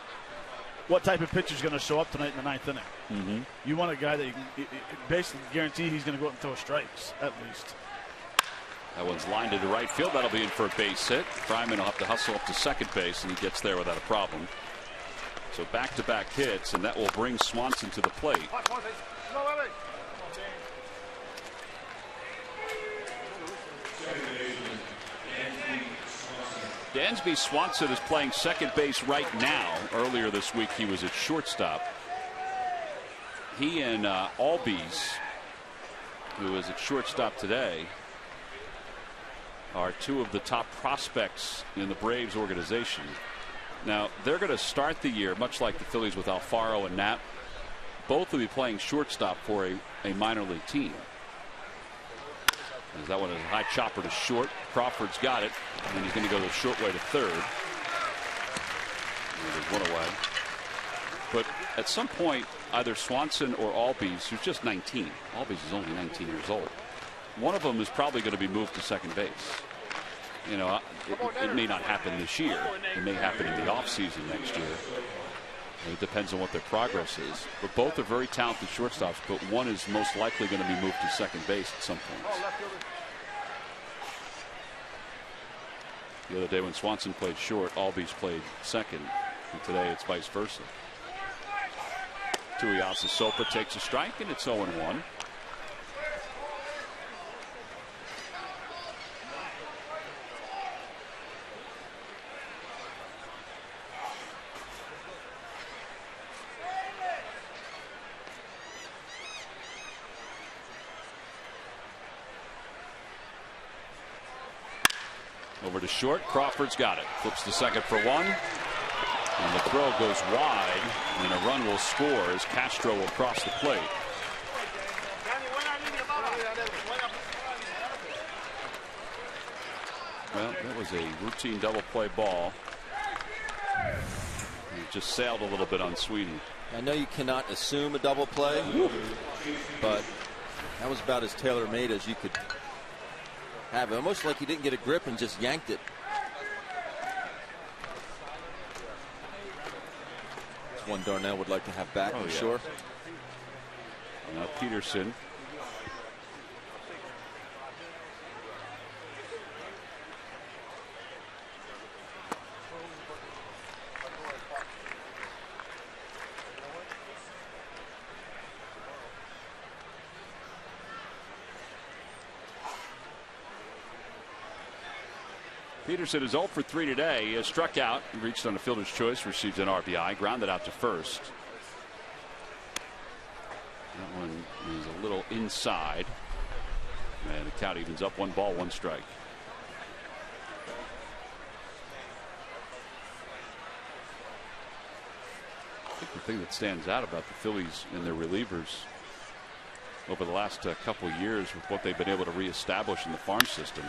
what type of pitcher is going to show up tonight in the 9th inning? Mm-hmm. You want a guy that you can basically guarantee he's going to go out and throw strikes, at least. That one's lined into right field. That'll be in for a base hit. Fryman will have to hustle up to second base, and he gets there without a problem. So back-to-back hits, and that will bring Swanson to the plate. Dansby Swanson is playing second base right now. Earlier this week, he was at shortstop. He and Albies, who is at shortstop today, are 2 of the top prospects in the Braves organization. Now, they're going to start the year, much like the Phillies with Alfaro and Knapp. Both will be playing shortstop for a minor league team. As that one is a high chopper to short. Crawford's got it, and he's going to go the short way to third. And there's one away. But at some point, either Swanson or Albies, who's just 19. Albies is only 19 years old. One of them is probably going to be moved to second base. It may not happen this year. It may happen in the offseason next year. It depends on what their progress is. But both are very talented shortstops, but one is most likely going to be moved to second base at some point. The other day when Swanson played short, Albies played second. And today it's vice versa. Tuiasa Sopa takes a strike, and it's 0-1. Over to short. Crawford's got it. Flips to second for 1. And the throw goes wide. And a run will score as Castro will cross the plate. Well, that was a routine double play ball. It just sailed a little bit on Sweeney. I know you cannot assume a double play, but that was about as tailor-made as you could have it. Almost like he didn't get a grip and just yanked it. It's one Darnell would like to have back, I'm sure. Now Peterson. Peterson is 0 for 3 today. He has struck out, reached on a fielder's choice, received an RBI, grounded out to first. That one is a little inside. And the count evens up, 1 ball, 1 strike. I think the thing that stands out about the Phillies and their relievers over the last couple of years with what they've been able to reestablish in the farm system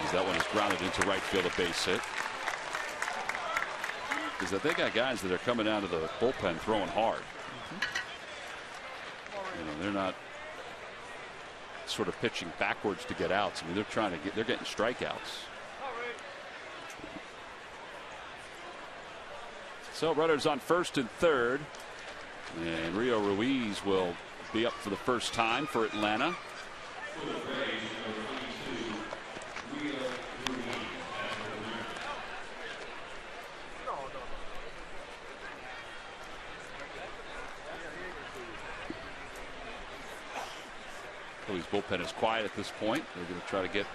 is that one is grounded into right field, a base hit. Is that they got guys that are coming out of the bullpen throwing hard. they're not sort of pitching backwards to get outs. I mean, they're getting strikeouts. So runners on first and third, and Rio Ruiz will be up for the first time for Atlanta. Phillies bullpen is quiet at this point. They're going to try to get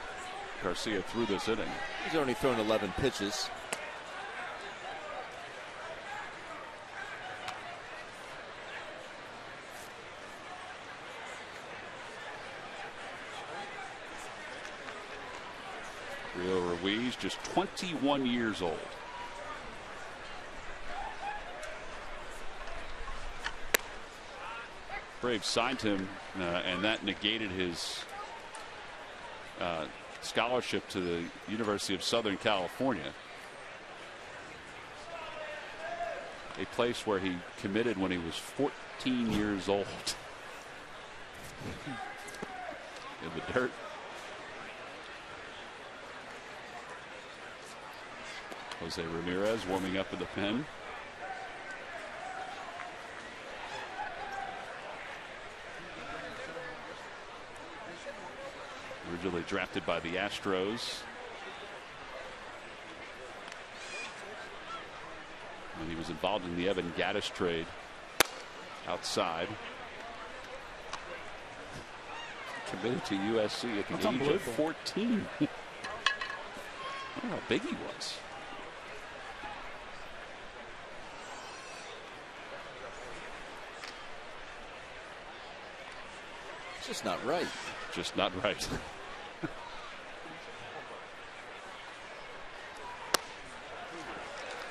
Garcia through this inning. He's only thrown 11 pitches. Rio Ruiz, just 21 years old. Braves signed him, and that negated his scholarship to the University of Southern California, a place where he committed when he was 14 years old. In the dirt. Jose Ramirez warming up in the pen. Originally drafted by the Astros. And he was involved in the Evan Gattis trade outside. Committed to USC at the age of 14. I don't know how big he was. It's just not right. Just not right.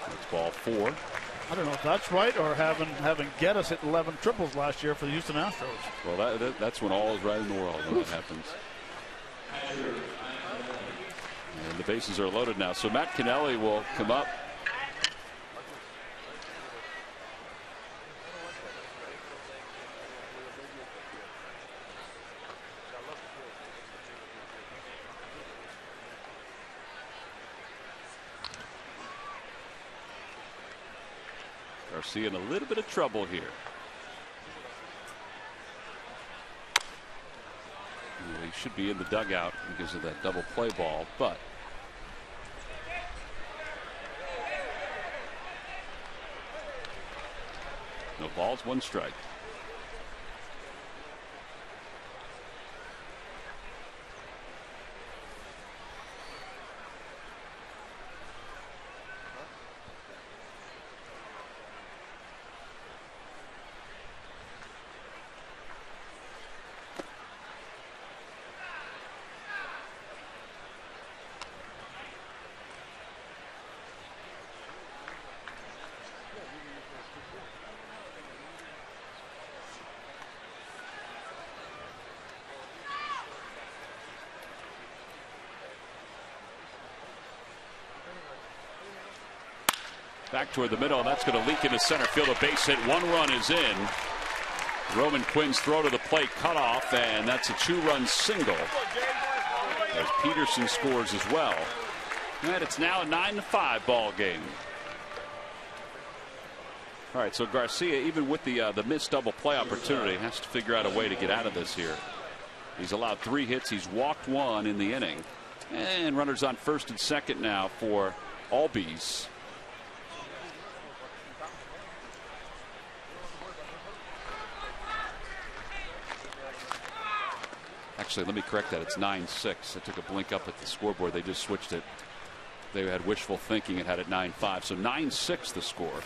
That's ball 4. I don't know if that's right, or having Geddes hit 11 triples last year for the Houston Astros. Well, that's when all is right in the world when that happens. And the bases are loaded now. So Matt Kennelly will come up. Garcia in a little bit of trouble here. He should be in the dugout because of that double play ball, but no balls, 1 strike. Back toward the middle, and that's going to leak into center field. A base hit. 1 run is in. Roman Quinn's throw to the plate cut off, and that's a 2-run single. As Peterson scores as well. And it's now a 9-5 ball game. All right, so Garcia, even with the missed double play opportunity, has to figure out a way to get out of this here. He's allowed 3 hits. He's walked 1 in the inning. And runners on first and second now for Albies. Actually, let me correct that. It's 9-6. I took a blink up at the scoreboard. They just switched it. They had wishful thinking and had it 9-5. So 9-6 the score.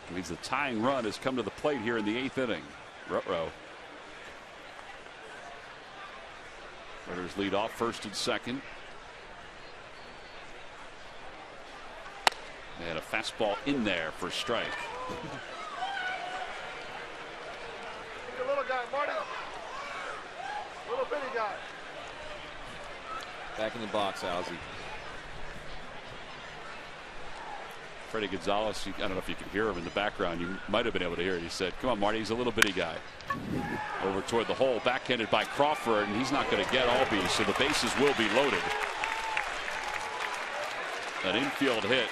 It means the tying run has come to the plate here in the 8th inning. Ruh-roh. Runners lead off first and second. And a fastball in there for strike. Little guy, Marty. Little bitty guy. Back in the box, Ozzie. Freddie Gonzalez, I don't know if you can hear him in the background. You might have been able to hear it. He said, "Come on, Marty, he's a little bitty guy." Over toward the hole, backhanded by Crawford, and he's not going to get Albies, so the bases will be loaded. An infield hit.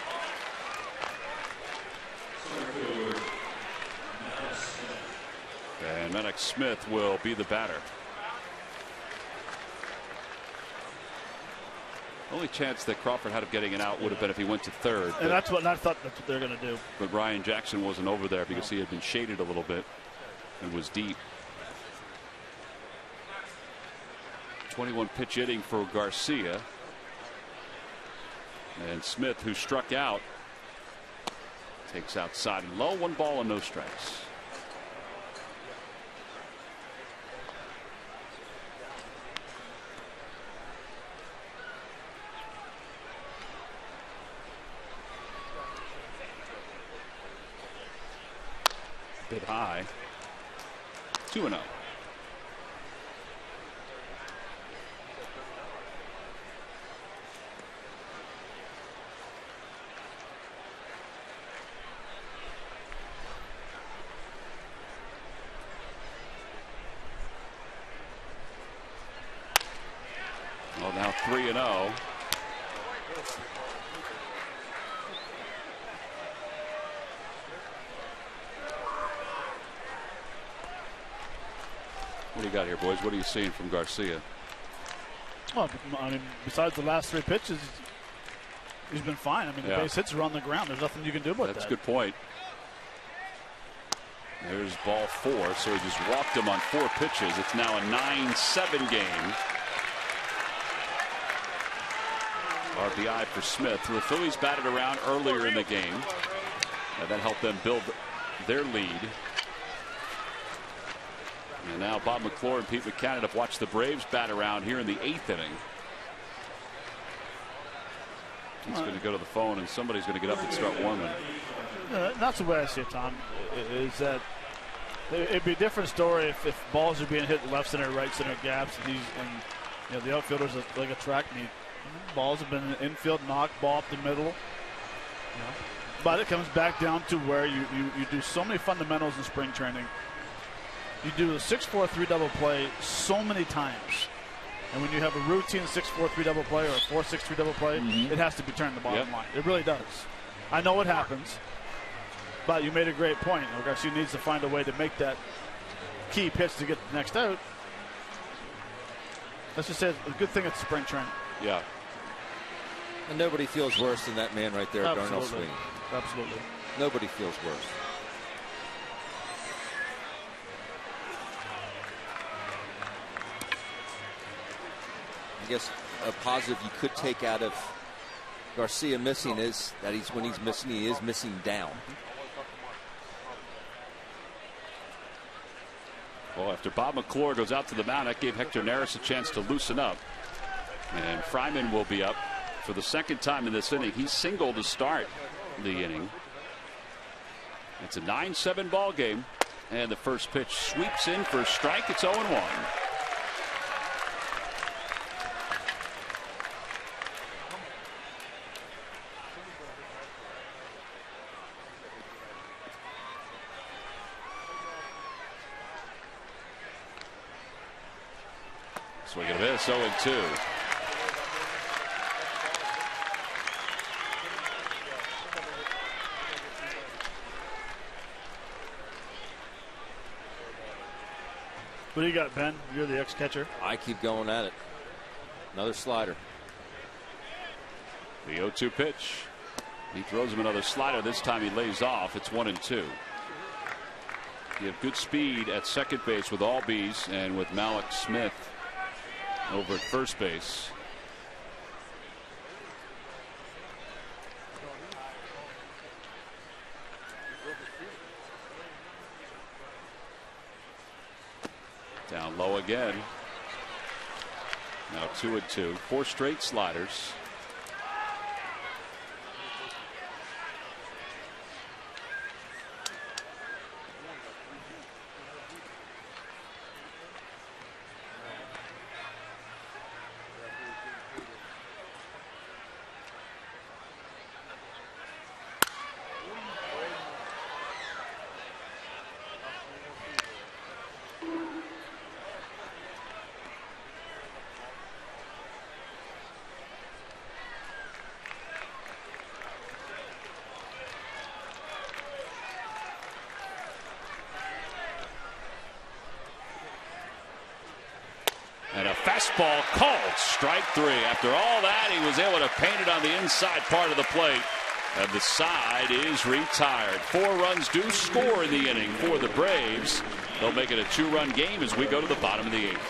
And Maddox Smith will be the batter. Only chance that Crawford had of getting it out would have been if he went to third. And that's what I thought that's what they're going to do. But Ryan Jackson wasn't over there because he had been shaded a little bit and was deep. 21 pitch inning for Garcia. And Smith, who struck out, takes outside and low. 1 ball and no strikes. Bit high. 2-0. Well, now 3-0. What do you got here, boys? What are you seeing from Garcia? Well, I mean, besides the last 3 pitches, he's been fine. I mean, the base hits are on the ground. There's nothing you can do about that. That's a good point. There's ball 4, so he just walked him on 4 pitches. It's now a 9-7 game. RBI for Smith. The Phillies batted around earlier in the game, and that helped them build their lead. And now Bob McClure and Pete Buchanan have watched the Braves bat around here in the 8th inning. He's going to go to the phone, and somebody's going to get up and start warming. That's the way I see it, Tom. Is that it'd be a different story if balls are being hit left center, right center gaps, and you know, the outfielders like a track meet. Balls have been in the infield, knocked ball up the middle. You know. But it comes back down to where you do so many fundamentals in spring training. You do the 6-4-3 double play so many times. And when you have a routine 6-4-3 double play or a 4-6-3 double play, it has to be turned the bottom line. It really does. I know it happens, but you made a great point. Garcia needs to find a way to make that key pitch to get the next out. Let's just say it's a good thing it's spring training. Yeah. And nobody feels worse than that man right there, Darnell Sweeney. Absolutely. Nobody feels worse. I guess a positive you could take out of Garcia missing is that when he's missing, he is missing down. Well, after Bob McClure goes out to the mound, that gave Hector Neris a chance to loosen up. And Fryman will be up for the 2nd time in this inning. He singled to start the inning. It's a 9-7 ball game, and the first pitch sweeps in for a strike. It's 0-1. Swing and a miss, 0-2. What do you got, Ben? You're the ex-catcher. I keep going at it. Another slider. The 0-2 pitch. He throws him another slider. This time he lays off. It's 1-2. You have good speed at second base with Albies and with Malik Smith over at first base. Down low again. Now 2-2. 4 straight sliders. fastball called. Strike 3. After all that, he was able to paint it on the inside part of the plate. And the side is retired. 4 runs do score in the inning for the Braves. They'll make it a 2-run game as we go to the bottom of the 8th.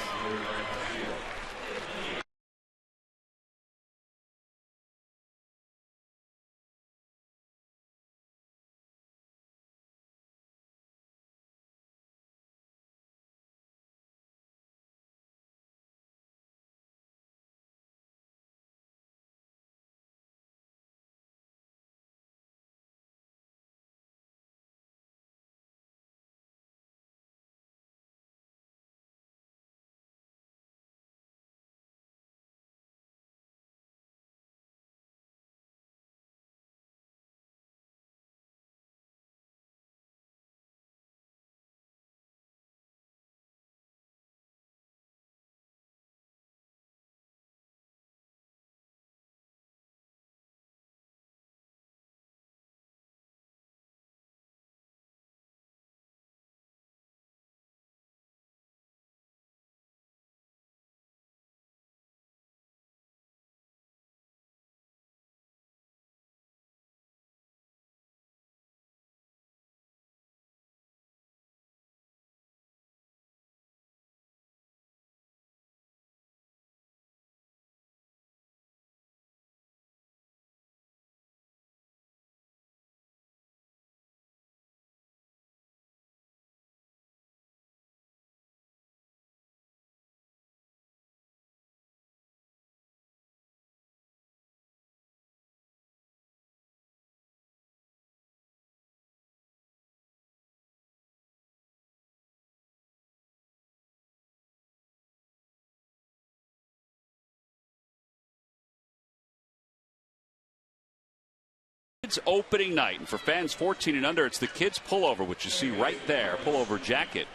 It's opening night, and for fans 14 and under, it's the kids pullover, which you see right there, pullover jacket.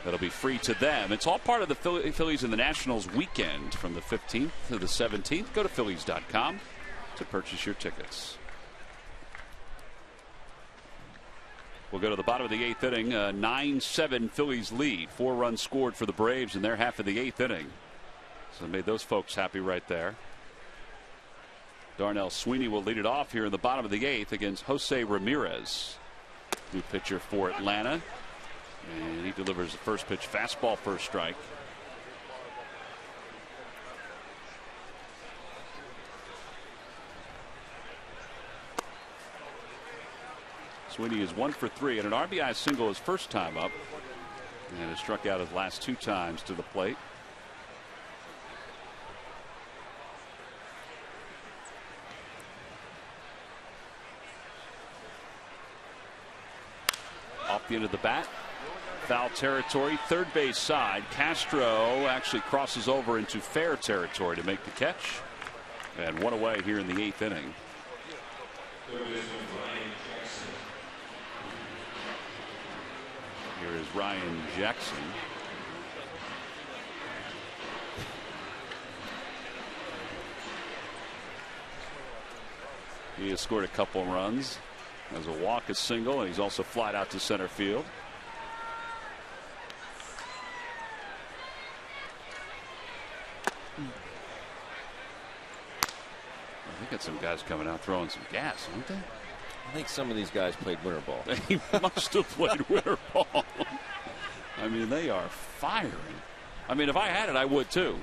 That'll be free to them. It's all part of the Phillies and the Nationals weekend from the 15th to the 17th. Go to Phillies.com to purchase your tickets. We'll go to the bottom of the 8th inning. 9-7 Phillies lead. 4 runs scored for the Braves in their half of the 8th inning. So made those folks happy right there. Darnell Sweeney will lead it off here in the bottom of the 8th against Jose Ramirez, new pitcher for Atlanta. And he delivers the first pitch fastball, first strike. Sweeney is 1 for 3 and an RBI single his first time up, and has struck out his last 2 times to the plate. Off the end of the bat, foul territory, third base side. Castro actually crosses over into fair territory to make the catch, and 1 away here in the 8th inning. Here is Ryan Jackson. He has scored a couple runs. As a walk, a single, and he's also flied out to center field. I think that's some guys coming out throwing some gas, aren't they? I think some of these guys played winter ball. They must have played winter ball. I mean, they are firing. I mean, if I had it, I would too.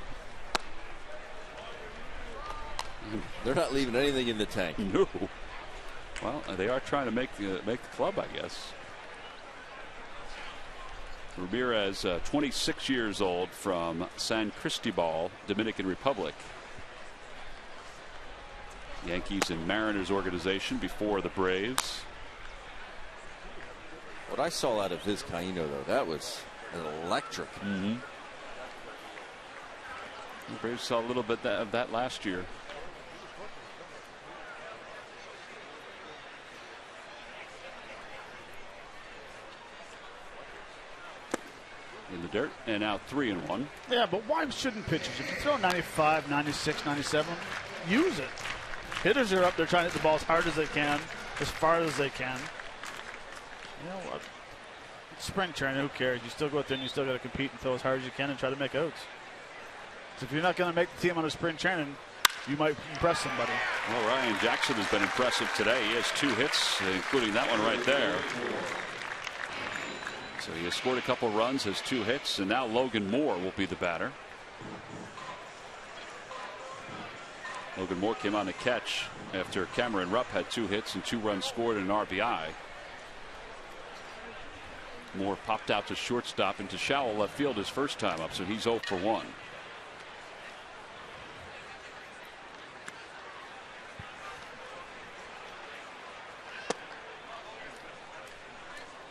They're not leaving anything in the tank. No. Well, they are trying to make the club, I guess. Ramirez, 26 years old, from San Cristobal, Dominican Republic. Yankees and Mariners organization before the Braves. What I saw out of Vizcaíno, though, that was electric. Mm-hmm. The Braves saw a little bit of that last year. In the dirt, and out 3-1. Yeah, but why shouldn't pitchers? If you throw 95, 96, 97, use it. Hitters are up there trying to hit the ball as hard as they can, as far as they can. You know what? It's spring training, who cares? You still go out there and you still got to compete and throw as hard as you can and try to make outs. So if you're not going to make the team on a spring training, you might impress somebody. Well, Ryan Jackson has been impressive today. He has 2 hits, including that one right there. So he has scored a couple runs, has 2 hits, and now Logan Moore will be the batter. Logan Moore came on to catch after Cameron Rupp had 2 hits and 2 runs scored and an RBI. Moore popped out to shortstop into shallow left field his first time up, so he's 0 for 1.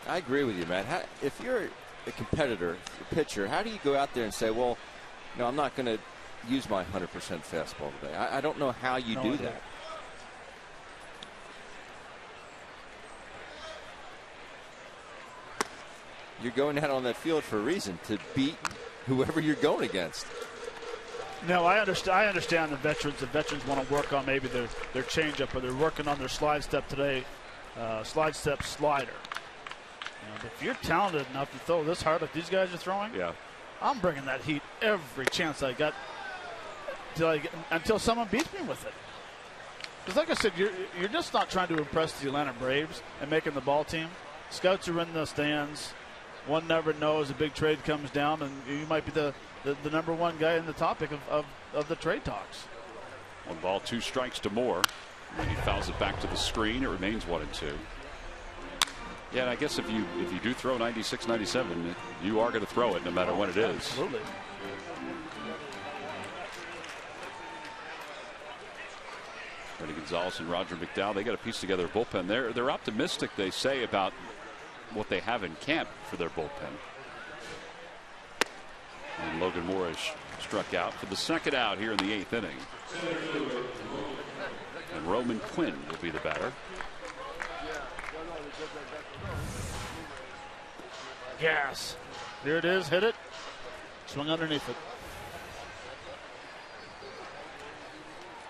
I agree with you, man. If you're a competitor, a pitcher, how do you go out there and say, well, no, I'm not going to use my 100% fastball today? I don't know how you do that. You're going out on that field for a reason, to beat whoever you're going against. No, I understand the veterans. The veterans want to work on maybe their changeup, or they're working on their slide step today, slide step slider. But if you're talented enough to throw this hard like these guys are throwing, yeah, I'm bringing that heat every chance I got until someone beats me with it. Because like I said, you're just not trying to impress the Atlanta Braves and making the ball team. Scouts are in the stands. One never knows. A big trade comes down, and you might be the number 1 guy in the topic of the trade talks. 1 ball, 2 strikes to Moore. And he fouls it back to the screen. It remains 1-2. Yeah, and I guess if you do throw 96, 97, you are going to throw it no matter what it is. Absolutely. Freddie Gonzalez and Roger McDowell, they got a piece together of bullpen. They're optimistic, they say, about what they have in camp for their bullpen. And Logan Moore has struck out for the second out here in the 8th inning. And Roman Quinn will be the batter. Gas. There it is. Hit it. Swung underneath it.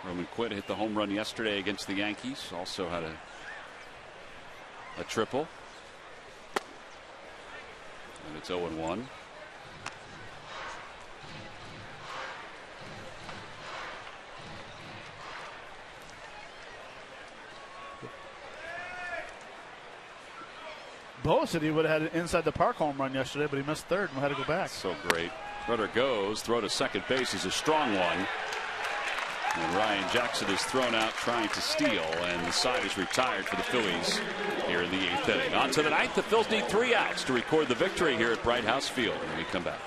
Roman Quinn hit the home run yesterday against the Yankees. Also had a triple. And it's 0-1. Bo said he would have had an inside the park home run yesterday, but he missed third and had to go back. So great. Runner goes. Throw to second base is a strong one. And Ryan Jackson is thrown out trying to steal, and the side is retired for the Phillies here in the 8th inning. On to the 9th. The Phils need 3 outs to record the victory here at Bright House Field when we come back.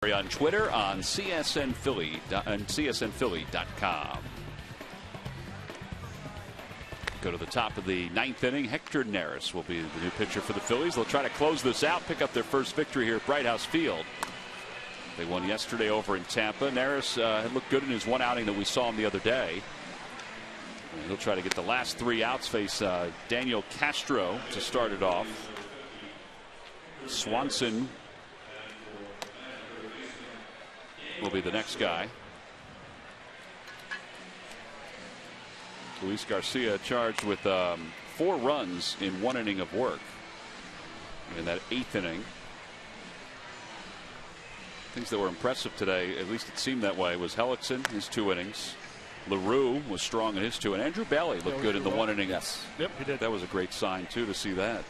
On Twitter, on CSN Philly, and CSNPhilly.com. Go to the top of the 9th inning. Hector Neris will be the new pitcher for the Phillies. They'll try to close this out, pick up their first victory here at Bright House Field. They won yesterday over in Tampa. Neris had looked good in his one outing that we saw him the other day. He'll try to get the last 3 outs, face Daniel Castro to start it off. Swanson will be the next guy. Luis Garcia charged with 4 runs in 1 inning of work in that 8th inning. Things that were impressive today, at least it seemed that way, was Hellickson, his 2 innings. LaRue was strong in his 2, and Andrew Bailey looked good in the 1 inning. Yes. Yep, he did. That was a great sign, too, to see that.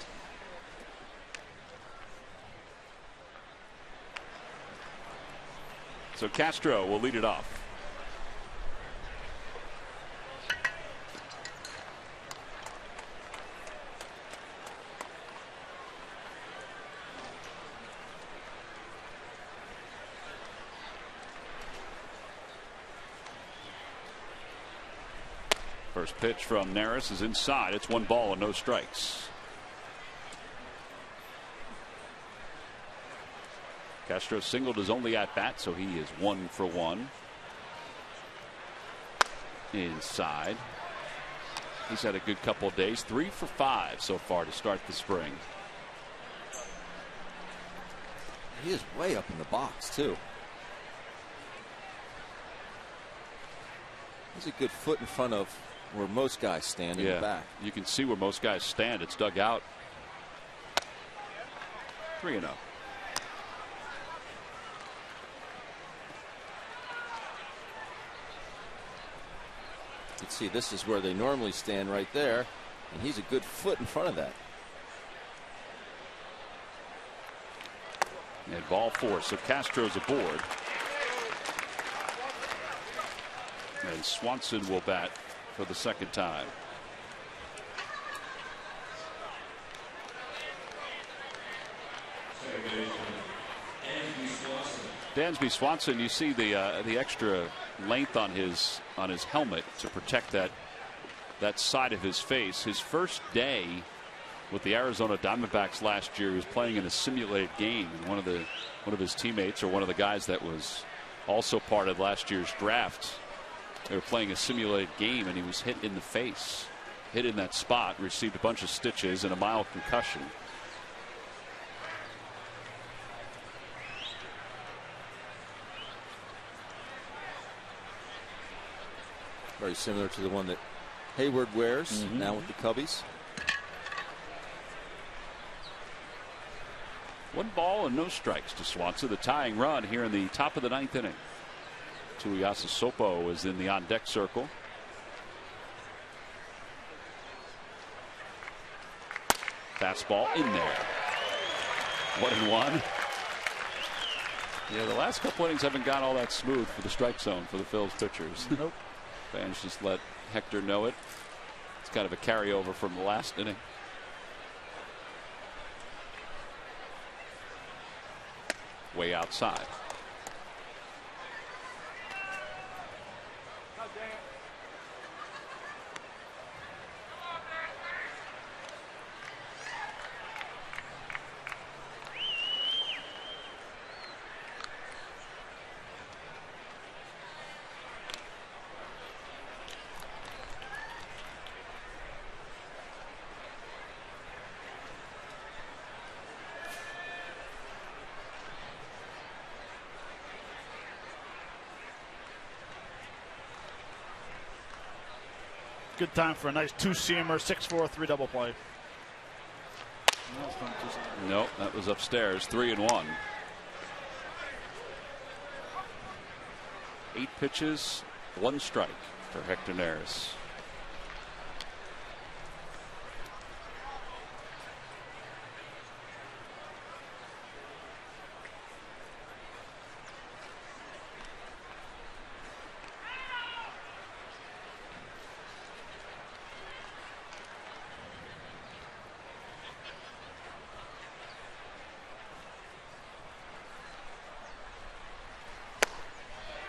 So Castro will lead it off. First pitch from Neris is inside. It's 1 ball and no strikes. Castro singled his only at bat, so he is 1 for 1. Inside. He's had a good couple of days. 3 for 5 so far to start the spring. He is way up in the box, too. He's a good foot in front of where most guys stand in the back. You can see where most guys stand. It's dug out. 3-0. You can see this is where they normally stand right there, and he's a good foot in front of that. And ball 4, so Castro's aboard. And Swanson will bat for the 2nd time. Dansby Swanson, you see the extra length on his helmet to protect that side of his face. His first day with the Arizona Diamondbacks last year, he was playing in a simulated game, and one of his teammates, or one of the guys that was also part of last year's draft, they were playing a simulated game, and he was hit in the face, hit in that spot, received a bunch of stitches and a mild concussion. Very similar to the one that Hayward wears now with the Cubbies. 1 ball and no strikes to Swanson. The tying run here in the top of the 9th inning. Tuiasa Sopo is in the on-deck circle. Fastball in there. 1-1. Yeah, the last couple innings haven't gone all that smooth for the strike zone for the Phillies pitchers. Nope. Fans just let Hector know it. It's kind of a carryover from the last inning. Way outside. Good time for a nice 2-seamer, 6-4, 3-double play. Nope, that was upstairs. 3-1. 8 pitches, 1 strike for Hector Neris.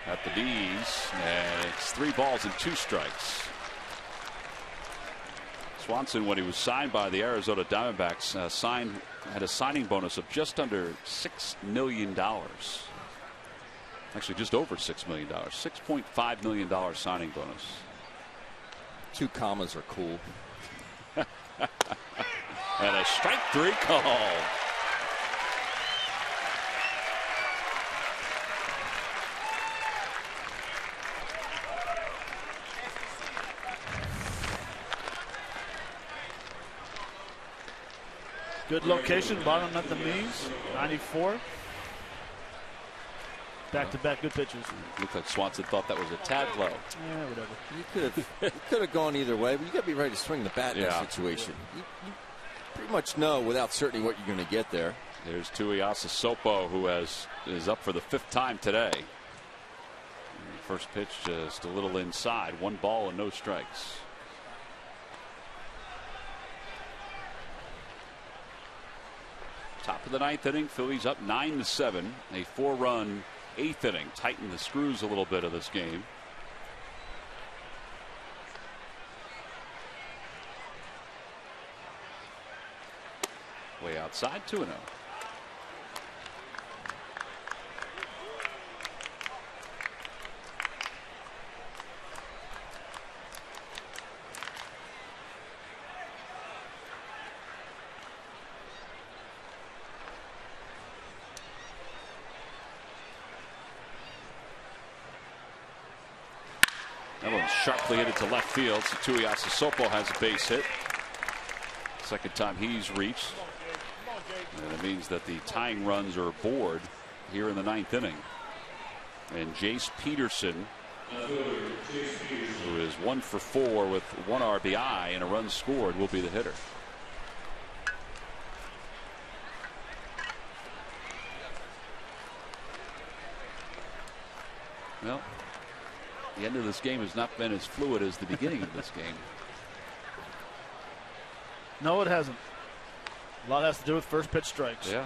At the D's, and it's 3 balls and 2 strikes. Swanson, when he was signed by the Arizona Diamondbacks, had a signing bonus of just under $6 million. Actually, just over $6 million. $6.5 million signing bonus. 2 commas are cool. And a strike 3 call. Good location, bottom at the knees, 94. Back-to-back good pitches. Looked like Swanson thought that was a tad low. Yeah, whatever. You could have gone either way, but you got to be ready to swing the bat in that situation. You pretty much know without certainty what you're going to get there. There's Tuiasa Sopo, who is up for the 5th time today. First pitch just a little inside. 1 ball and no strikes. Top of the 9th inning, Phillies up 9-7. A 4-run 8th inning. Tighten the screws a little bit of this game. Way outside, 2-0. That one's sharply hit it to left field. So Tuiasa Sopo has a base hit. Second time he's reached. And it means that the tying runs are aboard here in the 9th inning. And Jace Peterson, who is 1 for 4 with 1 RBI and a run scored, will be the hitter. Well, the end of this game has not been as fluid as the beginning of this game. No, it hasn't. A lot has to do with first pitch strikes. Yeah.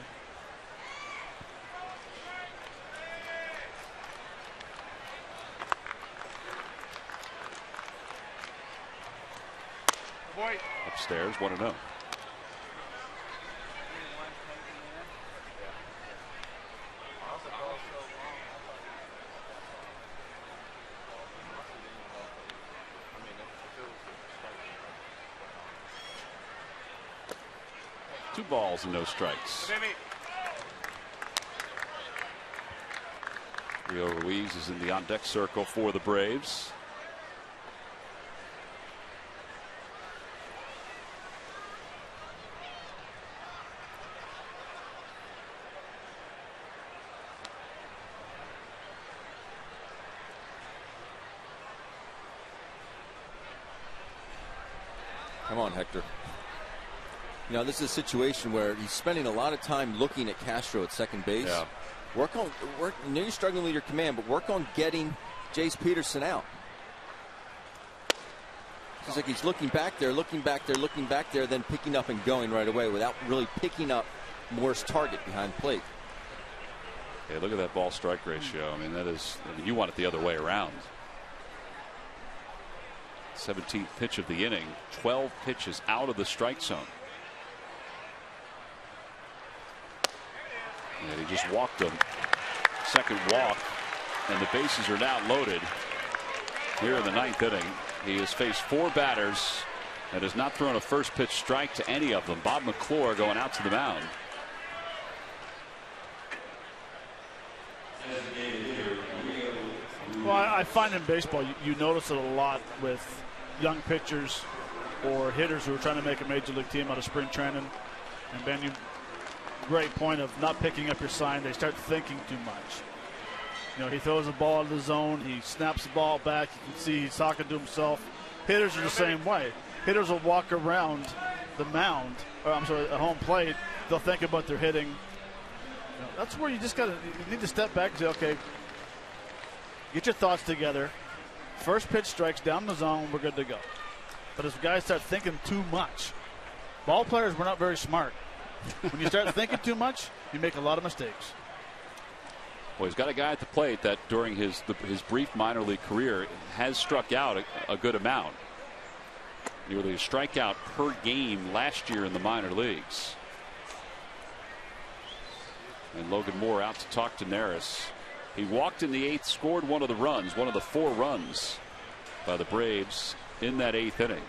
Boy. Upstairs, 1-0. Two balls and no strikes. Rio Ruiz is in the on-deck circle for the Braves. Come on, Hector. You know, this is a situation where he's spending a lot of time looking at Castro at second base. Yeah. Work. I know you're struggling with your command, but work on getting Jace Peterson out. It's like he's looking back there, then picking up and going right away without really picking up Moore's target behind plate. Okay, look at that ball strike ratio. I mean, that is, you want it the other way around. 17th pitch of the inning, 12 pitches out of the strike zone. And he just walked him. Second walk, and the bases are now loaded here in the 9th inning. He has faced 4 batters and has not thrown a first pitch strike to any of them. Bob McClure going out to the mound. Well, I find in baseball you notice it a lot with young pitchers or hitters who are trying to make a major league team out of spring training. And Ben, you great point of not picking up your sign. They start thinking too much. You know, he throws the ball out of the zone. He snaps the ball back. You can see he's talking to himself. Hitters are the same way. Hitters will walk around the mound, or I'm sorry, at home plate. They'll think about their hitting. You know, that's where you need to step back and say, okay, get your thoughts together. First pitch strikes down the zone, we're good to go. But as guys start thinking too much, ball players were not very smart. When you start thinking too much, you make a lot of mistakes. Well, he's got a guy at the plate that during his brief minor league career has struck out a good amount. Nearly a strikeout per game last year in the minor leagues. And Logan Moore out to talk to Neris. He walked in the 8th, scored one of the runs, one of the 4 runs by the Braves in that 8th inning.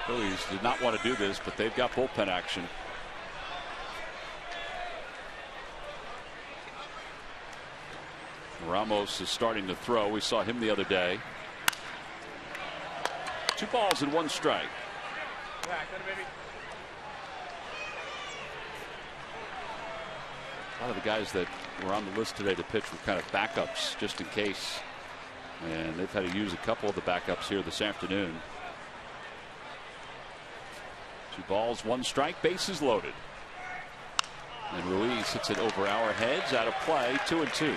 Phillies did not want to do this, but they've got bullpen action. Ramos is starting to throw. We saw him the other day. 2 balls and 1 strike. A lot of the guys that were on the list today to pitch were kind of backups just in case. And they've had to use a couple of the backups here this afternoon. 2 balls, 1 strike, bases loaded. And Ruiz hits it over our heads, out of play, 2-2.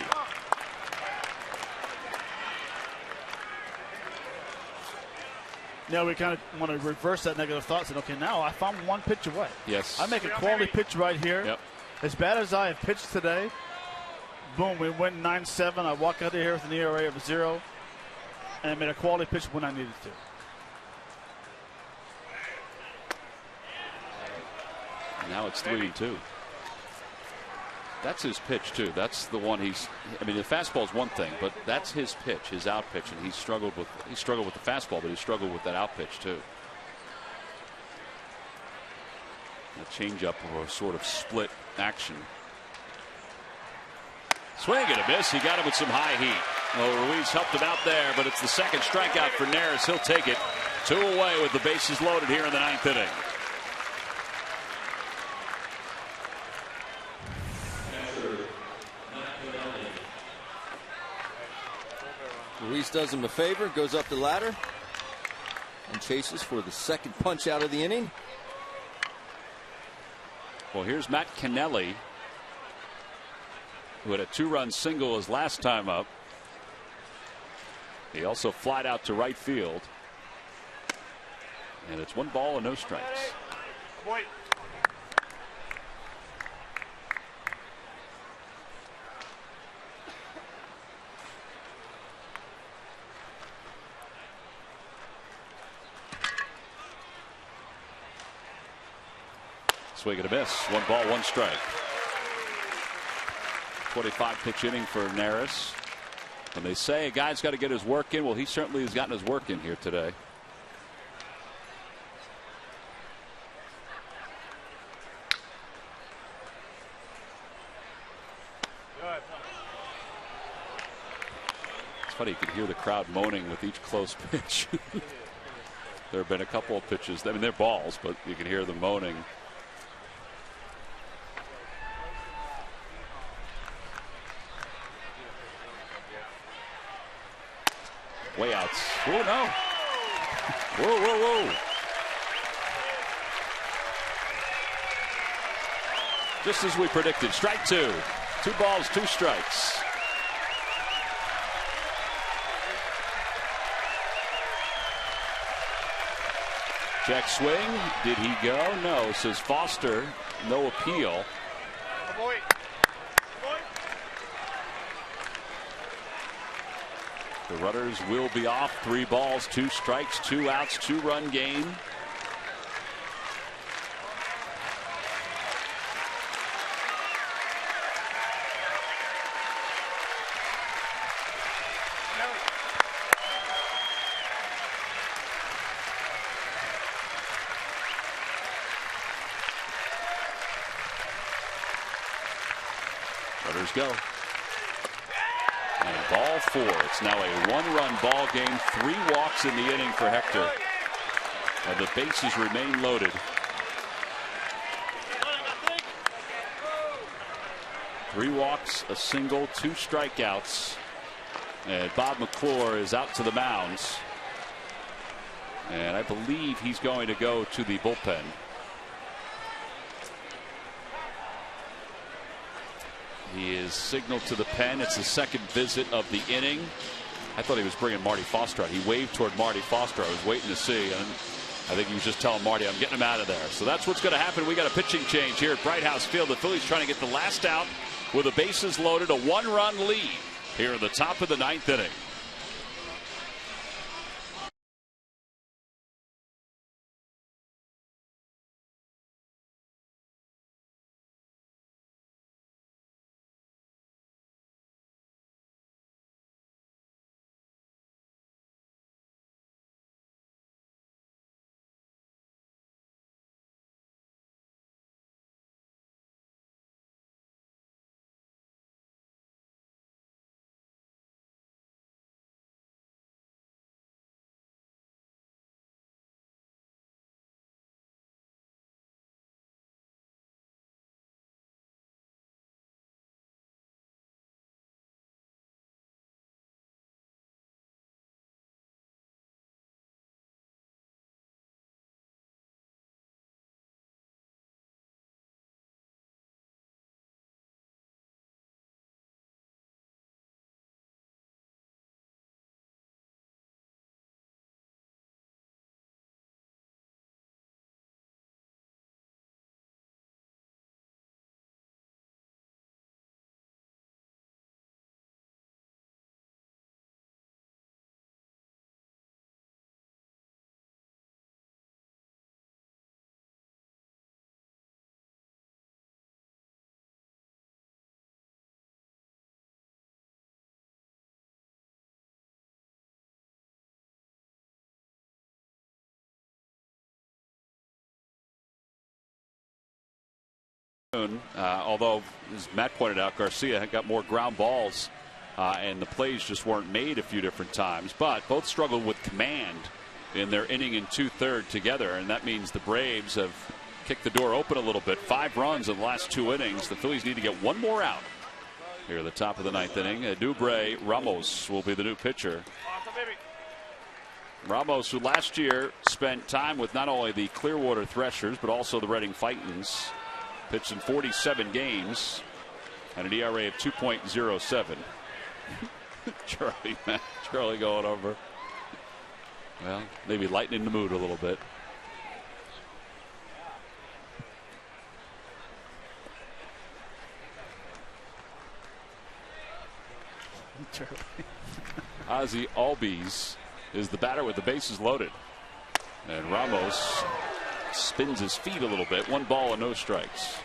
Now we kind of want to reverse that negative thought. Say, okay, now I found 1 pitch away. Yes. I make a quality pitch right here. Yep. As bad as I have pitched today, boom, we win 9-7. I walk out of here with an ERA of 0, and I made a quality pitch when I needed to. Now it's 3-2. That's his pitch too. That's the one I mean, the fastball is one thing, but that's his pitch, his out pitch, and he struggled with the fastball, but he struggled with that out pitch too. A changeup or a sort of split action. Swing and a miss. He got him with some high heat. Well, Ruiz helped him out there, but it's the second strikeout for Neris. He'll take it. 2 away with the bases loaded here in the 9th inning. Ruiz does him a favor, goes up the ladder, and chases for the second punch out of the inning. Well, here's Matt Kennelly, who had a 2-run single his last time up. He also flied out to right field. And it's 1 ball and no strikes. Boy. Swing and a miss. 1 ball, 1 strike. 25 pitch inning for Neris. When they say a guy's got to get his work in, well, he certainly has gotten his work in here today. It's funny, you can hear the crowd moaning with each close pitch. There have been a couple of pitches. I mean, they're balls, but you can hear them moaning. Way outs. Oh, no. Whoa, whoa, whoa. Just as we predicted. Strike 2. 2 balls, 2 strikes. Check swing. Did he go? No. Says Foster. No appeal. The runners will be off. 3 balls, 2 strikes, 2 outs, 2-run game. Runners go. And ball 4. It's now a 1-run ball game. 3 walks in the inning for Hector. And the bases remain loaded. 3 walks, a single, 2 strikeouts. And Bob McClure is out to the mounds. And I believe he's going to go to the bullpen. He is signaled to the pen. It's the second visit of the inning. I thought he was bringing Marty Foster out. He waved toward Marty Foster. I was waiting to see, and I think he was just telling Marty, I'm getting him out of there. So that's what's going to happen. We got a pitching change here at Bright House Field. The Phillies trying to get the last out with the bases loaded, a 1-run lead here in the top of the 9th inning. Although, as Matt pointed out, Garcia had got more ground balls and the plays just weren't made a few different times, but both struggled with command in their inning and 2/3 together, and that means the Braves have kicked the door open a little bit. 5 runs in the last 2 innings. The Phillies need to get 1 more out here at the top of the 9th inning. Dubre Ramos will be the new pitcher. Ramos, who last year spent time with not only the Clearwater Threshers but also the Reading Titans, pitched in 47 games and an ERA of 2.07. Charlie going over. Well, maybe lightening the mood a little bit. Ozzie Albies is the batter with the bases loaded. And Ramos spins his feet a little bit. 1 ball and no strikes.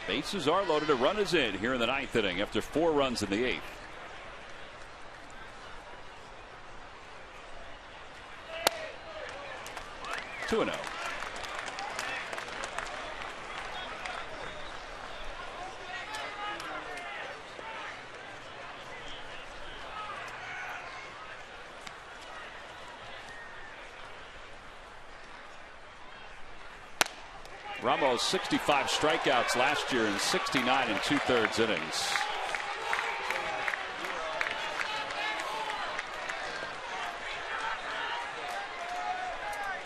Bases are loaded. A run is in here in the 9th inning after 4 runs in the 8th. Two and 0. Ramos 65 strikeouts last year in 69 2/3 innings.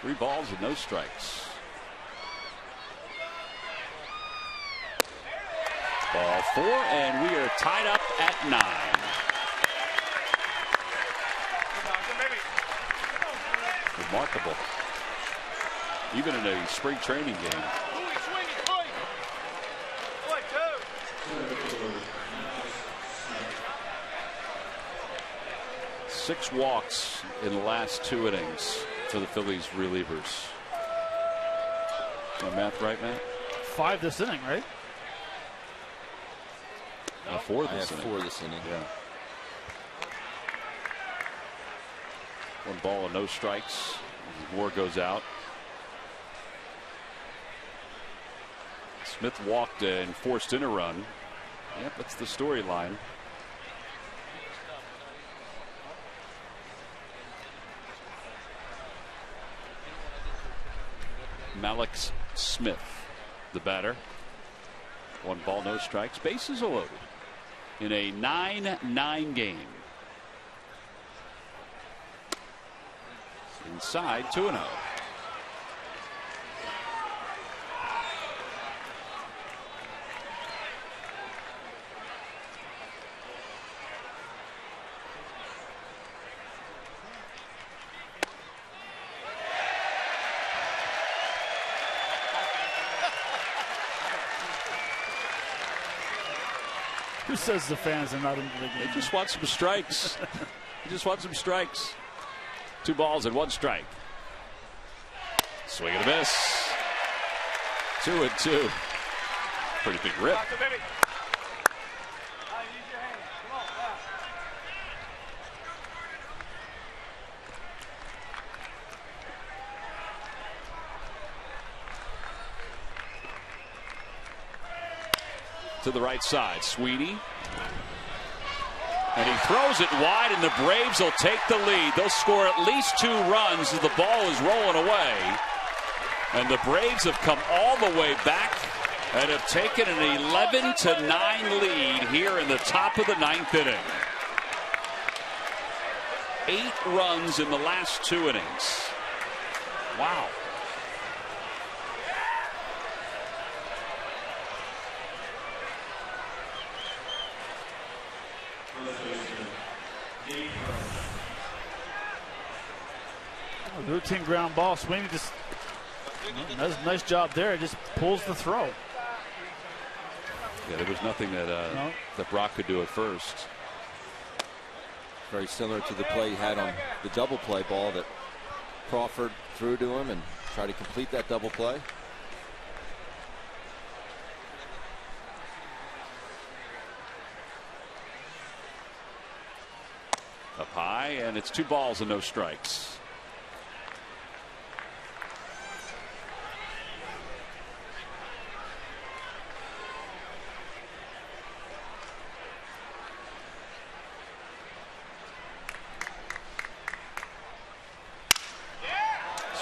Three balls and no strikes. Ball 4, and we are tied up at 9. Remarkable. Even in a spring training game. 6 walks in the last 2 innings for the Phillies relievers. My math right, Matt? 5 this inning, right? 4 this inning. 4 this inning. Yeah. 1 ball and no strikes. Moore goes out. Smith walked and forced in a run. Yep, that's the storyline. Alex Smith, the batter. 1 ball, no strikes. Bases are loaded in a 9-9 game. Inside, 2-0. Who says the fans are not into the game? They just want some strikes. They just want some strikes. 2 balls and 1 strike. Swing and a miss. 2-2. Pretty big rip. To the right side, Sweeney. And he throws it wide, and the Braves will take the lead. They'll score at least 2 runs as the ball is rolling away. And the Braves have come all the way back and have taken an 11-9 lead here in the top of the 9th inning. 8 runs in the last 2 innings. Wow. Routine ground ball. Sweeney just does a nice job there. Just pulls the throw. Yeah, there was nothing that that Brock could do at first. Very similar to the play he had on the double play ball that Crawford threw to him and tried to complete that double play. Up high, and it's 2 balls and no strikes.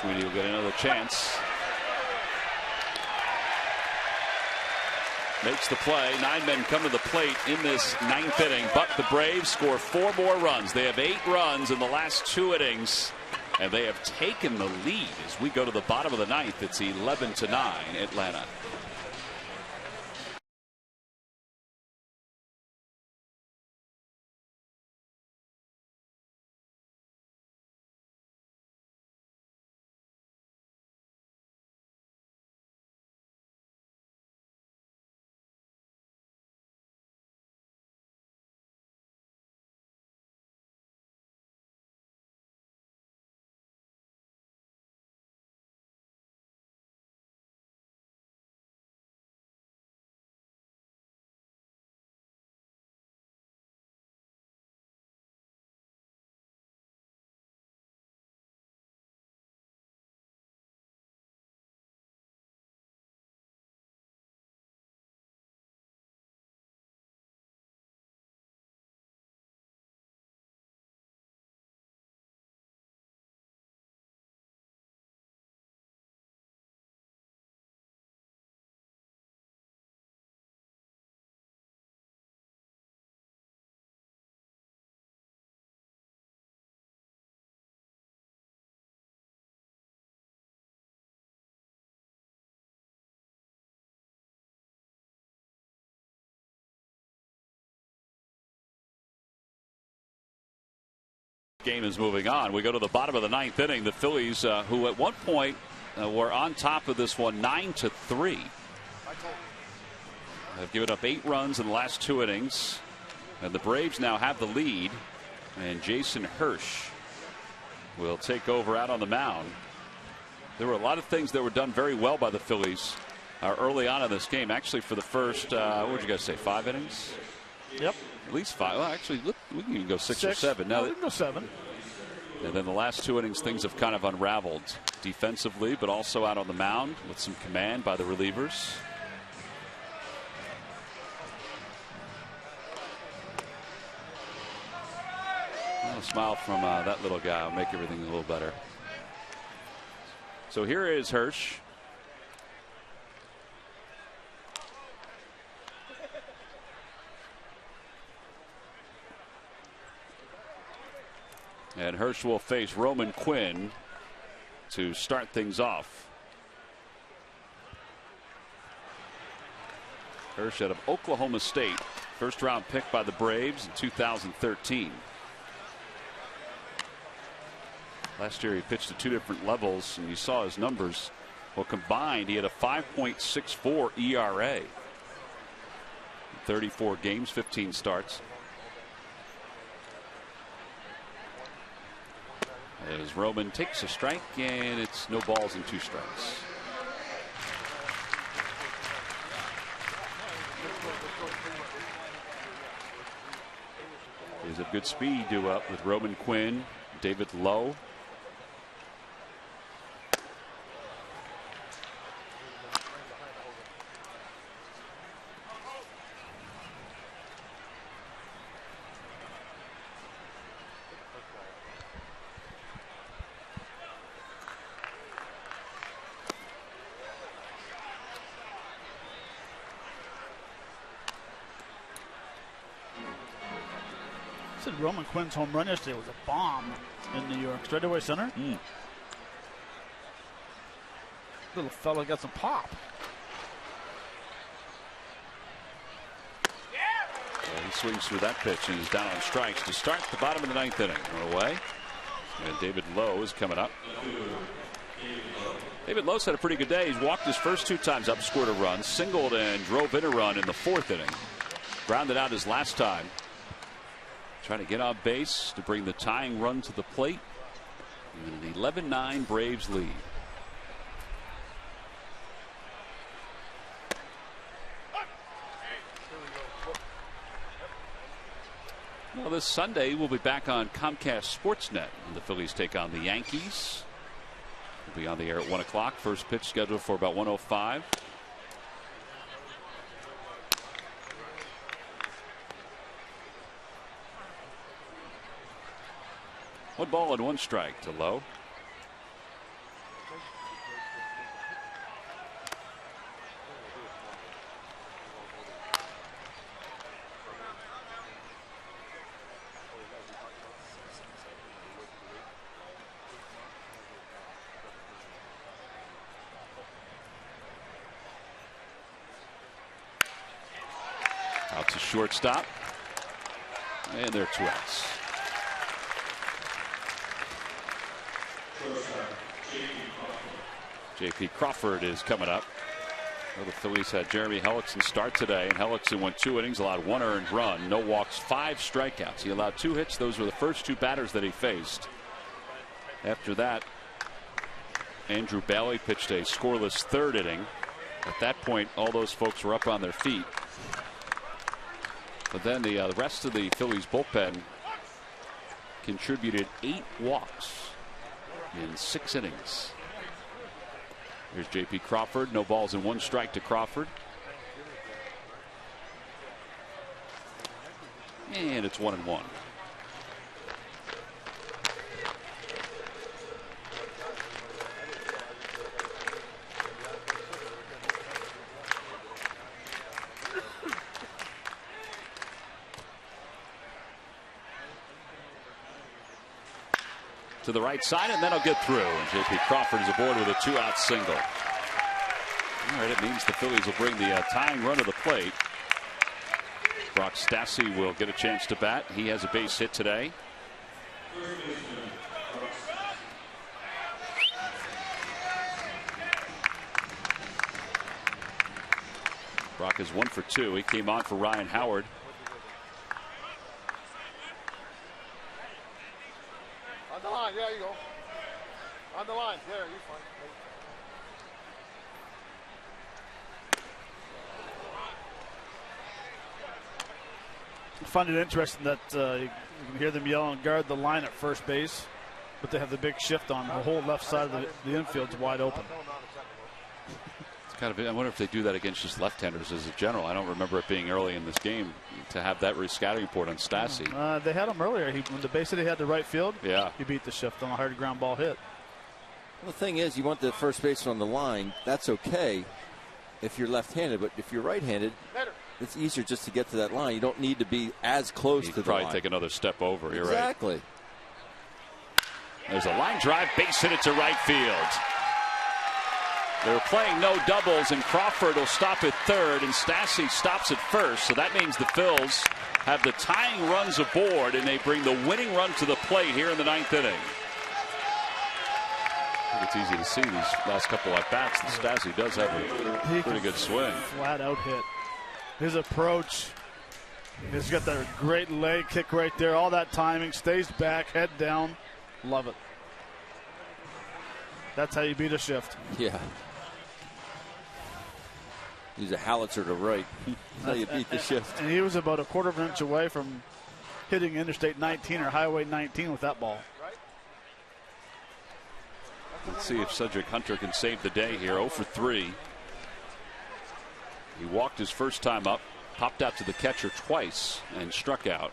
Sweeney will get another chance. Makes the play. 9 men come to the plate in this 9th inning, but the Braves score 4 more runs. They have 8 runs in the last 2 innings, and they have taken the lead as we go to the bottom of the 9th. It's 11-9 Atlanta. Game is moving on. We go to the bottom of the 9th inning. The Phillies, who at one point were on top of this one 9-3, have given up 8 runs in the last 2 innings, and the Braves now have the lead, and Jason Hirsch will take over out on the mound. There were a lot of things that were done very well by the Phillies early on in this game. Actually, for the first what would you guys say, 5 innings? Yep. At least 5. Well, actually, look, we can even go 6 or 7. Now we can go 7. And then the last 2 innings, things have kind of unraveled defensively, but also out on the mound with some command by the relievers. A smile from that little guy will make everything a little better. So here is Hirsch. And Hirsch will face Roman Quinn to start things off. Hirsch out of Oklahoma State, first-round pick by the Braves in 2013. Last year he pitched at 2 different levels, and you saw his numbers. Well, combined, he had a 5.64 ERA. 34 games, 15 starts. As Roman takes a strike, and it's no balls and 2 strikes. He's a good speed due up with Roman Quinn, David Lowe. Roman Quinn's home run yesterday was a bomb in New York. Straightaway center. Little fella got some pop. Well, he swings through that pitch and is down on strikes to start the bottom of the 9th inning. Run away. And David Lowe is coming up. David Lowe's had a pretty good day. He's walked his first 2 times up, scored a run, singled and drove in a run in the 4th inning. Grounded out his last time. Trying to get on base to bring the tying run to the plate. And an 11-9 Braves lead. Well, this Sunday we'll be back on Comcast Sportsnet. And the Phillies take on the Yankees. We'll be on the air at 1 o'clock. First pitch scheduled for about 1:05. 1 ball and 1 strike to Lowe. Out to shortstop. And there are 2 outs. J.P. Crawford is coming up. Well, the Phillies had Jeremy Hellickson start today, and Hellickson went 2 innings, allowed 1 earned run, no walks, 5 strikeouts. He allowed 2 hits. Those were the first 2 batters that he faced. After that, Andrew Bailey pitched a scoreless 3rd inning. At that point, all those folks were up on their feet. But then the rest of the Phillies bullpen contributed 8 walks in 6 innings. Here's J.P. Crawford. No balls and 1 strike to Crawford. And it's 1-1. To the right side, and then he'll get through. And J.P. Crawford is aboard with a 2-out single. All right, it means the Phillies will bring the tying run to the plate. Brock Stassi will get a chance to bat. He has a base hit today. Brock is 1 for 2. He came on for Ryan Howard. On the line, there you go. On the line, there, you're fine. I find it interesting that you can hear them yell and guard the line at first base, but they have the big shift on. The whole left side of the infield's wide open. It's kind of. I wonder if they do that against just left-handers as a general. I don't remember it being early in this game to have that scouting report on Stassi. They had him earlier. When the base hit, he had the right field. Yeah, he beat the shift on a hard ground ball hit. Well, the thing is, you want the first baseman on the line. That's okay if you're left-handed, but if you're right-handed, it's easier just to get to that line. You don't need to be as close to the line. Probably take another step over. You're exactly. Right. There's a line drive, base hit it to right field. They're playing no doubles, and Crawford will stop at third, and Stassi stops at first. So that means the Phils have the tying runs aboard, and they bring the winning run to the plate here in the 9th inning. I think it's easy to see these last couple at bats. And Stassi does have a pretty good swing. Flat out hit. His approach He's got that great leg kick right there. All that timing. Stays back, head down. Love it. That's how you beat a shift. Yeah. He's a howitzer to right. That's how you beat the shift. And he was about a quarter of an inch away from hitting Interstate 19 or Highway 19 with that ball. Let's see if Cedric Hunter can save the day here. 0 for 3. He walked his first time up, popped out to the catcher twice, and struck out.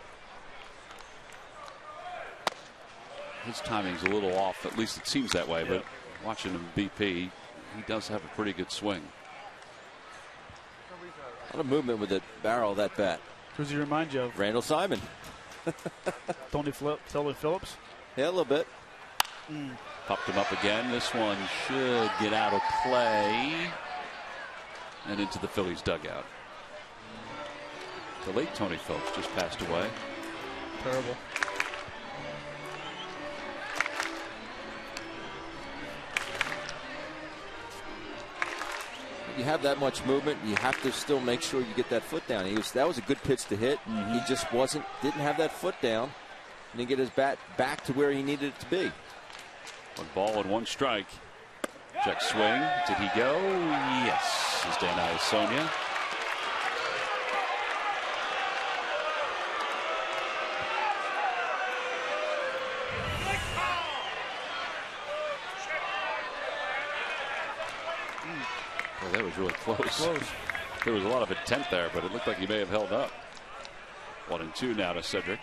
His timing's a little off, at least it seems that way, but watching him BP, he does have a pretty good swing. A lot of movement with the barrel of that bat. Who does he remind you of? Randall Simon. Tony Phillips? Yeah, a little bit. Popped him up again. This one should get out of play and into the Phillies dugout. The late Tony Phillips just passed away. Terrible. You have that much movement, you have to still make sure you get that foot down. That was a good pitch to hit. He just didn't have that foot down, and didn't get his bat back to where he needed it to be. 1 ball and 1 strike. Check swing. Did he go? Yes. Is Dan Sonia. Well, that was really close. There was a lot of intent there, but it looked like he may have held up. 1 and 2 now to Cedric.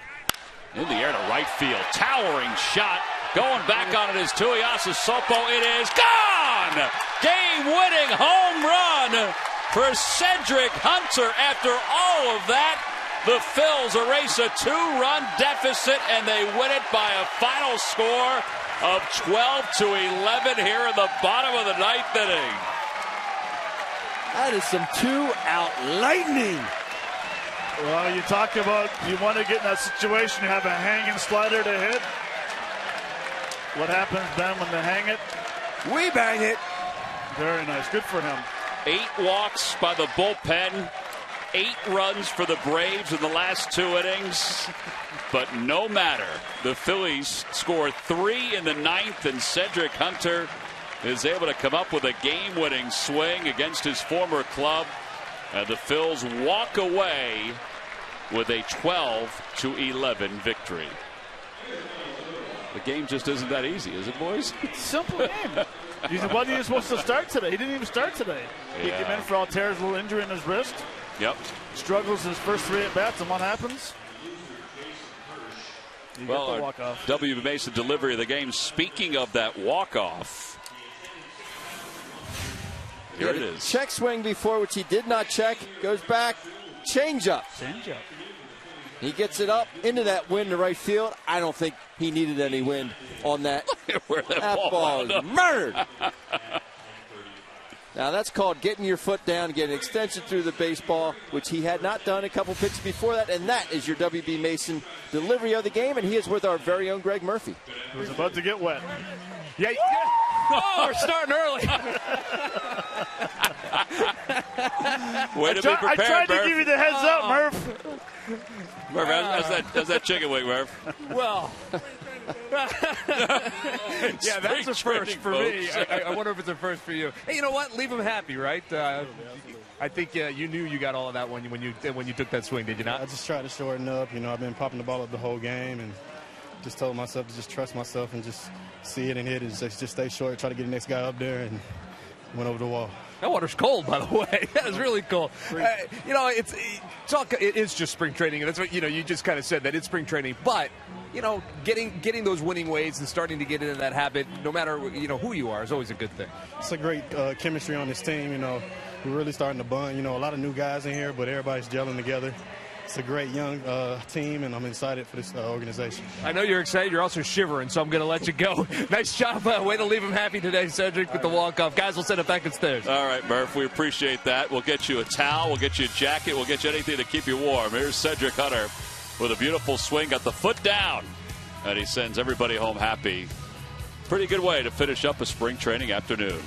In the air to right field. Towering shot. Going back on it is Tuiasa Sopo. It is gone! Game-winning home run for Cedric Hunter. After all of that, the Phils erase a 2-run deficit, and they win it by a final score of 12-11 here in the bottom of the 9th inning. That is some 2-out lightning. Well, you talk about you want to get in that situation, you have a hanging slider to hit. What happens then when they hang it? We bang it. Very nice. Good for him. 8 walks by the bullpen. 8 runs for the Braves in the last 2 innings. But no matter. The Phillies score 3 in the 9th, and Cedric Hunter is able to come up with a game-winning swing against his former club. And the Phils walk away with a 12-11 victory. The game just isn't that easy, is it, boys? It's a simple game. Wasn't even supposed to start today. He didn't even start today. He came in for Altair's little injury in his wrist. Yep. Struggles his first 3 at-bats, and what happens? You get the walk-off. W. Mason delivery of the game. Speaking of that walk-off, here it is. Check swing before, which he did not check. Goes back. Change-up. He gets it up into that wind to right field. I don't think he needed any wind on that. Where that ball is murdered. Now that's called getting your foot down, getting an extension through the baseball, which he had not done a couple pitches before that. And that is your W.B. Mason delivery of the game. And he is with our very own Greg Murphy. He's about to get wet. Yeah. Oh, we're starting early. Way to be prepared, I tried to Murph. give you the heads up, Murph. Murph, how's that chicken wing, Murph? Well, yeah, that's a first for me. I wonder if it's a first for you. Hey, you know what? Leave him happy, right? I think you knew you got all of that when you took that swing, did you not? I just tried to shorten up. You know, I've been popping the ball up the whole game, and just told myself to just trust myself and just see it and hit it. Just stay short, try to get the next guy up there, and went over the wall. That water's cold, by the way. That is really cold. You know, it is just spring training, and that's what you just kind of said that it's spring training. But getting those winning ways and starting to get into that habit, no matter who you are, is always a good thing. It's a great chemistry on this team. We're really starting to bond. A lot of new guys in here, but everybody's gelling together. It's a great young team, and I'm excited for this organization. I know you're excited. You're also shivering, so I'm going to let you go. Nice job. Way to leave him happy today, Cedric, with the walk-off. Guys, we'll send it back upstairs. All right, Murph, we appreciate that. We'll get you a towel. We'll get you a jacket. We'll get you anything to keep you warm. Here's Cedric Hunter with a beautiful swing. Got the foot down, and he sends everybody home happy. Pretty good way to finish up a spring training afternoon.